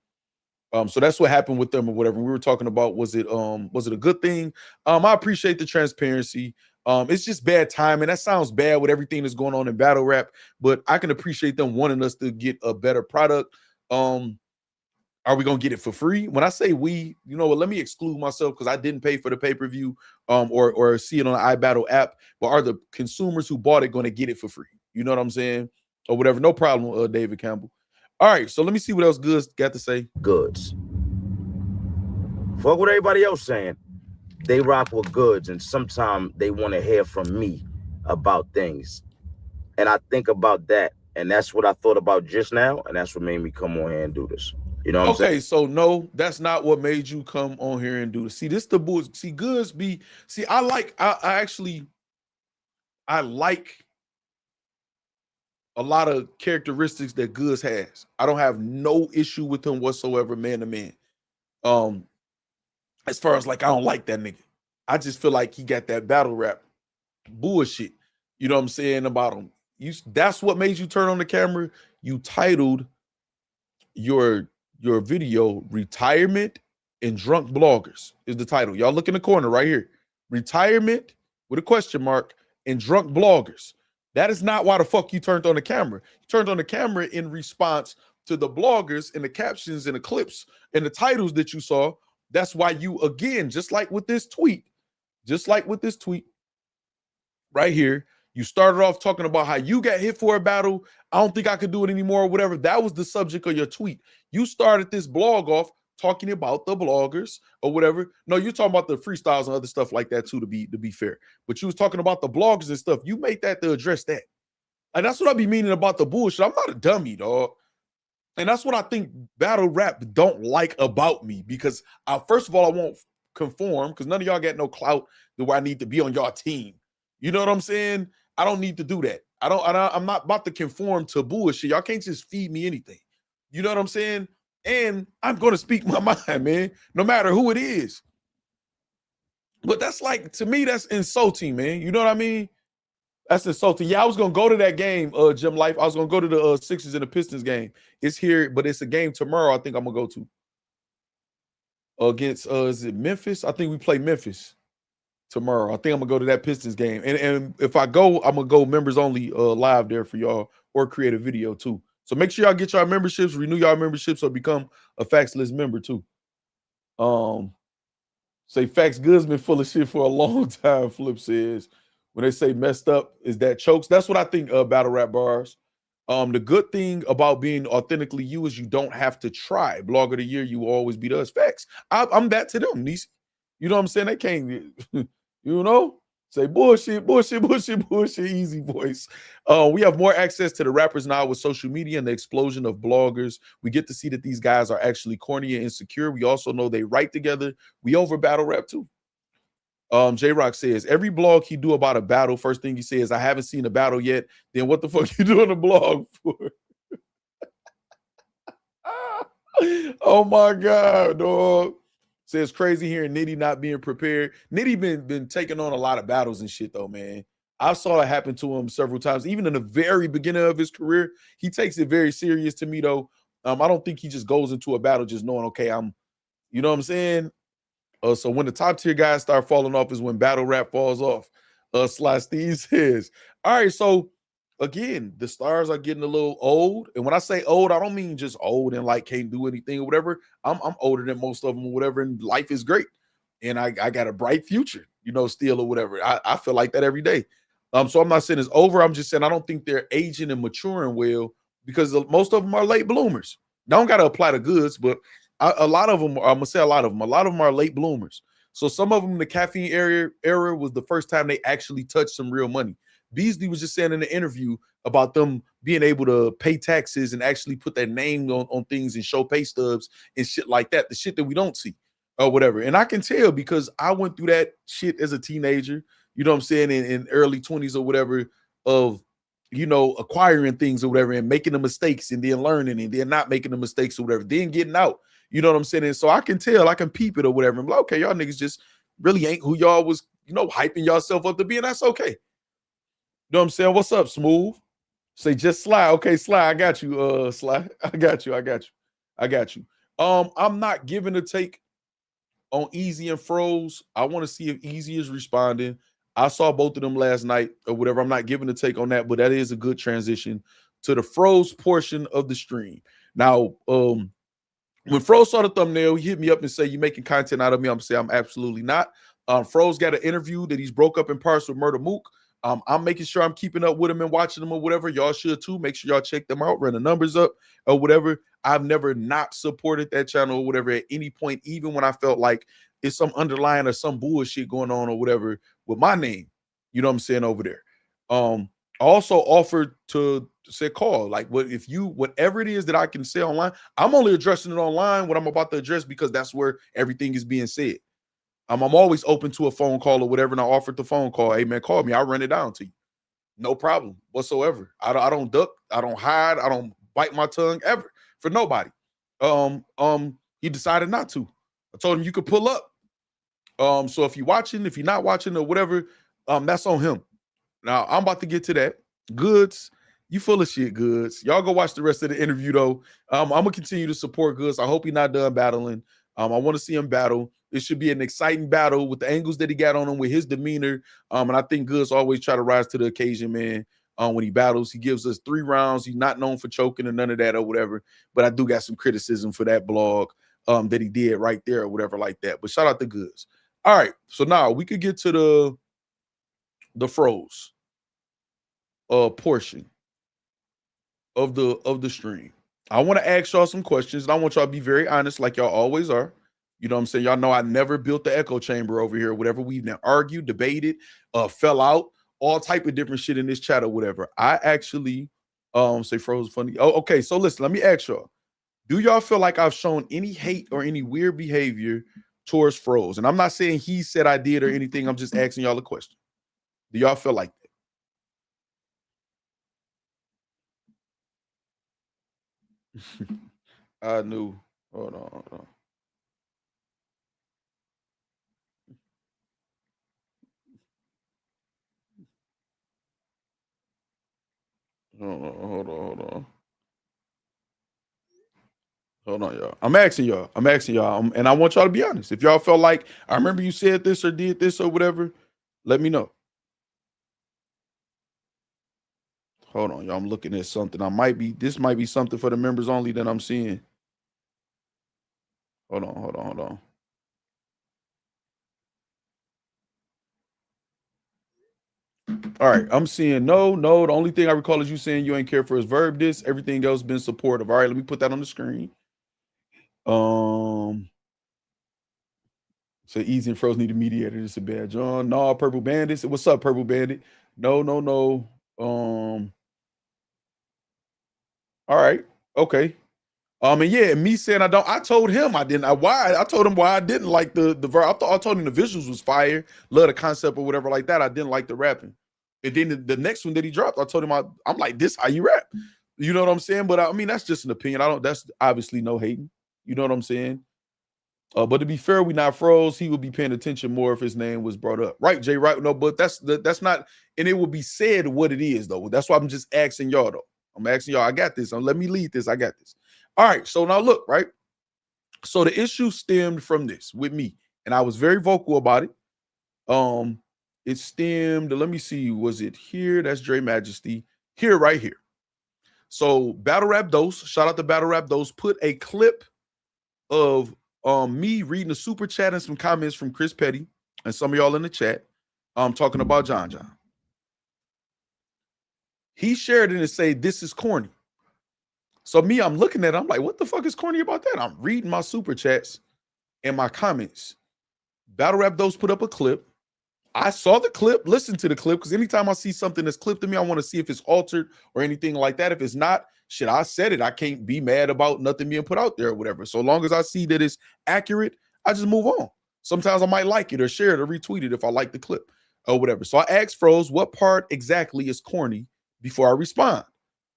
So that's what happened with them or whatever. We were talking about, was it a good thing? I appreciate the transparency. It's just bad timing. That sounds bad with everything that's going on in battle rap, but I can appreciate them wanting us to get a better product. Are we gonna get it for free? When I say we, you know what, let me exclude myself because I didn't pay for the pay-per-view or see it on the iBattle app, but are the consumers who bought it going to get it for free? You know what I'm saying? Or whatever. No problem, David Campbell. All right, so let me see what else Goodz got to say. Goodz. Fuck what everybody else saying. They rock with Goodz, and sometimes they want to hear from me about things. And I think about that, and that's what I thought about just now, and that's what made me come on here and do this. You know what I'm saying? Okay, so no, that's not what made you come on here and do this. See, this the boys. See, Goodz be. See, I like a lot of characteristics that Goodz has. I don't have no issue with him whatsoever, man to man. As far as like, I don't like that nigga. I just feel like he got that battle rap bullshit. You know what I'm saying about him? That's what made you turn on the camera. You titled your video "Retirement and Drunk Bloggers" is the title. Y'all look in the corner right here. Retirement with a question mark and drunk bloggers. That is not why the fuck you turned on the camera. You turned on the camera in response to the bloggers and the captions and the clips and the titles that you saw. That's why you, again, just like with this tweet right here, you started off talking about how you got hit for a battle. I don't think I could do it anymore or whatever. That was the subject of your tweet. You started this blog off talking about the bloggers or whatever. No, you're talking about the freestyles and other stuff like that too, to be fair. But you was talking about the bloggers and stuff. You made that to address that. And that's what I be meaning about the bullshit. I'm not a dummy, dog. And that's what I think battle rap don't like about me, because first of all, I want conform because none of y'all got no clout that where I need to be on y'all team. You know what I'm saying? I don't need to do that. I'm not about to conform to bullshit. Y'all can't just feed me anything. You know what I'm saying? And I'm going to speak my mind, man, no matter who it is. But that's like, to me, that's insulting, man. You know what I mean? That's insulting. Yeah, I was going to go to that game, Jim Life. I was going to go to the Sixers and the Pistons game. It's here, but it's a game tomorrow I think I'm going to go to. Against, is it Memphis? I think we play Memphis tomorrow. I think I'm going to go to that Pistons game. And if I go, I'm going to go members only live there for y'all or create a video too. So make sure y'all get y'all memberships, renew y'all memberships, or become a Factz List member too. Say Factz Goodz been full of shit for a long time, Flip says. When they say messed up, is that chokes? That's what I think battle rap bars. The good thing about being authentically you is you don't have to try. Blog of the year, you will always beat us. Facts. I'm that to them, niece. You know what I'm saying? They can't, you know? Say bullshit, bullshit, bullshit, bullshit, easy voice. We have more access to the rappers now with social media and the explosion of bloggers. We get to see that these guys are actually corny and insecure. We also know they write together. We over battle rap too. J-Rock says, every blog he do about a battle, first thing he says, I haven't seen a battle yet. Then what the fuck you doing a blog for? Oh my God, dog. Says crazy hearing Nitty not being prepared. Nitty been taking on a lot of battles and shit though, man. I saw it happen to him several times. Even in the very beginning of his career, he takes it very serious to me though. I don't think he just goes into a battle just knowing, okay, you know what I'm saying? So when the top tier guys start falling off is when battle rap falls off. Sly Steve says, all right, so again, the stars are getting a little old. And when I say old, I don't mean just old and like can't do anything or whatever. I'm older than most of them or whatever, and life is great. And I got a bright future, you know, still or whatever. I feel like that every day. So I'm not saying it's over. I'm just saying I don't think they're aging and maturing well because most of them are late bloomers. Don't got to apply to Goodz, but a lot of them, I'm gonna say a lot of them are late bloomers. So some of them, the caffeine era was the first time they actually touched some real money. Beasley was just saying in the interview about them being able to pay taxes and actually put their name on things and show pay stubs and shit like that, the shit that we don't see or whatever. And I can tell because I went through that shit as a teenager, you know what I'm saying, in early 20s or whatever, of, you know, acquiring things or whatever and making the mistakes and then learning and then not making the mistakes or whatever, then getting out. You know what I'm saying? And so I can tell, I can peep it or whatever. I'm like, okay, y'all niggas just really ain't who y'all was, you know, hyping yourself up to be, and that's okay. You know what I'm saying? What's up, Smooth? Say just Sly. Okay, Sly, I got you. Sly, I got you. I'm not giving a take on Easy and Froze. I want to see if Easy is responding. I saw both of them last night or whatever. I'm not giving a take on that, but that is a good transition to the Froze portion of the stream. Now, when Froze saw the thumbnail, he hit me up and say, you making content out of me? I'm saying I'm absolutely not. Froze got an interview that he's broke up in parts with Murder Mook. I'm making sure I'm keeping up with him and watching them or whatever. Y'all should too. Make sure y'all check them out, run the numbers up or whatever. I've never not supported that channel or whatever at any point, even when I felt like it's some underlying or some bullshit going on or whatever with my name. You know what I'm saying over there. I also offered to say call, like, what if you, whatever it is that I can say online, I'm only addressing it online what I'm about to address because that's where everything is being said. I'm always open to a phone call or whatever, and I offered the phone call. Hey man, call me, I'll run it down to you. No problem whatsoever. I don't duck, I don't hide, I don't bite my tongue ever for nobody. He decided not to. I told him you could pull up. So if you're watching, if you're not watching or whatever, that's on him. Now I'm about to get to that. Goodz, you full of shit, Goodz. Y'all go watch the rest of the interview though. I'm gonna continue to support Goodz. I hope he's not done battling. I want to see him battle. It should be an exciting battle with the angles that he got on him, with his demeanor. And I think Goodz always try to rise to the occasion, man. When he battles, he gives us 3 rounds. He's not known for choking or none of that or whatever. But I do got some criticism for that blog that he did right there or whatever like that. But shout out to Goodz. All right, so now we could get to the Froze portion of the stream. I want to ask y'all some questions, and I want y'all to be very honest, like y'all always are. You know what I'm saying? Y'all know I never built the echo chamber over here, whatever. We've now argued, debated, fell out, all type of different shit in this chat or whatever. I actually say Froze funny. Oh, okay. So listen, let me ask y'all. Do y'all feel like I've shown any hate or any weird behavior towards Froze. And I'm not saying he said I did or anything. I'm just asking y'all a question. Do y'all feel like that? I knew. Hold on. Hold on. Hold on, y'all. I'm asking y'all. And I want y'all to be honest. If y'all felt like I remember you said this or did this or whatever, let me know. Hold on, y'all. I'm looking at something. This might be something for the members only that I'm seeing. Hold on. All right, I'm seeing no. The only thing I recall is you saying you ain't care for his verb this. Everything else been supportive. All right, let me put that on the screen. So Easy and Froze need a mediator. This is a bad John. No, Purple Bandits. What's up, Purple Bandit? No. All right. Okay. And yeah, me saying I told him I didn't. I told him why I didn't like the verb. I told him the visuals was fire, love the concept or whatever like that. I didn't like the rapping. And then the next one that he dropped, I told him I'm like, this how you rap. You know what I'm saying? But I mean, that's just an opinion. That's obviously no hating. You know what I'm saying? But to be fair, we not Froze. He would be paying attention more if his name was brought up. Right, Jay? Right? No, but that's not, and it would be said what it is, though. That's why I'm just asking y'all, though. I'm asking y'all, I got this. Let me lead this. I got this. All right. So now look, right? So the issue stemmed from this with me, and I was very vocal about it. It stemmed, let me see, was it here? That's Dre Majesty. Here, right here. So Battle Rap Dose, shout out to Battle Rap Dose, put a clip of me reading a super chat and some comments from Chris Petty and some of y'all in the chat talking about John. He shared it and say, this is corny. So me, I'm looking at it, I'm like, what the fuck is corny about that? I'm reading my super chats and my comments. Battle Rap Dose put up a clip. I saw the clip, listened to the clip, because anytime I see something that's clipped to me, I want to see if it's altered or anything like that. If it's not, shit, I said it. I can't be mad about nothing being put out there or whatever. So long as I see that it's accurate, I just move on. Sometimes I might like it or share it or retweet it if I like the clip or whatever. So I asked Froze, what part exactly is corny before I respond?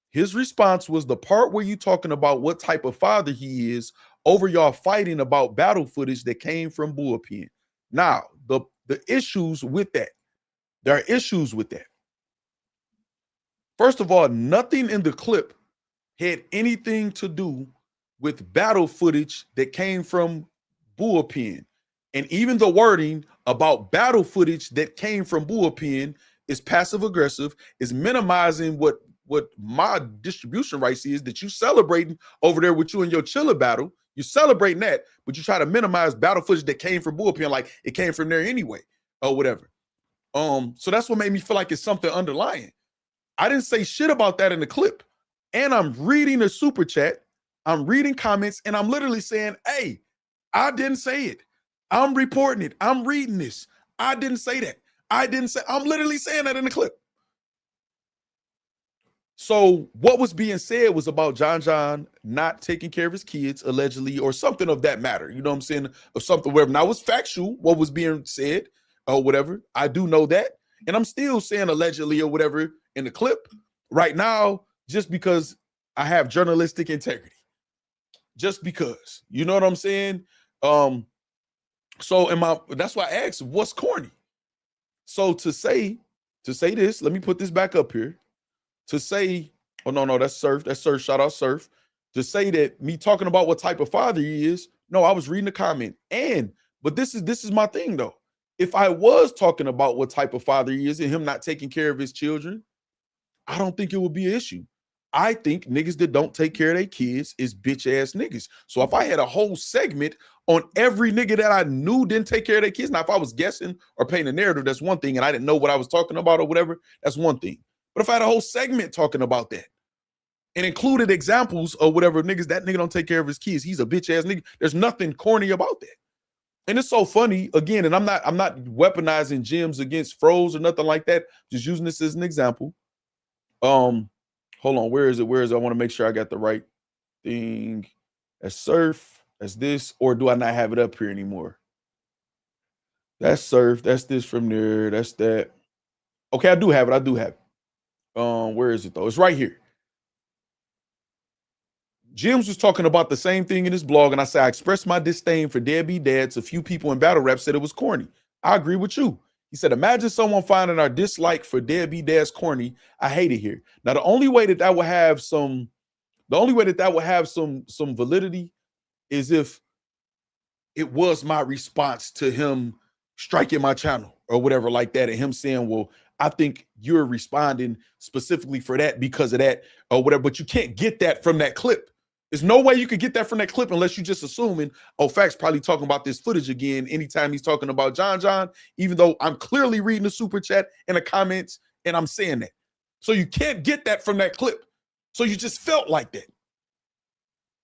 His response was the part where you talking about what type of father he is over y'all fighting about battle footage that came from Bullpen. Now, the issues with that, there are issues with that. First of all, nothing in the clip had anything to do with battle footage that came from Bullpen. And even the wording about battle footage that came from Bullpen is passive aggressive, is minimizing what my distribution rights is that you celebrating over there with you and your Chiller battle. You're celebrating that, but you try to minimize battle footage that came from Bullpen like it came from there anyway or whatever. So that's what made me feel like it's something underlying. I didn't say shit about that in the clip. And I'm reading a super chat, I'm reading comments, and I'm literally saying, hey, I didn't say it. I'm reporting it. I'm reading this. I didn't say that. I'm literally saying that in the clip. So what was being said was about John not taking care of his kids, allegedly, or something of that matter. You know what I'm saying? Or something, whatever. Now, it was factual, what was being said, or whatever. I do know that. And I'm still saying allegedly or whatever in the clip right now, just because I have journalistic integrity. Just because. You know what I'm saying? So that's why I asked, what's corny? So to say this, let me put this back up here. To say, oh no, that's Surf. Shout out Surf. To say that me talking about what type of father he is, no, I was reading the comment. But this is my thing though. If I was talking about what type of father he is and him not taking care of his children, I don't think it would be an issue. I think niggas that don't take care of their kids is bitch ass niggas. So if I had a whole segment on every nigga that I knew didn't take care of their kids, now if I was guessing or painting a narrative, that's one thing, and I didn't know what I was talking about or whatever, that's one thing. But if I had a whole segment talking about that and included examples of whatever niggas, that nigga don't take care of his kids, he's a bitch ass nigga. There's nothing corny about that. And it's so funny, again, and I'm not weaponizing gems against Froze or nothing like that. Just using this as an example. Hold on, where is it? I want to make sure I got the right thing. As Surf, as this, or do I not have it up here anymore? That's surf. That's this from there. That's that. Okay, I do have it. I do have it. Where is it though? It's right here. Jims was talking about the same thing in his blog, and I said I expressed my disdain for deadbeat dads. A few people in battle rap said it was corny. I agree with you. He said, imagine someone finding our dislike for deadbeat dads corny. I hate it here. Now, the only way that would have some validity is if it was my response to him striking my channel or whatever like that, and him saying, well, I think you're responding specifically for that because of that or whatever, but you can't get that from that clip. There's no way you could get that from that clip unless you're just assuming, oh, Factz probably talking about this footage again anytime he's talking about John, even though I'm clearly reading the super chat and the comments and I'm saying that. So you can't get that from that clip. So you just felt like that.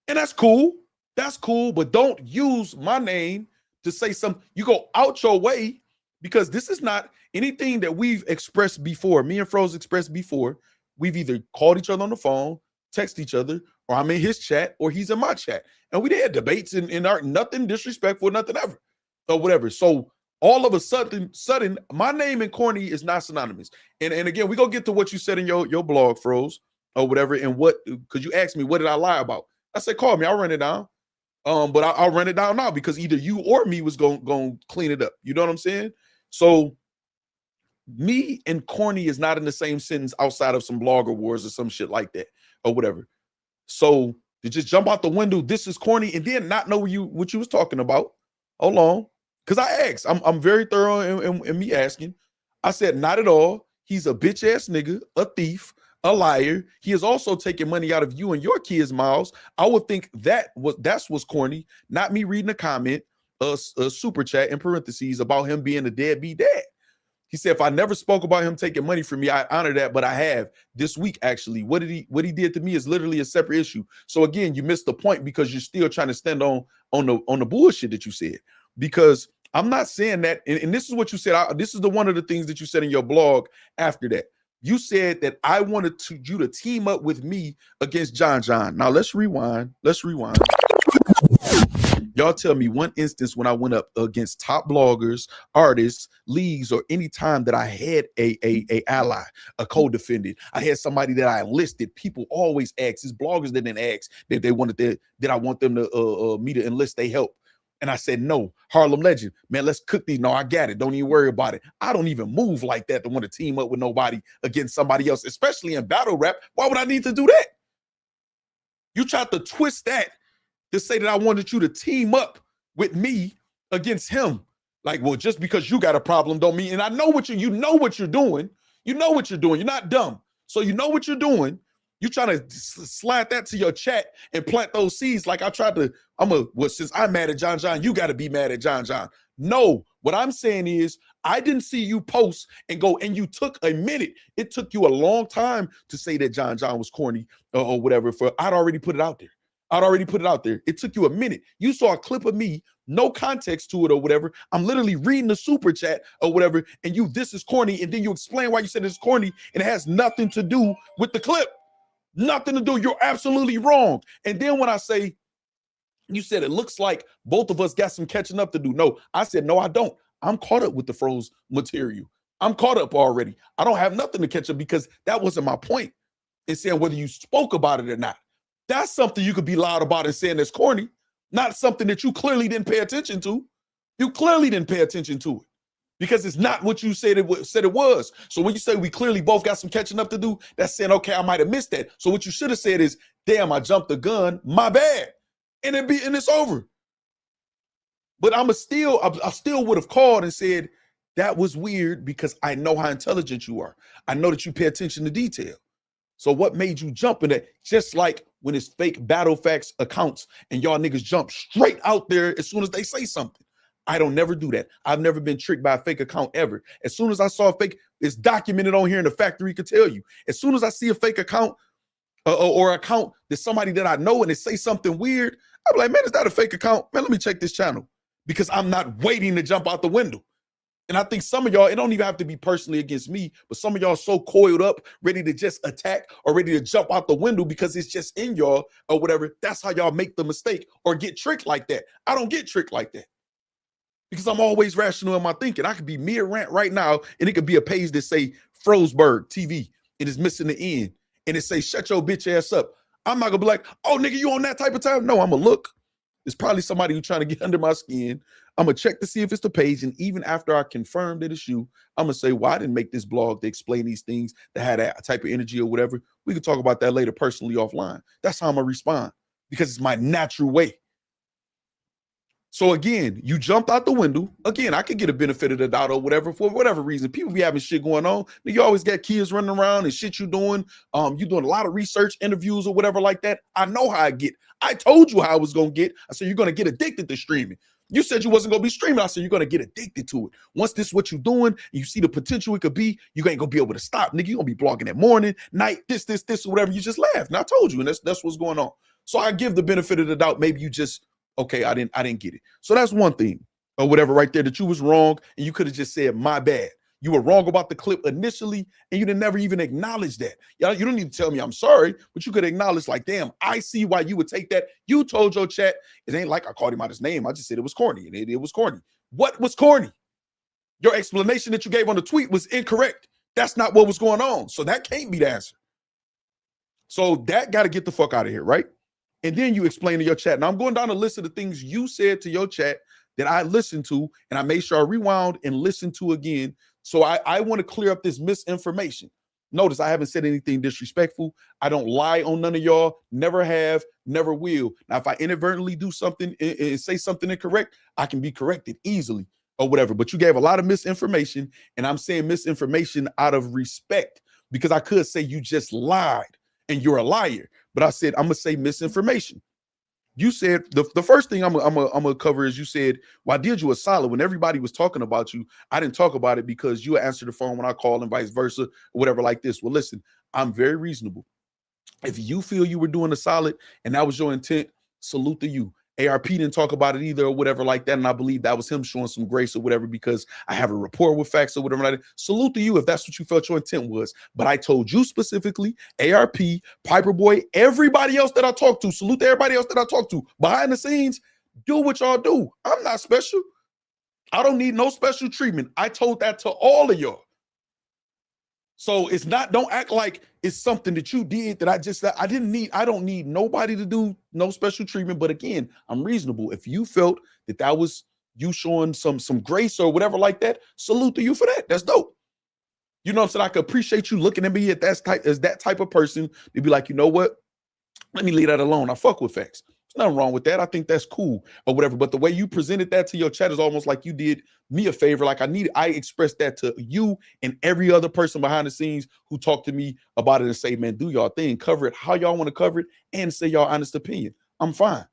And that's cool. That's cool, but don't use my name to say something. You go out your way because this is not anything that we've expressed before. Me and Froze expressed before. We've either called each other on the phone, text each other, or I'm in his chat or he's in my chat. And we had debates and are nothing disrespectful, nothing ever or whatever. So all of a sudden, my name and corny is not synonymous. And again, we gonna get to what you said in your blog, Froze, or whatever. And what, because you asked me, what did I lie about? I said, call me, I'll run it down. But I'll run it down now because either you or me was going to clean it up. You know what I'm saying? So me and corny is not in the same sentence outside of some blogger wars or some shit like that or whatever. So to just jump out the window, this is corny, and then not know what you was talking about. Hold on. Because I asked. I'm very thorough in me asking. I said, not at all. He's a bitch ass nigga, a thief, a liar. He is also taking money out of you and your kids' mouths. I would think that's what's corny, not me reading a comment, a super chat in parentheses about him being a deadbeat dad. He said, if I never spoke about him taking money from me, I honor that, but I have this week, actually. What he did to me is literally a separate issue. So again, you missed the point because you're still trying to stand on the bullshit that you said. Because I'm not saying that, and this is what you said. This is one of the things that you said in your blog after that. You said that I wanted you to team up with me against John. Now let's rewind. Y'all tell me one instance when I went up against top bloggers, artists, leagues, or any time that I had a ally, a co-defendant. I had somebody that I enlisted. People always ask. It's bloggers that didn't ask that they wanted that I want them to me to enlist their help. And I said, no, Harlem Legend, man, let's cook these. No, I got it. Don't even worry about it. I don't even move like that to want to team up with nobody against somebody else, especially in battle rap. Why would I need to do that? You tried to twist that to say that I wanted you to team up with me against him. Like, well, just because you got a problem don't mean, and I know you know what you're doing. You know what you're doing. You're not dumb. So you know what you're doing. You trying to slide that to your chat and plant those seeds like I tried to, well, since I'm mad at John, you got to be mad at John. No, what I'm saying is I didn't see you post and go, and you took a minute. It took you a long time to say that John was corny or whatever. I'd already put it out there. It took you a minute. You saw a clip of me, no context to it or whatever. I'm literally reading the super chat or whatever, and this is corny, and then you explain why you said it's corny, and it has nothing to do with the clip. Nothing to do. You're absolutely wrong. And then when I say, you said it looks like both of us got some catching up to do. No, I said, no, I don't. I'm caught up with the Froze material. I'm caught up already. I don't have nothing to catch up because that wasn't my point in saying whether you spoke about it or not. That's something you could be loud about and saying that's corny, not something that you clearly didn't pay attention to. You clearly didn't pay attention to it because it's not what you said it was. So when you say we clearly both got some catching up to do, that's saying, okay, I might have missed that. So what you should have said is, damn, I jumped the gun, my bad. And it's over. But I still would have called and said, that was weird because I know how intelligent you are. I know that you pay attention to detail. So what made you jump in that? Just like when it's fake battle facts accounts and y'all niggas jump straight out there as soon as they say something. I don't never do that. I've never been tricked by a fake account ever. As soon as I saw a fake, it's documented on here in the factory could tell you. As soon as I see a fake account or account that's somebody that I know and they say something weird, I'm like, man, is that a fake account? Man, let me check this channel because I'm not waiting to jump out the window. And I think some of y'all, it don't even have to be personally against me, but some of y'all so coiled up, ready to just attack or ready to jump out the window because it's just in y'all or whatever. That's how y'all make the mistake or get tricked like that. I don't get tricked like that because I'm always rational in my thinking. I could be mid-rant right now, and it could be a page that say Frosberg TV, and it's missing the end, and it say, shut your bitch ass up. I'm not gonna be like, oh, nigga, you on that type of time? No, I'm gonna look. It's probably somebody who's trying to get under my skin. I'm gonna check to see if it's the page, and even after I confirm that it's you, I'm gonna say, well, I didn't make this blog to explain these things that had that type of energy or whatever. We can talk about that later personally offline. That's how I'm gonna respond, because it's my natural way. So again, you jumped out the window. Again, I could get a benefit of the doubt or whatever for whatever reason. People be having shit going on. You always got kids running around and shit you doing. You doing a lot of research, interviews or whatever like that. I know how I get. I told you how I was gonna get. I said you're gonna get addicted to streaming. You said you wasn't gonna be streaming. I said you're gonna get addicted to it. Once this is what you're doing, and you see the potential it could be, you ain't gonna be able to stop, nigga. You're gonna be blogging at morning, night, this, or whatever. You just laughed. And I told you, and that's what's going on. So I give the benefit of the doubt. Maybe you just, okay, I didn't get it. So that's one thing or whatever right there, that you was wrong, and you could have just said, my bad. You were wrong about the clip initially, and you didn't never even acknowledge that. You don't need to tell me I'm sorry, but you could acknowledge like, damn, I see why you would take that. You told your chat, it ain't like I called him out his name. I just said it was corny, and it was corny. What was corny? Your explanation that you gave on the tweet was incorrect. That's not what was going on. So that can't be the answer. So that got to get the fuck out of here, right? And then you explain to your chat. Now I'm going down a list of the things you said to your chat that I listened to, and I made sure I rewound and listened to again. So I want to clear up this misinformation. Notice I haven't said anything disrespectful. I don't lie on none of y'all. Never have, never will. Now, if I inadvertently do something and say something incorrect, I can be corrected easily or whatever. But you gave a lot of misinformation, and I'm saying misinformation out of respect, because I could say you just lied and you're a liar. But I said, I'm going to say misinformation. You said the first thing I'm gonna cover is you said, well, I did you a solid when everybody was talking about you. I didn't talk about it because you answered the phone when I called and vice versa, or whatever like this. Well, listen, I'm very reasonable. If you feel you were doing a solid and that was your intent, salute to you. ARP didn't talk about it either or whatever like that. And I believe that was him showing some grace or whatever, because I have a rapport with Factz or whatever like that. Salute to you if that's what you felt your intent was. But I told you specifically, ARP, Piper Boy, everybody else that I talked to, salute to everybody else that I talked to behind the scenes, do what y'all do. I'm not special. I don't need no special treatment. I told that to all of y'all. So it's not, don't act like it's something that you did that I don't need nobody to do no special treatment. But again, I'm reasonable. If you felt that that was you showing some grace or whatever like that, salute to you for that. That's dope. You know what I'm saying? I could appreciate you looking at me as that type of person to be like, you know what? Let me leave that alone. I fuck with Factz. There's nothing wrong with that. I think that's cool or whatever. But the way you presented that to your chat is almost like you did me a favor. Like I expressed that to you and every other person behind the scenes who talked to me about it and say, man, do y'all thing, cover it how y'all want to cover it, and say y'all honest opinion. I'm fine.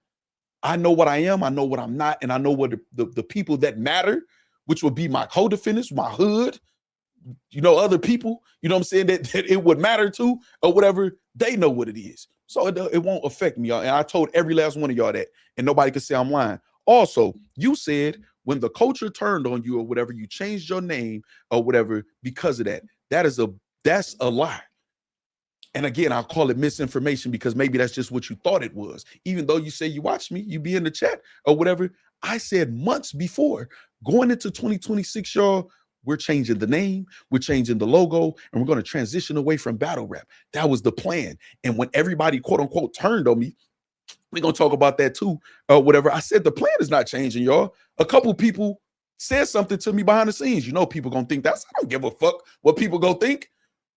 I know what I am. I know what I'm not. And I know what the people that matter, which would be my co-defendants, my hood, you know, other people, you know what I'm saying, that it would matter to or whatever, they know what it is. So it won't affect me, y'all. And I told every last one of y'all that, and nobody could say I'm lying. Also, you said when the culture turned on you or whatever, you changed your name or whatever because of that. That's a lie. And again, I'll call it misinformation because maybe that's just what you thought it was. Even though you say you watch me, you be in the chat or whatever. I said months before, going into 2026, y'all, we're changing the name, we're changing the logo, and we're going to transition away from battle rap. That was the plan. And when everybody, quote unquote, turned on me, we're going to talk about that too, or whatever. I said the plan is not changing, y'all. A couple people said something to me behind the scenes. You know, people going to think I don't give a fuck what people go think.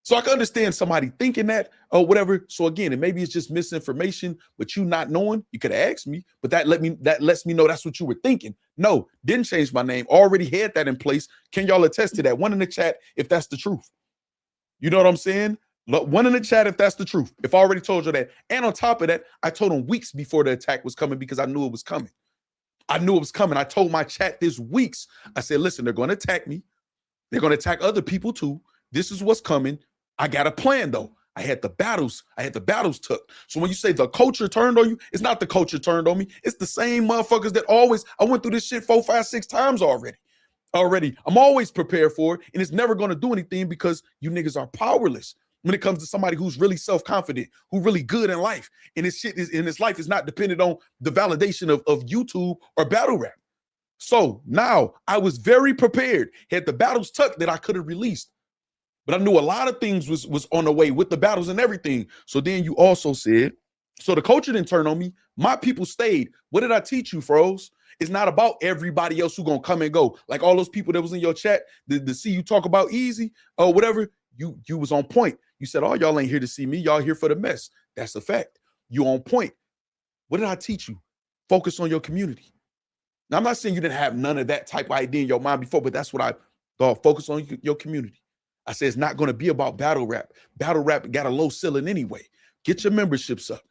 So I can understand somebody thinking that or whatever. So again, and maybe it's just misinformation, but you not knowing, you could have asked me, but that lets me know that's what you were thinking. No, didn't change my name. Already had that in place. Can y'all attest to that? One in the chat if that's the truth. You know what I'm saying? Look, one in the chat if that's the truth. If I already told you that. And on top of that, I told them weeks before the attack was coming because I knew it was coming. I knew it was coming. I told my chat this weeks. I said, listen, they're going to attack me. They're going to attack other people too. This is what's coming. I got a plan though. I had the battles took. So when you say the culture turned on you, it's not the culture turned on me. It's the same motherfuckers that always, I went through this shit 4, 5, 6 times already. I'm always prepared for it, and it's never going to do anything because you niggas are powerless when it comes to somebody who's really self-confident, who really good in life. And his shit is in his life is not dependent on the validation of YouTube or battle rap. So now I was very prepared. Had the battles tucked that I could have released. But I knew a lot of things was on the way with the battles and everything. So then you also said, so the culture didn't turn on me. My people stayed. What did I teach you, froze? It's not about everybody else who gonna come and go. Like all those people that was in your chat to see you talk about easy or whatever, you was on point. You said, oh, y'all ain't here to see me. Y'all here for the mess. That's a fact. You on point. What did I teach you? Focus on your community. Now, I'm not saying you didn't have none of that type of idea in your mind before, but that's what I thought. Focus on your community. I said, it's not going to be about battle rap. Battle rap got a low ceiling anyway. Get your memberships up.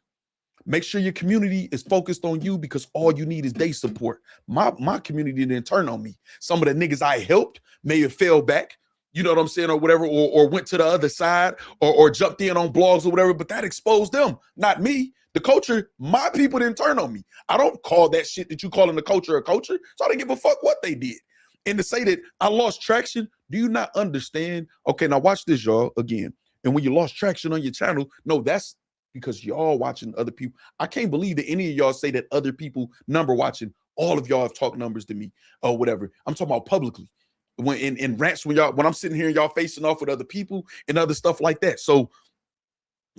Make sure your community is focused on you because all you need is day support. My community didn't turn on me. Some of the niggas I helped may have fell back, you know what I'm saying, or whatever, or went to the other side or jumped in on blogs or whatever, but that exposed them, not me. The culture, my people didn't turn on me. I don't call that shit that you calling the culture a culture, so I didn't give a fuck what they did. And to say that I lost traction, do you not understand? Okay, now watch this, y'all, again. And when you lost traction on your channel, no, that's because y'all watching other people. I can't believe that any of y'all say that other people number watching. All of y'all have talked numbers to me or whatever. I'm talking about publicly. When in rants, when I'm sitting here and y'all facing off with other people and other stuff like that. So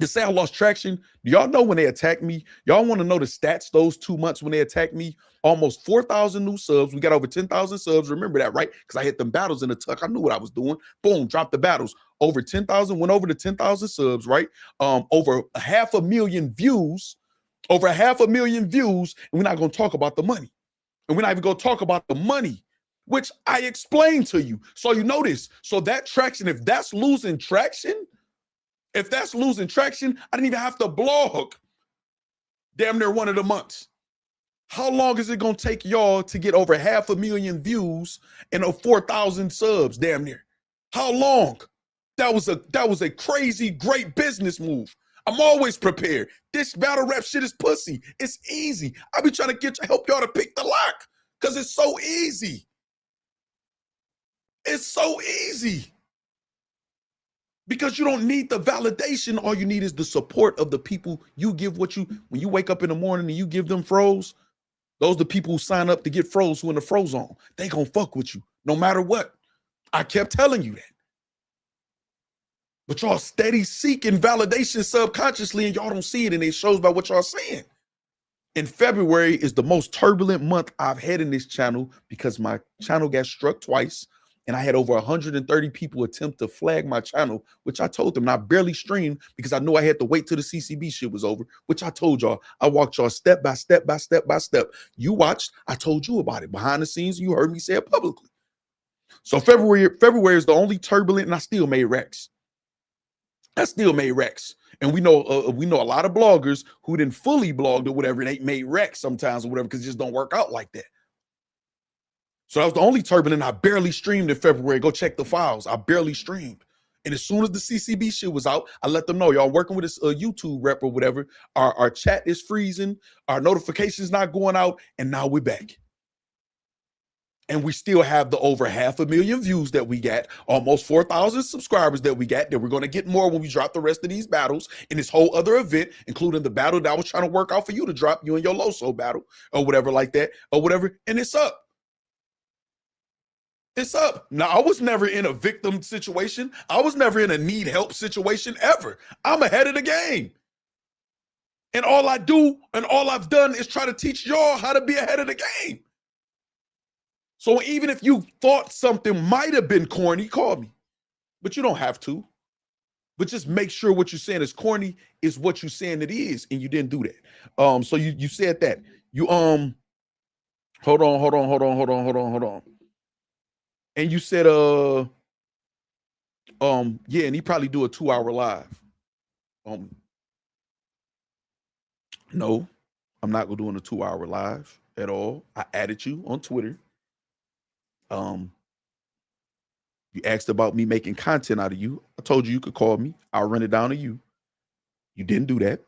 to say I lost traction, do y'all know when they attacked me? Y'all want to know the stats those 2 months when they attacked me? Almost 4,000 new subs. We got over 10,000 subs. Remember that, right? Because I hit them battles in the tuck. I knew what I was doing. Boom, dropped the battles. Over 10,000, went over to 10,000 subs, right? Over 500,000 views. Over 500,000 views. And we're not going to talk about the money. And we're not even going to talk about the money, which I explained to you. So you notice. So that traction, if that's losing traction, I didn't even have to blog damn near one of the months. How long is it going to take y'all to get over 500,000 views and 4,000 subs damn near? How long? That was a crazy, great business move. I'm always prepared. This battle rap shit is pussy. It's easy. I be trying to help y'all to pick the lock because it's so easy. It's so easy. Because you don't need the validation. All you need is the support of the people you give when you wake up in the morning and you give them froze, those are the people who sign up to get froze who in the froze zone. They gonna fuck with you no matter what. I kept telling you that. But y'all steady seeking validation subconsciously and y'all don't see it and it shows by what y'all saying. In February is the most turbulent month I've had in this channel because my channel got struck twice. And I had over 130 people attempt to flag my channel, which I told them I barely streamed because I knew I had to wait till the CCB shit was over, which I told y'all. I walked y'all step by step by step by step. You watched, I told you about it. Behind the scenes, you heard me say it publicly. So February is the only turbulent, and I still made racks. And we know a lot of bloggers who didn't fully blogged or whatever, and they made racks sometimes or whatever because it just don't work out like that. So that was the only turbulent. I barely streamed in February. Go check the files. I barely streamed. And as soon as the CCB shit was out, I let them know, y'all working with this YouTube rep or whatever. Our chat is freezing. Our notifications not going out. And now we're back. And we still have the over 500,000 views that we got, almost 4,000 subscribers that we got, that we're going to get more when we drop the rest of these battles in this whole other event, including the battle that I was trying to work out for you to drop, you and your Loso battle or whatever like that or whatever. And it's up. It's up. Now, I was never in a victim situation. I was never in a need help situation ever. I'm ahead of the game. And all I do and all I've done is try to teach y'all how to be ahead of the game. So even if you thought something might have been corny, call me. But you don't have to. But just make sure what you're saying is corny is what you're saying it is, and you didn't do that. So you said that. You hold on. And you said yeah, and he probably do a 2-hour live. No, I'm not gonna do a 2-hour live at all. I added you on Twitter. You asked about me making content out of you. I told you could call me. I'll run it down to you. You didn't do that.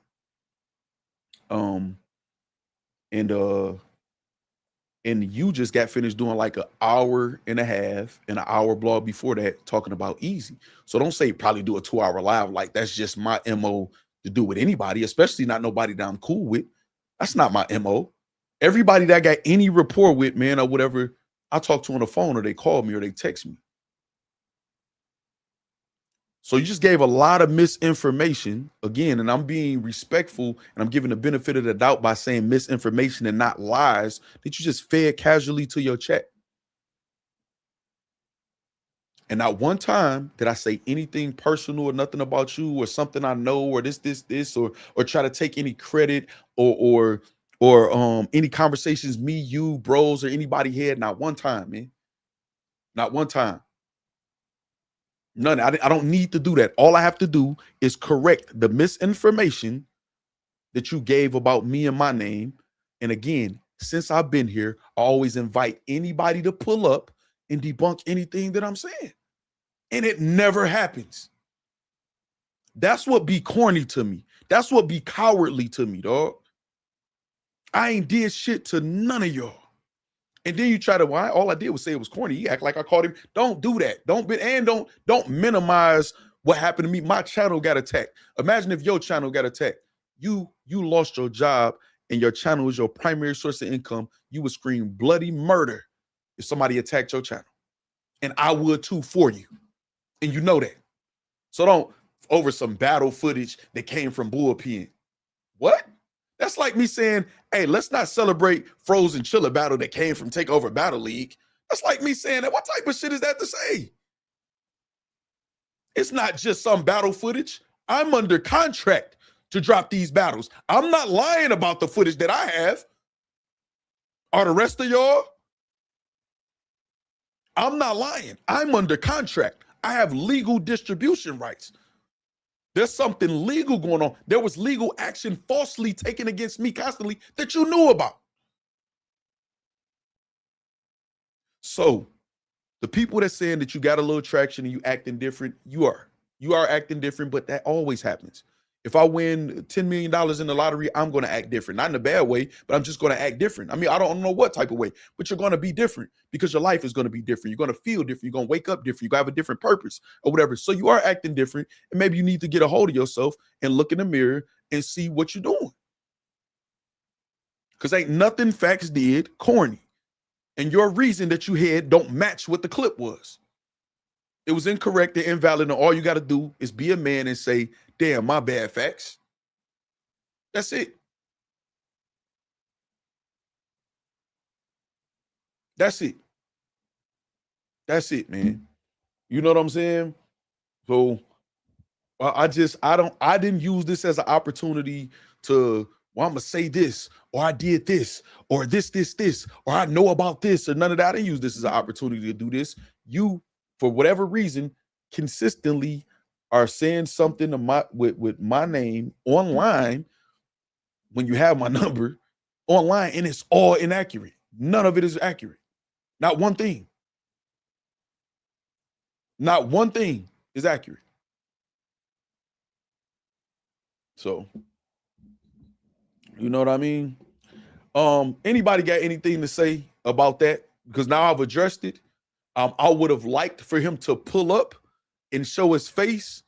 And you just got finished doing like 1.5 hours and an hour blog before that talking about easy. So don't say probably do a 2-hour live. Like that's just my MO to do with anybody, especially not nobody that I'm cool with. That's not my MO. Everybody that I got any rapport with, man, or whatever, I talk to on the phone or they call me or they text me. So you just gave a lot of misinformation again, and I'm being respectful and I'm giving the benefit of the doubt by saying misinformation and not lies that you just fed casually to your chat. And not one time did I say anything personal or nothing about you or something I know or this, or try to take any credit or any conversations me, you, bros, or anybody had. Not one time, man. Not one time. None. I don't need to do that. All I have to do is correct the misinformation that you gave about me and my name. And again, since I've been here, I always invite anybody to pull up and debunk anything that I'm saying. And it never happens. That's what be corny to me. That's what be cowardly to me, dog. I ain't did shit to none of y'all. And then you try to, why? All I did was say it was corny. You act like I called him. Don't do that. Don't minimize what happened to me. My channel got attacked. Imagine if your channel got attacked. You lost your job and your channel was your primary source of income. You would scream bloody murder if somebody attacked your channel. And I would too for you. And you know that. So don't over some battle footage that came from bullpen. What? That's like me saying, hey, let's not celebrate Frozen Chiller battle that came from Takeover Battle League. That's like me saying that. What type of shit is that to say? It's not just some battle footage. I'm under contract to drop these battles. I'm not lying about the footage that I have. Are the rest of y'all? I'm not lying. I'm under contract. I have legal distribution rights. There's something legal going on. There was legal action falsely taken against me constantly that you knew about. So the people that saying that you got a little traction and you acting different, you are acting different, but that always happens. If I win $10 million in the lottery, I'm going to act different. Not in a bad way, but I'm just going to act different. I mean, I don't know what type of way, but you're going to be different because your life is going to be different. You're going to feel different. You're going to wake up different. You're going to have a different purpose or whatever. So you are acting different. And maybe you need to get a hold of yourself and look in the mirror and see what you're doing. Because ain't nothing Factz did corny. And your reason that you had don't match what the clip was. It was incorrect and invalid, and all you got to do is be a man and say, damn, my bad, Factz. That's it. That's it. That's it, man. You know what I'm saying? So I didn't use this as an opportunity to, well, I'm gonna say this, or I did this, or this, or I know about this, or none of that. I didn't use this as an opportunity to do this. You, for whatever reason, consistently are saying something to with my name online when you have my number online, and it's all inaccurate. None of it is accurate. Not one thing. Not one thing is accurate. So, you know what I mean? Anybody got anything to say about that? Because now I've addressed it. I would have liked for him to pull up and show his face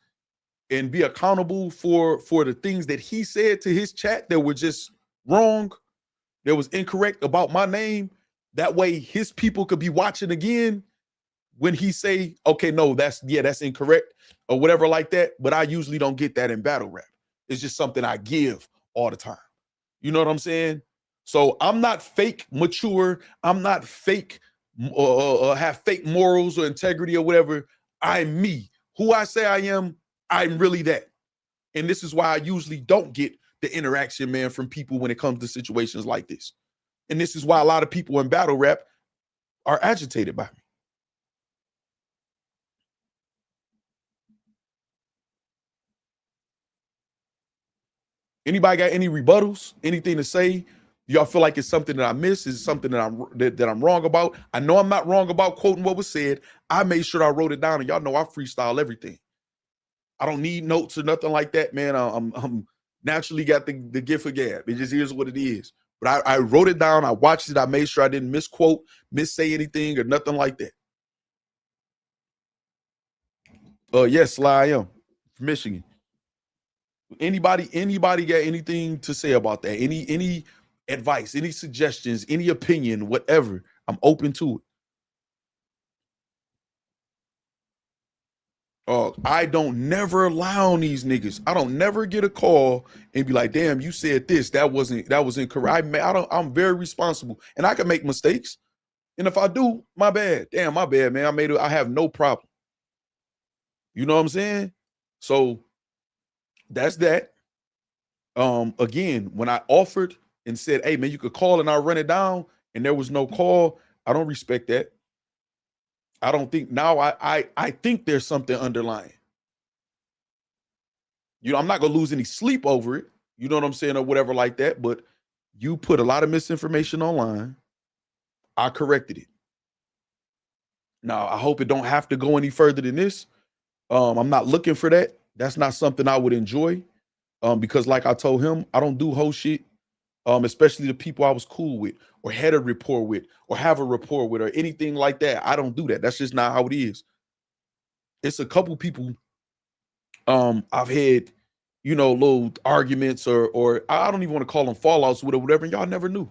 and be accountable for the things that he said to his chat that were just wrong, that was incorrect about my name. That way his people could be watching again when he say, okay, no, that's incorrect or whatever like that. But I usually don't get that in battle rap. It's just something I give all the time. You know what I'm saying? So I'm not fake mature. I'm not fake or have fake morals or integrity or whatever. I'm me. Who I say I am, I'm really that. And this is why I usually don't get the interaction, man, from people when it comes to situations like this. And this is why a lot of people in battle rap are agitated by me. Anybody got any rebuttals? Anything to say? Y'all feel like it's something that I missed? Is it something that I'm wrong about? I know I'm not wrong about quoting what was said. I made sure I wrote it down, and y'all know I freestyle everything. I don't need notes or nothing like that, man. I'm naturally got the gift of gab. It just is what it is. But I wrote it down. I watched it. I made sure I didn't misquote, missay anything or nothing like that. Yes, Sly, I am from Michigan. Anybody got anything to say about that? Any advice, any suggestions, any opinion, whatever. I'm open to it. I don't never allow these niggas. I don't never get a call and be like, damn, you said this. That was incorrect. I'm very responsible and I can make mistakes. And if I do, my bad. Damn, my bad, man. I have no problem. You know what I'm saying? So that's that. Again, when I offered and said, hey man, you could call and I'll run it down, and there was no call, I don't respect that. I don't think now I think there's something underlying. You know, I'm not gonna lose any sleep over it, you know what I'm saying, or whatever like that. But you put a lot of misinformation online. I corrected it. Now I hope it don't have to go any further than this. I'm not looking for that. That's not something I would enjoy. Because like I told him, I don't do whole shit. Especially the people I was cool with or had a rapport with or have a rapport with or anything like that. I don't do that. That's just not how it is. It's a couple people I've had, you know, little arguments or I don't even want to call them fallouts with or whatever, and y'all never knew.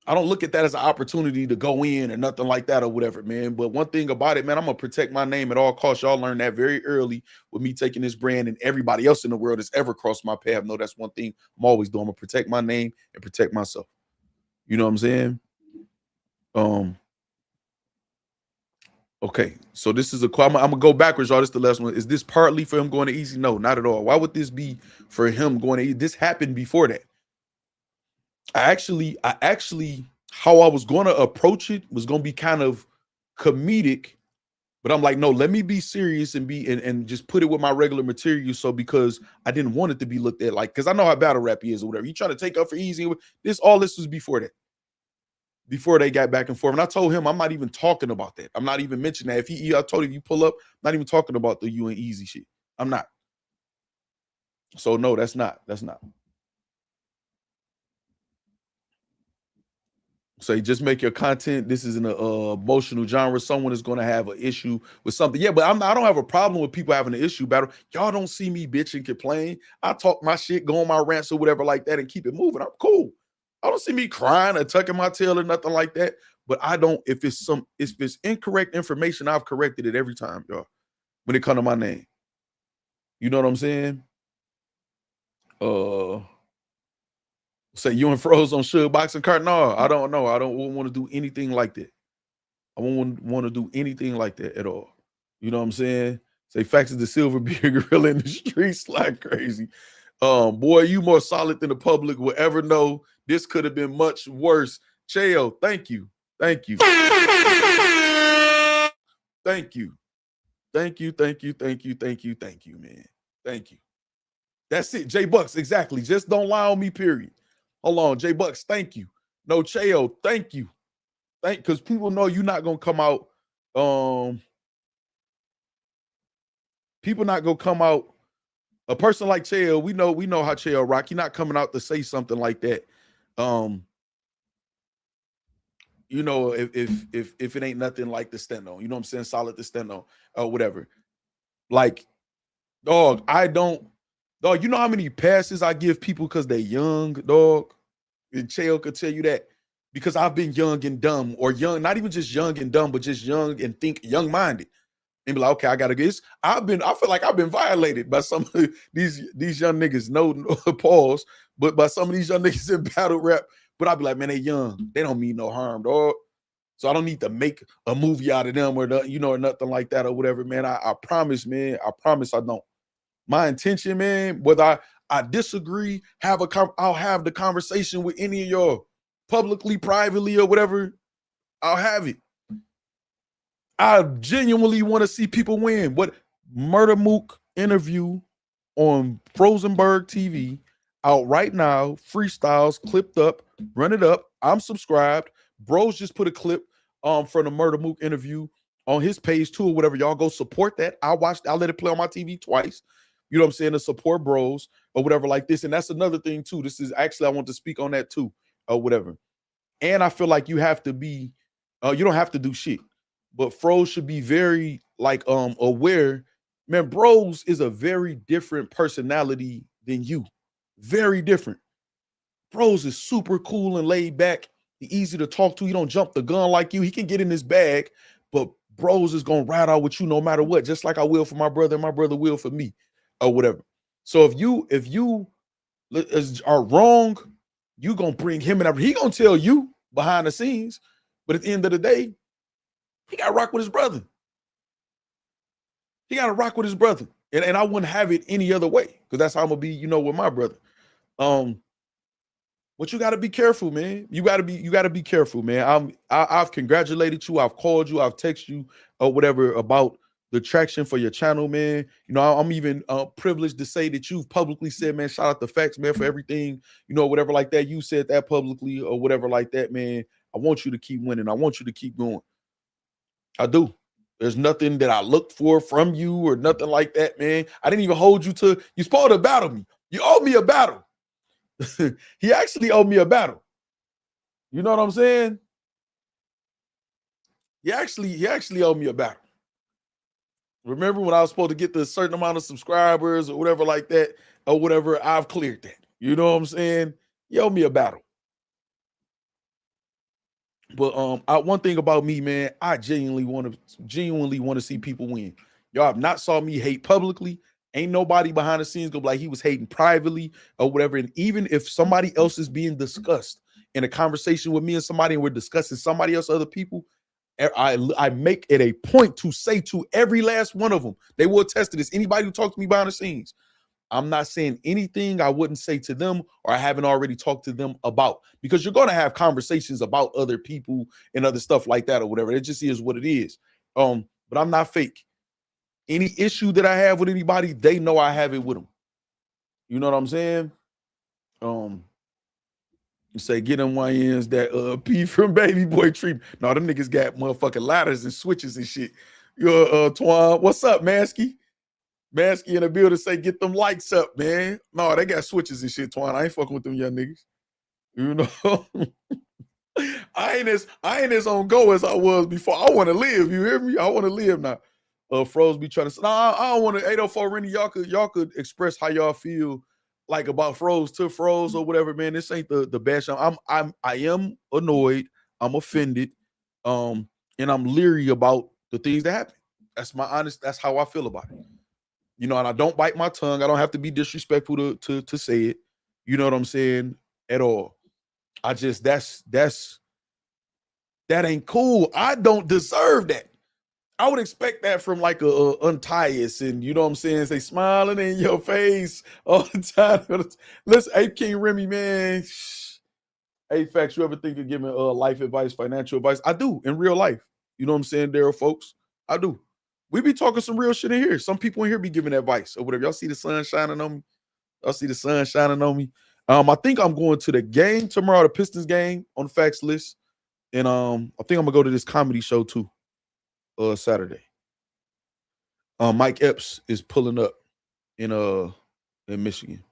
I don't look at that as an opportunity to go in or nothing like that or whatever, man. But one thing about it, man, I'm going to protect my name at all costs. Y'all learned that very early with me taking this brand, and everybody else in the world that's ever crossed my path. No, that's one thing I'm always doing. I'm going to protect my name and protect myself. You know what I'm saying? Okay, so this is I'm going to go backwards, y'all. This is the last one. Is this partly for him going to Easy? No, not at all. Why would this be for him going to Easy? This happened before that. I actually, how I was going to approach it was going to be kind of comedic, but I'm like, no, let me be serious and just put it with my regular material. So because I didn't want it to be looked at like, because I know how battle rap is or whatever. You trying to take up for Easy? All this was before that. Before they got back and forth. And I told him I'm not even talking about that. I'm not even mentioning that. I told him, if you pull up, I'm not even talking about the you and Easy shit. I'm not. So no, that's not. Say, just make your content. This is an emotional genre. Someone is going to have an issue with something. Yeah, but I don't have a problem with people having an issue battle. Y'all don't see me bitch and complain. I talk my shit, go on my rants or whatever like that and keep it moving. I'm cool. I don't see me crying or tucking my tail or nothing like that. But I don't, if it's incorrect information, I've corrected it every time, y'all, when it comes to my name. You know what I'm saying? Say you and Froze on Suge Boxing Cart. No, I don't know. I don't want to do anything like that. I won't want to do anything like that at all. You know what I'm saying? Say Factz is the silver beer gorilla in the streets like crazy. Boy, you more solid than the public will ever know. This could have been much worse. Cheo, thank you. Thank you. Thank you. Thank you, man. Thank you. That's it. J Bucks, exactly. Just don't lie on me, period. Hold on, J Bucks, thank you. No, Cheo, thank you. Because people know you're not gonna come out. People not gonna come out. A person like Cheo, we know how Cheo rock. He's not coming out to say something like that. You know, if it ain't nothing like the stand on, you know what I'm saying, solid to stand on, or whatever. Like, dog, you know how many passes I give people because they're young, dog? And Cheo could tell you that, because I've been young and dumb, or young, not even just young and dumb, but just young and young-minded. And be like, okay, I gotta get this. I feel like I've been violated by some of these young niggas, no pause, but by some of these young niggas in battle rap. But I'll be like, man, they young. They don't mean no harm, dog. So I don't need to make a movie out of them or nothing like that or whatever, man. I promise, man. I promise I don't. My intention, man, whether I disagree, I'll have the conversation with any of y'all, publicly, privately, or whatever. I'll have it. I genuinely want to see people win. What Murder Mook interview on Frozenberg TV out right now, freestyles clipped up, run it up. I'm subscribed. Bros just put a clip from the Murder Mook interview on his page too, or whatever. Y'all go support that. I'll let it play on my TV twice. You know what I'm saying? To support bros or whatever like this. And that's another thing too. This is actually, I want to speak on that too, or whatever. And I feel like you have to be, you don't have to do shit, but Froze should be very like aware. Man, Bros is a very different personality than you. Very different. Froze is super cool and laid back. He easy to talk to. He don't jump the gun like you. He can get in his bag, but Bros is gonna ride out with you no matter what, just like I will for my brother, and my brother will for me, or whatever. So if you are wrong, you gonna bring him in. He gonna tell you behind the scenes, but at the end of the day, he gotta rock with his brother. He gotta rock with his brother, and I wouldn't have it any other way, because that's how I'm gonna be, with my brother. But you gotta be careful, man. You gotta be careful, man. I've congratulated you. I've called you. I've texted you or whatever about the traction for your channel, man. I'm even privileged to say that you've publicly said, man, shout out to Factz, man, for everything, whatever like that. You said that publicly or whatever like that, man. I want you to keep winning. I want you to keep going. I do. There's nothing that I looked for from you or nothing like that, man. I didn't even hold you to. You're supposed to battle me. You owe me a battle. He actually owed me a battle. You know what I'm saying? He actually owed me a battle. Remember when I was supposed to get the certain amount of subscribers or whatever like that, or whatever, I've cleared that. You know what I'm saying? He owed me a battle. But one thing about me, man, I genuinely want to see people win. Y'all have not saw me hate publicly. Ain't nobody behind the scenes gonna be like he was hating privately or whatever. And even if somebody else is being discussed in a conversation with me and somebody, and we're discussing somebody else, other people, I make it a point to say to every last one of them, they will attest to this. Anybody who talks to me behind the scenes, I'm not saying anything I wouldn't say to them or I haven't already talked to them about, because you're going to have conversations about other people and other stuff like that or whatever. It just is what it is. But I'm not fake. Any issue that I have with anybody, they know I have it with them. You know what I'm saying? You say get them YNs that P from Baby Boy treatment. No, them niggas got motherfucking ladders and switches and shit. Twan, what's up, Maskey? Maskey in the building say get them lights up, man. No, they got switches and shit, Twan. I ain't fucking with them young niggas. You know, I ain't as on go as I was before. I want to live. You hear me? I want to live now. Froze be trying to say, no, I don't want to. 804 Rennie, y'all could express how y'all feel like about Froze to Froze or whatever, man. This ain't the bad show. I am annoyed. I'm offended. And I'm leery about the things that happen. That's how I feel about it. And I don't bite my tongue. I don't have to be disrespectful to say it. You know what I'm saying? At all. I just that ain't cool. I don't deserve that. I would expect that from like a Untias, and you know what I'm saying? They smiling in your face all the time. Listen, hey, King Remy, man. Hey, Factz, you ever think of giving life advice, financial advice? I do in real life. You know what I'm saying, Daryl, folks? I do. We be talking some real shit in here. Some people in here be giving advice or whatever. Y'all see the sun shining on me? Y'all see the sun shining on me? I think I'm going to the game tomorrow, the Pistons game on the Factz list. And I think I'm gonna go to this comedy show too. Saturday. Mike Epps is pulling up in Michigan.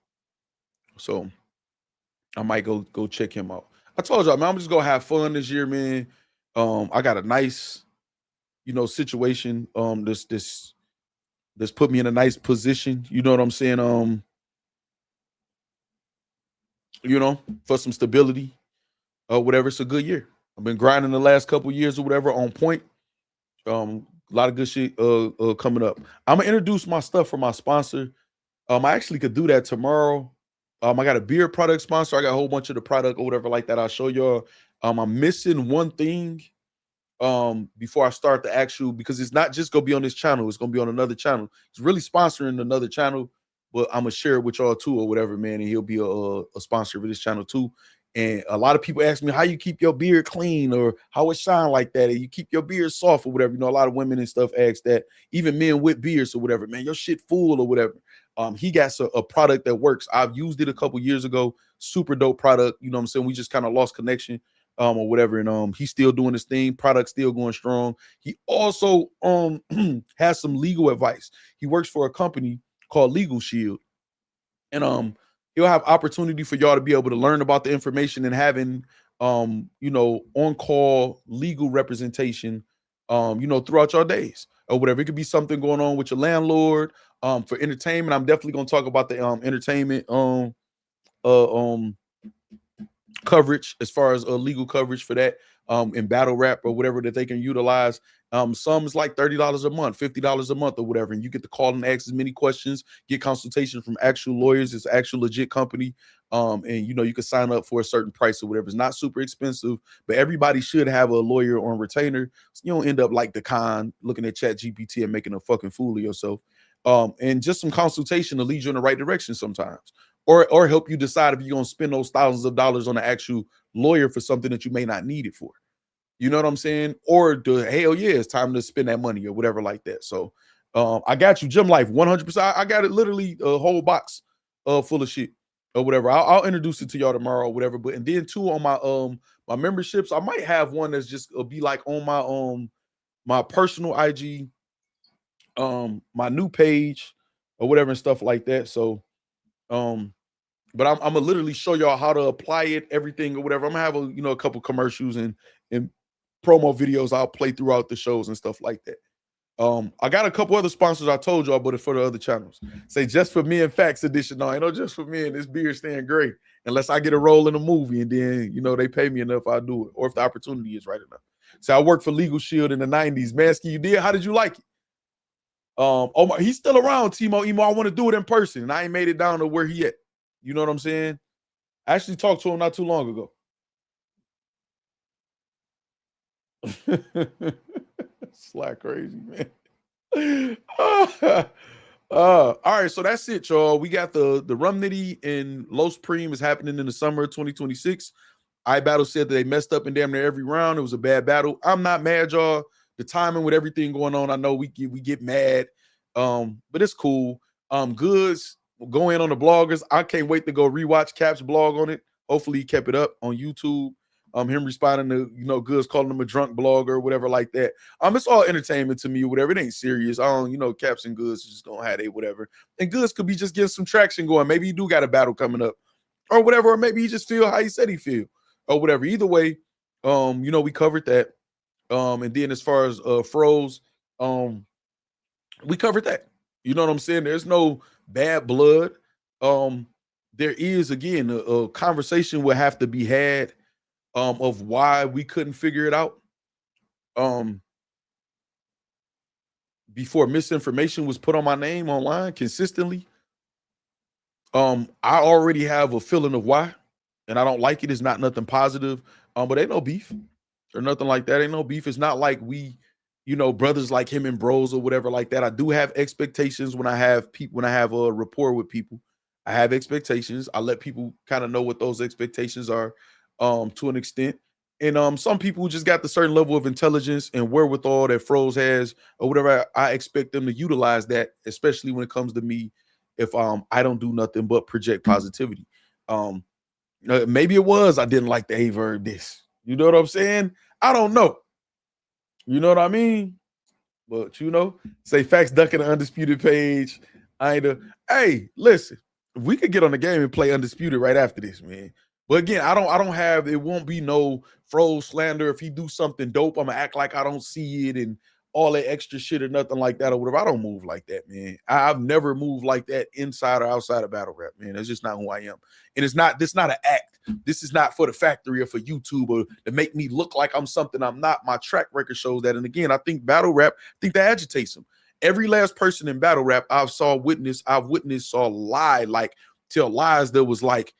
So I might go check him out. I told y'all, man, I'm just gonna have fun this year, man. I got a nice, situation. This put me in a nice position. You know what I'm saying? For some stability or whatever. It's a good year. I've been grinding the last couple years or whatever on point. A lot of good shit coming up. I'm gonna introduce my stuff for my sponsor. I actually could do that tomorrow. I got a beer product sponsor. I got a whole bunch of the product or whatever like that. I'll show y'all. I'm missing one thing before I start the actual, because it's not just gonna be on this channel, it's gonna be on another channel. It's really sponsoring another channel, but I'm gonna share it with y'all too or whatever, man. And he'll be a sponsor for this channel too. And a lot of people ask me how you keep your beard clean or how it shine like that, and you keep your beard soft or whatever. A lot of women and stuff ask that, even men with beards or whatever. Man, your shit full or whatever. He got a product that works. I've used it a couple years ago. Super dope product. You know what I'm saying? We just kind of lost connection or whatever. And he's still doing his thing. Product still going strong. He also has some legal advice. He works for a company called Legal Shield. And he'll have opportunity for y'all to be able to learn about the information and having, on-call legal representation, throughout your days or whatever. It could be something going on with your landlord, for entertainment. I'm definitely going to talk about the entertainment, coverage as far as legal coverage for that in battle rap or whatever that they can utilize. Some is like $30 a month, $50 a month or whatever, and you get to call and ask as many questions, get consultation from actual lawyers. It's an actual legit company. And you know, you can sign up for a certain price or whatever. It's not super expensive, but everybody should have a lawyer on retainer, so you don't end up like the con looking at Chat GPT and making a fucking fool of yourself. And just some consultation to lead you in the right direction sometimes, or help you decide if you're going to spend those thousands of dollars on an actual lawyer for something that you may not need it for. You know what I'm saying? Or hell yeah, it's time to spend that money or whatever like that. So I got you, Gym Life, 100%. I got it literally a whole box full of shit or whatever. I'll introduce it to y'all tomorrow or whatever. But and then too on my memberships, I might have one that's just be like on my personal IG, my new page or whatever and stuff like that. So but I'm gonna literally show y'all how to apply it, everything or whatever. I'm gonna have a couple commercials and promo videos I'll play throughout the shows and stuff like that. I got a couple other sponsors I told y'all, but it's for the other channels. Say just for me and Factz edition. No, I know just for me and this beer staying great. Unless I get a role in a movie and then they pay me enough, I'll do it. Or if the opportunity is right enough. So I worked for Legal Shield in the 90s. Mansky, you did? How did you like it? Oh my, he's still around, Timo Emo. I want to do it in person, and I ain't made it down to where he at. You know what I'm saying? I actually talked to him not too long ago. Slack crazy, man. All right, so that's it, y'all. We got the Rum Nitty and Los Preme is happening in the summer of 2026. iBattle said that they messed up in damn near every round. It was a bad battle. I'm not mad, y'all. The timing with everything going on, I know we get mad, but it's cool. Goodz go in on the bloggers. I can't wait to go rewatch Cap's blog on it. Hopefully he kept it up on YouTube. Him responding to Goodz calling him a drunk blogger or whatever like that. It's all entertainment to me or whatever. It ain't serious. I don't, Caps and Goodz just gonna have it, whatever. And Goodz could be just getting some traction going. Maybe he do got a battle coming up or whatever, or maybe he just feel how he said he feel or whatever. Either way, we covered that. And then as far as Froze, we covered that. You know what I'm saying? There's no bad blood. There is, again, a conversation will have to be had of why we couldn't figure it out before misinformation was put on my name online consistently. I already have a feeling of why, and I don't like it. It's not nothing positive, but ain't no beef or nothing like that. Ain't no beef. It's not like we, brothers like him and bros or whatever like that. I do have expectations when I have a rapport with people. I have expectations. I let people kind of know what those expectations are to an extent. And some people just got the certain level of intelligence and wherewithal that Froze has or whatever. I expect them to utilize that, especially when it comes to me, if I don't do nothing but project positivity. Maybe it was I didn't like the A-verb this. You know what I'm saying? I don't know. You know what I mean? But say Factz ducking the Undisputed page. Hey, listen, we could get on the game and play Undisputed right after this, man. But again, I don't have, it won't be no Froze slander. If he do something dope, I'm gonna act like I don't see it and all that extra shit or nothing like that or whatever. I don't move like that, man. I've never moved like that inside or outside of battle rap, man. That's just not who I am. And this not an act. This is not for the factory or for YouTube or to make me look like I'm something I'm not. My track record shows that. And again, I think battle rap, that agitates them. Every last person in battle rap I've witnessed saw lie, like tell lies that was like,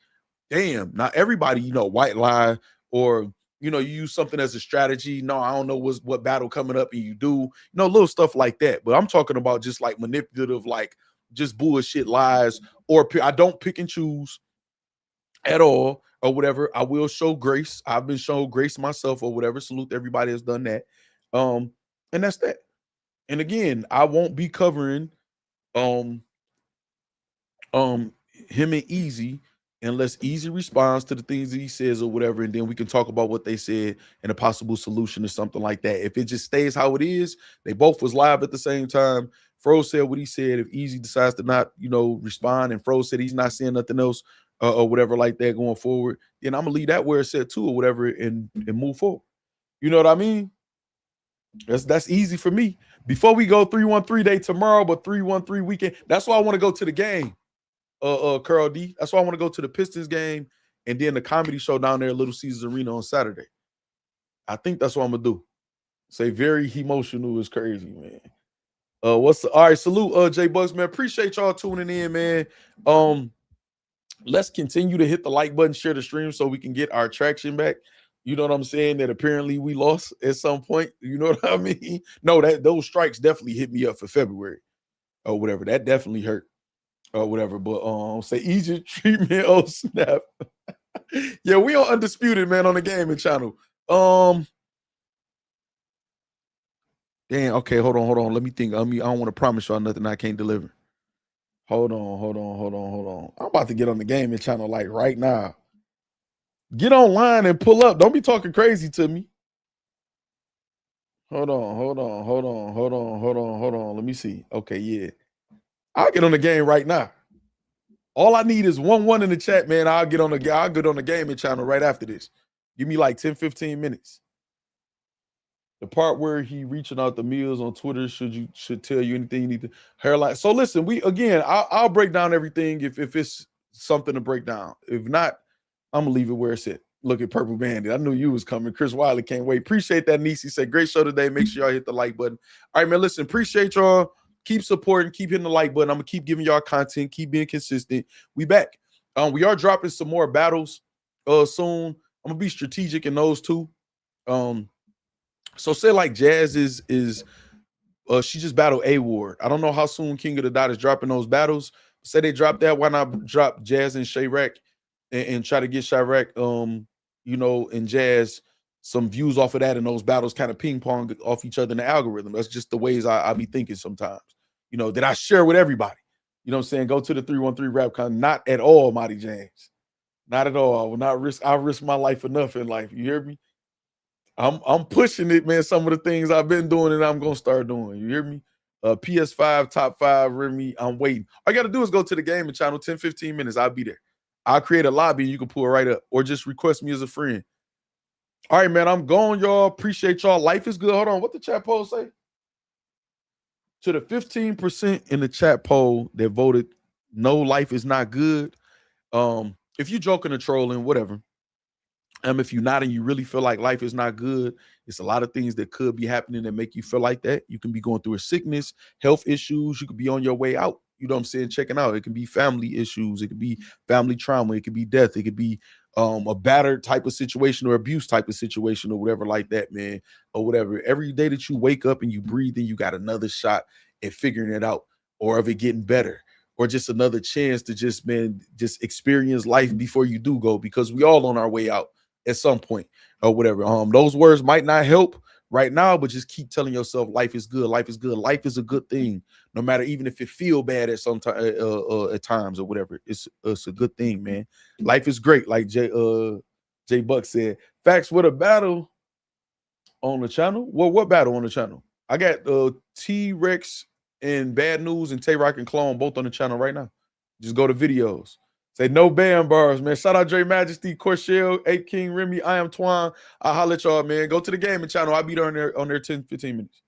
damn, not everybody, white lie or, you use something as a strategy. No, I don't know what battle coming up and you do, little stuff like that. But I'm talking about just like manipulative, like just bullshit lies, or I don't pick and choose at all or whatever. I will show grace. I've been shown grace myself or whatever. Salute to everybody that's done that. And that's that. And again, I won't be covering him and Easy unless Easy responds to the things that he says or whatever, and then we can talk about what they said and a possible solution or something like that. If it just stays how it is, they both was live at the same time. Froze said what he said. If Easy decides to not, respond, and Froze said he's not saying nothing else or whatever like that going forward, then I'm gonna leave that where it's at too or whatever and move forward. You know what I mean? That's easy for me. Before we go 313 day tomorrow, but 313 weekend, that's why I want to go to the game. Carl D. That's why I want to go to the Pistons game and then the comedy show down there at Little Caesars Arena on Saturday. I think that's what I'm gonna do. Say very emotional is crazy, man. All right, salute J Bucks, man. Appreciate y'all tuning in, man. Let's continue to hit the like button, share the stream so we can get our traction back. You know what I'm saying? That apparently we lost at some point. You know what I mean? No, those strikes definitely hit me up for February or whatever. That definitely hurt or whatever. But say Egypt treatment, oh snap. Yeah, we on Undisputed, man, on the gaming channel. Damn, okay, hold on. Let me think. I don't want to promise y'all nothing I can't deliver. Hold on. I'm about to get on the gaming channel like right now. Get online and pull up. Don't be talking crazy to me. Hold on. Let me see. Okay, yeah. I'll get on the game right now. All I need is 1-1 in the chat, man. I'll get on the gaming channel right after this. Give me like 10-15 minutes. The part where he reaching out the meals on Twitter should tell you anything you need to hairline. So listen, I'll break down everything if it's something to break down. If not, I'm gonna leave it where it's at. Look at Purple Bandit. I knew you was coming. Chris Wiley can't wait. Appreciate that, Nisi. Said great show today. Make sure y'all hit the like button. All right, man. Listen, appreciate y'all. Keep supporting, keep hitting the like button. I'm gonna keep giving y'all content, keep being consistent. We back. We are dropping some more battles soon. I'm gonna be strategic in those too. So say like Jazz is she just battled A-Ward. I don't know how soon King of the Dot is dropping those battles. Say they drop that, why not drop Jazz and Chirac and try to get Chirac and Jazz some views off of that, and those battles kind of ping pong off each other in the algorithm. That's just the ways I be thinking sometimes. That I share with everybody. You know what I'm saying? Go to the 313 Rap Con. Not at all, Marty James. Not at all. I will not risk. I risk my life enough in life. You hear me? I'm pushing it, man. Some of the things I've been doing and I'm gonna start doing. You hear me? PS5 top 5, Remy. I'm waiting. All you gotta do is go to the gaming channel, 10-15 minutes. I'll be there. I'll create a lobby and you can pull it right up, or just request me as a friend. All right, man. I'm going, y'all. Appreciate y'all. Life is good. Hold on. What the chat poll say? To the 15% in the chat poll that voted no, life is not good. If you're joking or trolling, whatever. If you're not and you really feel like life is not good, it's a lot of things that could be happening that make you feel like that. You can be going through a sickness, health issues. You could be on your way out. You know what I'm saying? Checking out. It can be family issues. It could be family trauma. It could be death. It could be a battered type of situation or abuse type of situation or whatever like that, man, or whatever. Every day that you wake up and you breathe and you got another shot at figuring it out, or of it getting better, or just another chance to just experience life before you do go, because we all on our way out at some point or whatever. Those words might not help right now, but just keep telling yourself life is good. Life is good. Life is a good thing, no matter, even if it feel bad at some time, at times or whatever. It's a good thing, man. Life is great, like J Buck said. Factz, with a battle on the channel. Well, what battle on the channel? I got T-Rex and Bad News and Tay-Rock and Clone both on the channel right now. Just go to videos. Say no band bars, man. Shout out Dre Majesty, Corshell, 8 King, Remy, I am Twine. I'll holler at y'all, man. Go to the gaming channel. I'll be there on there 10-15 minutes.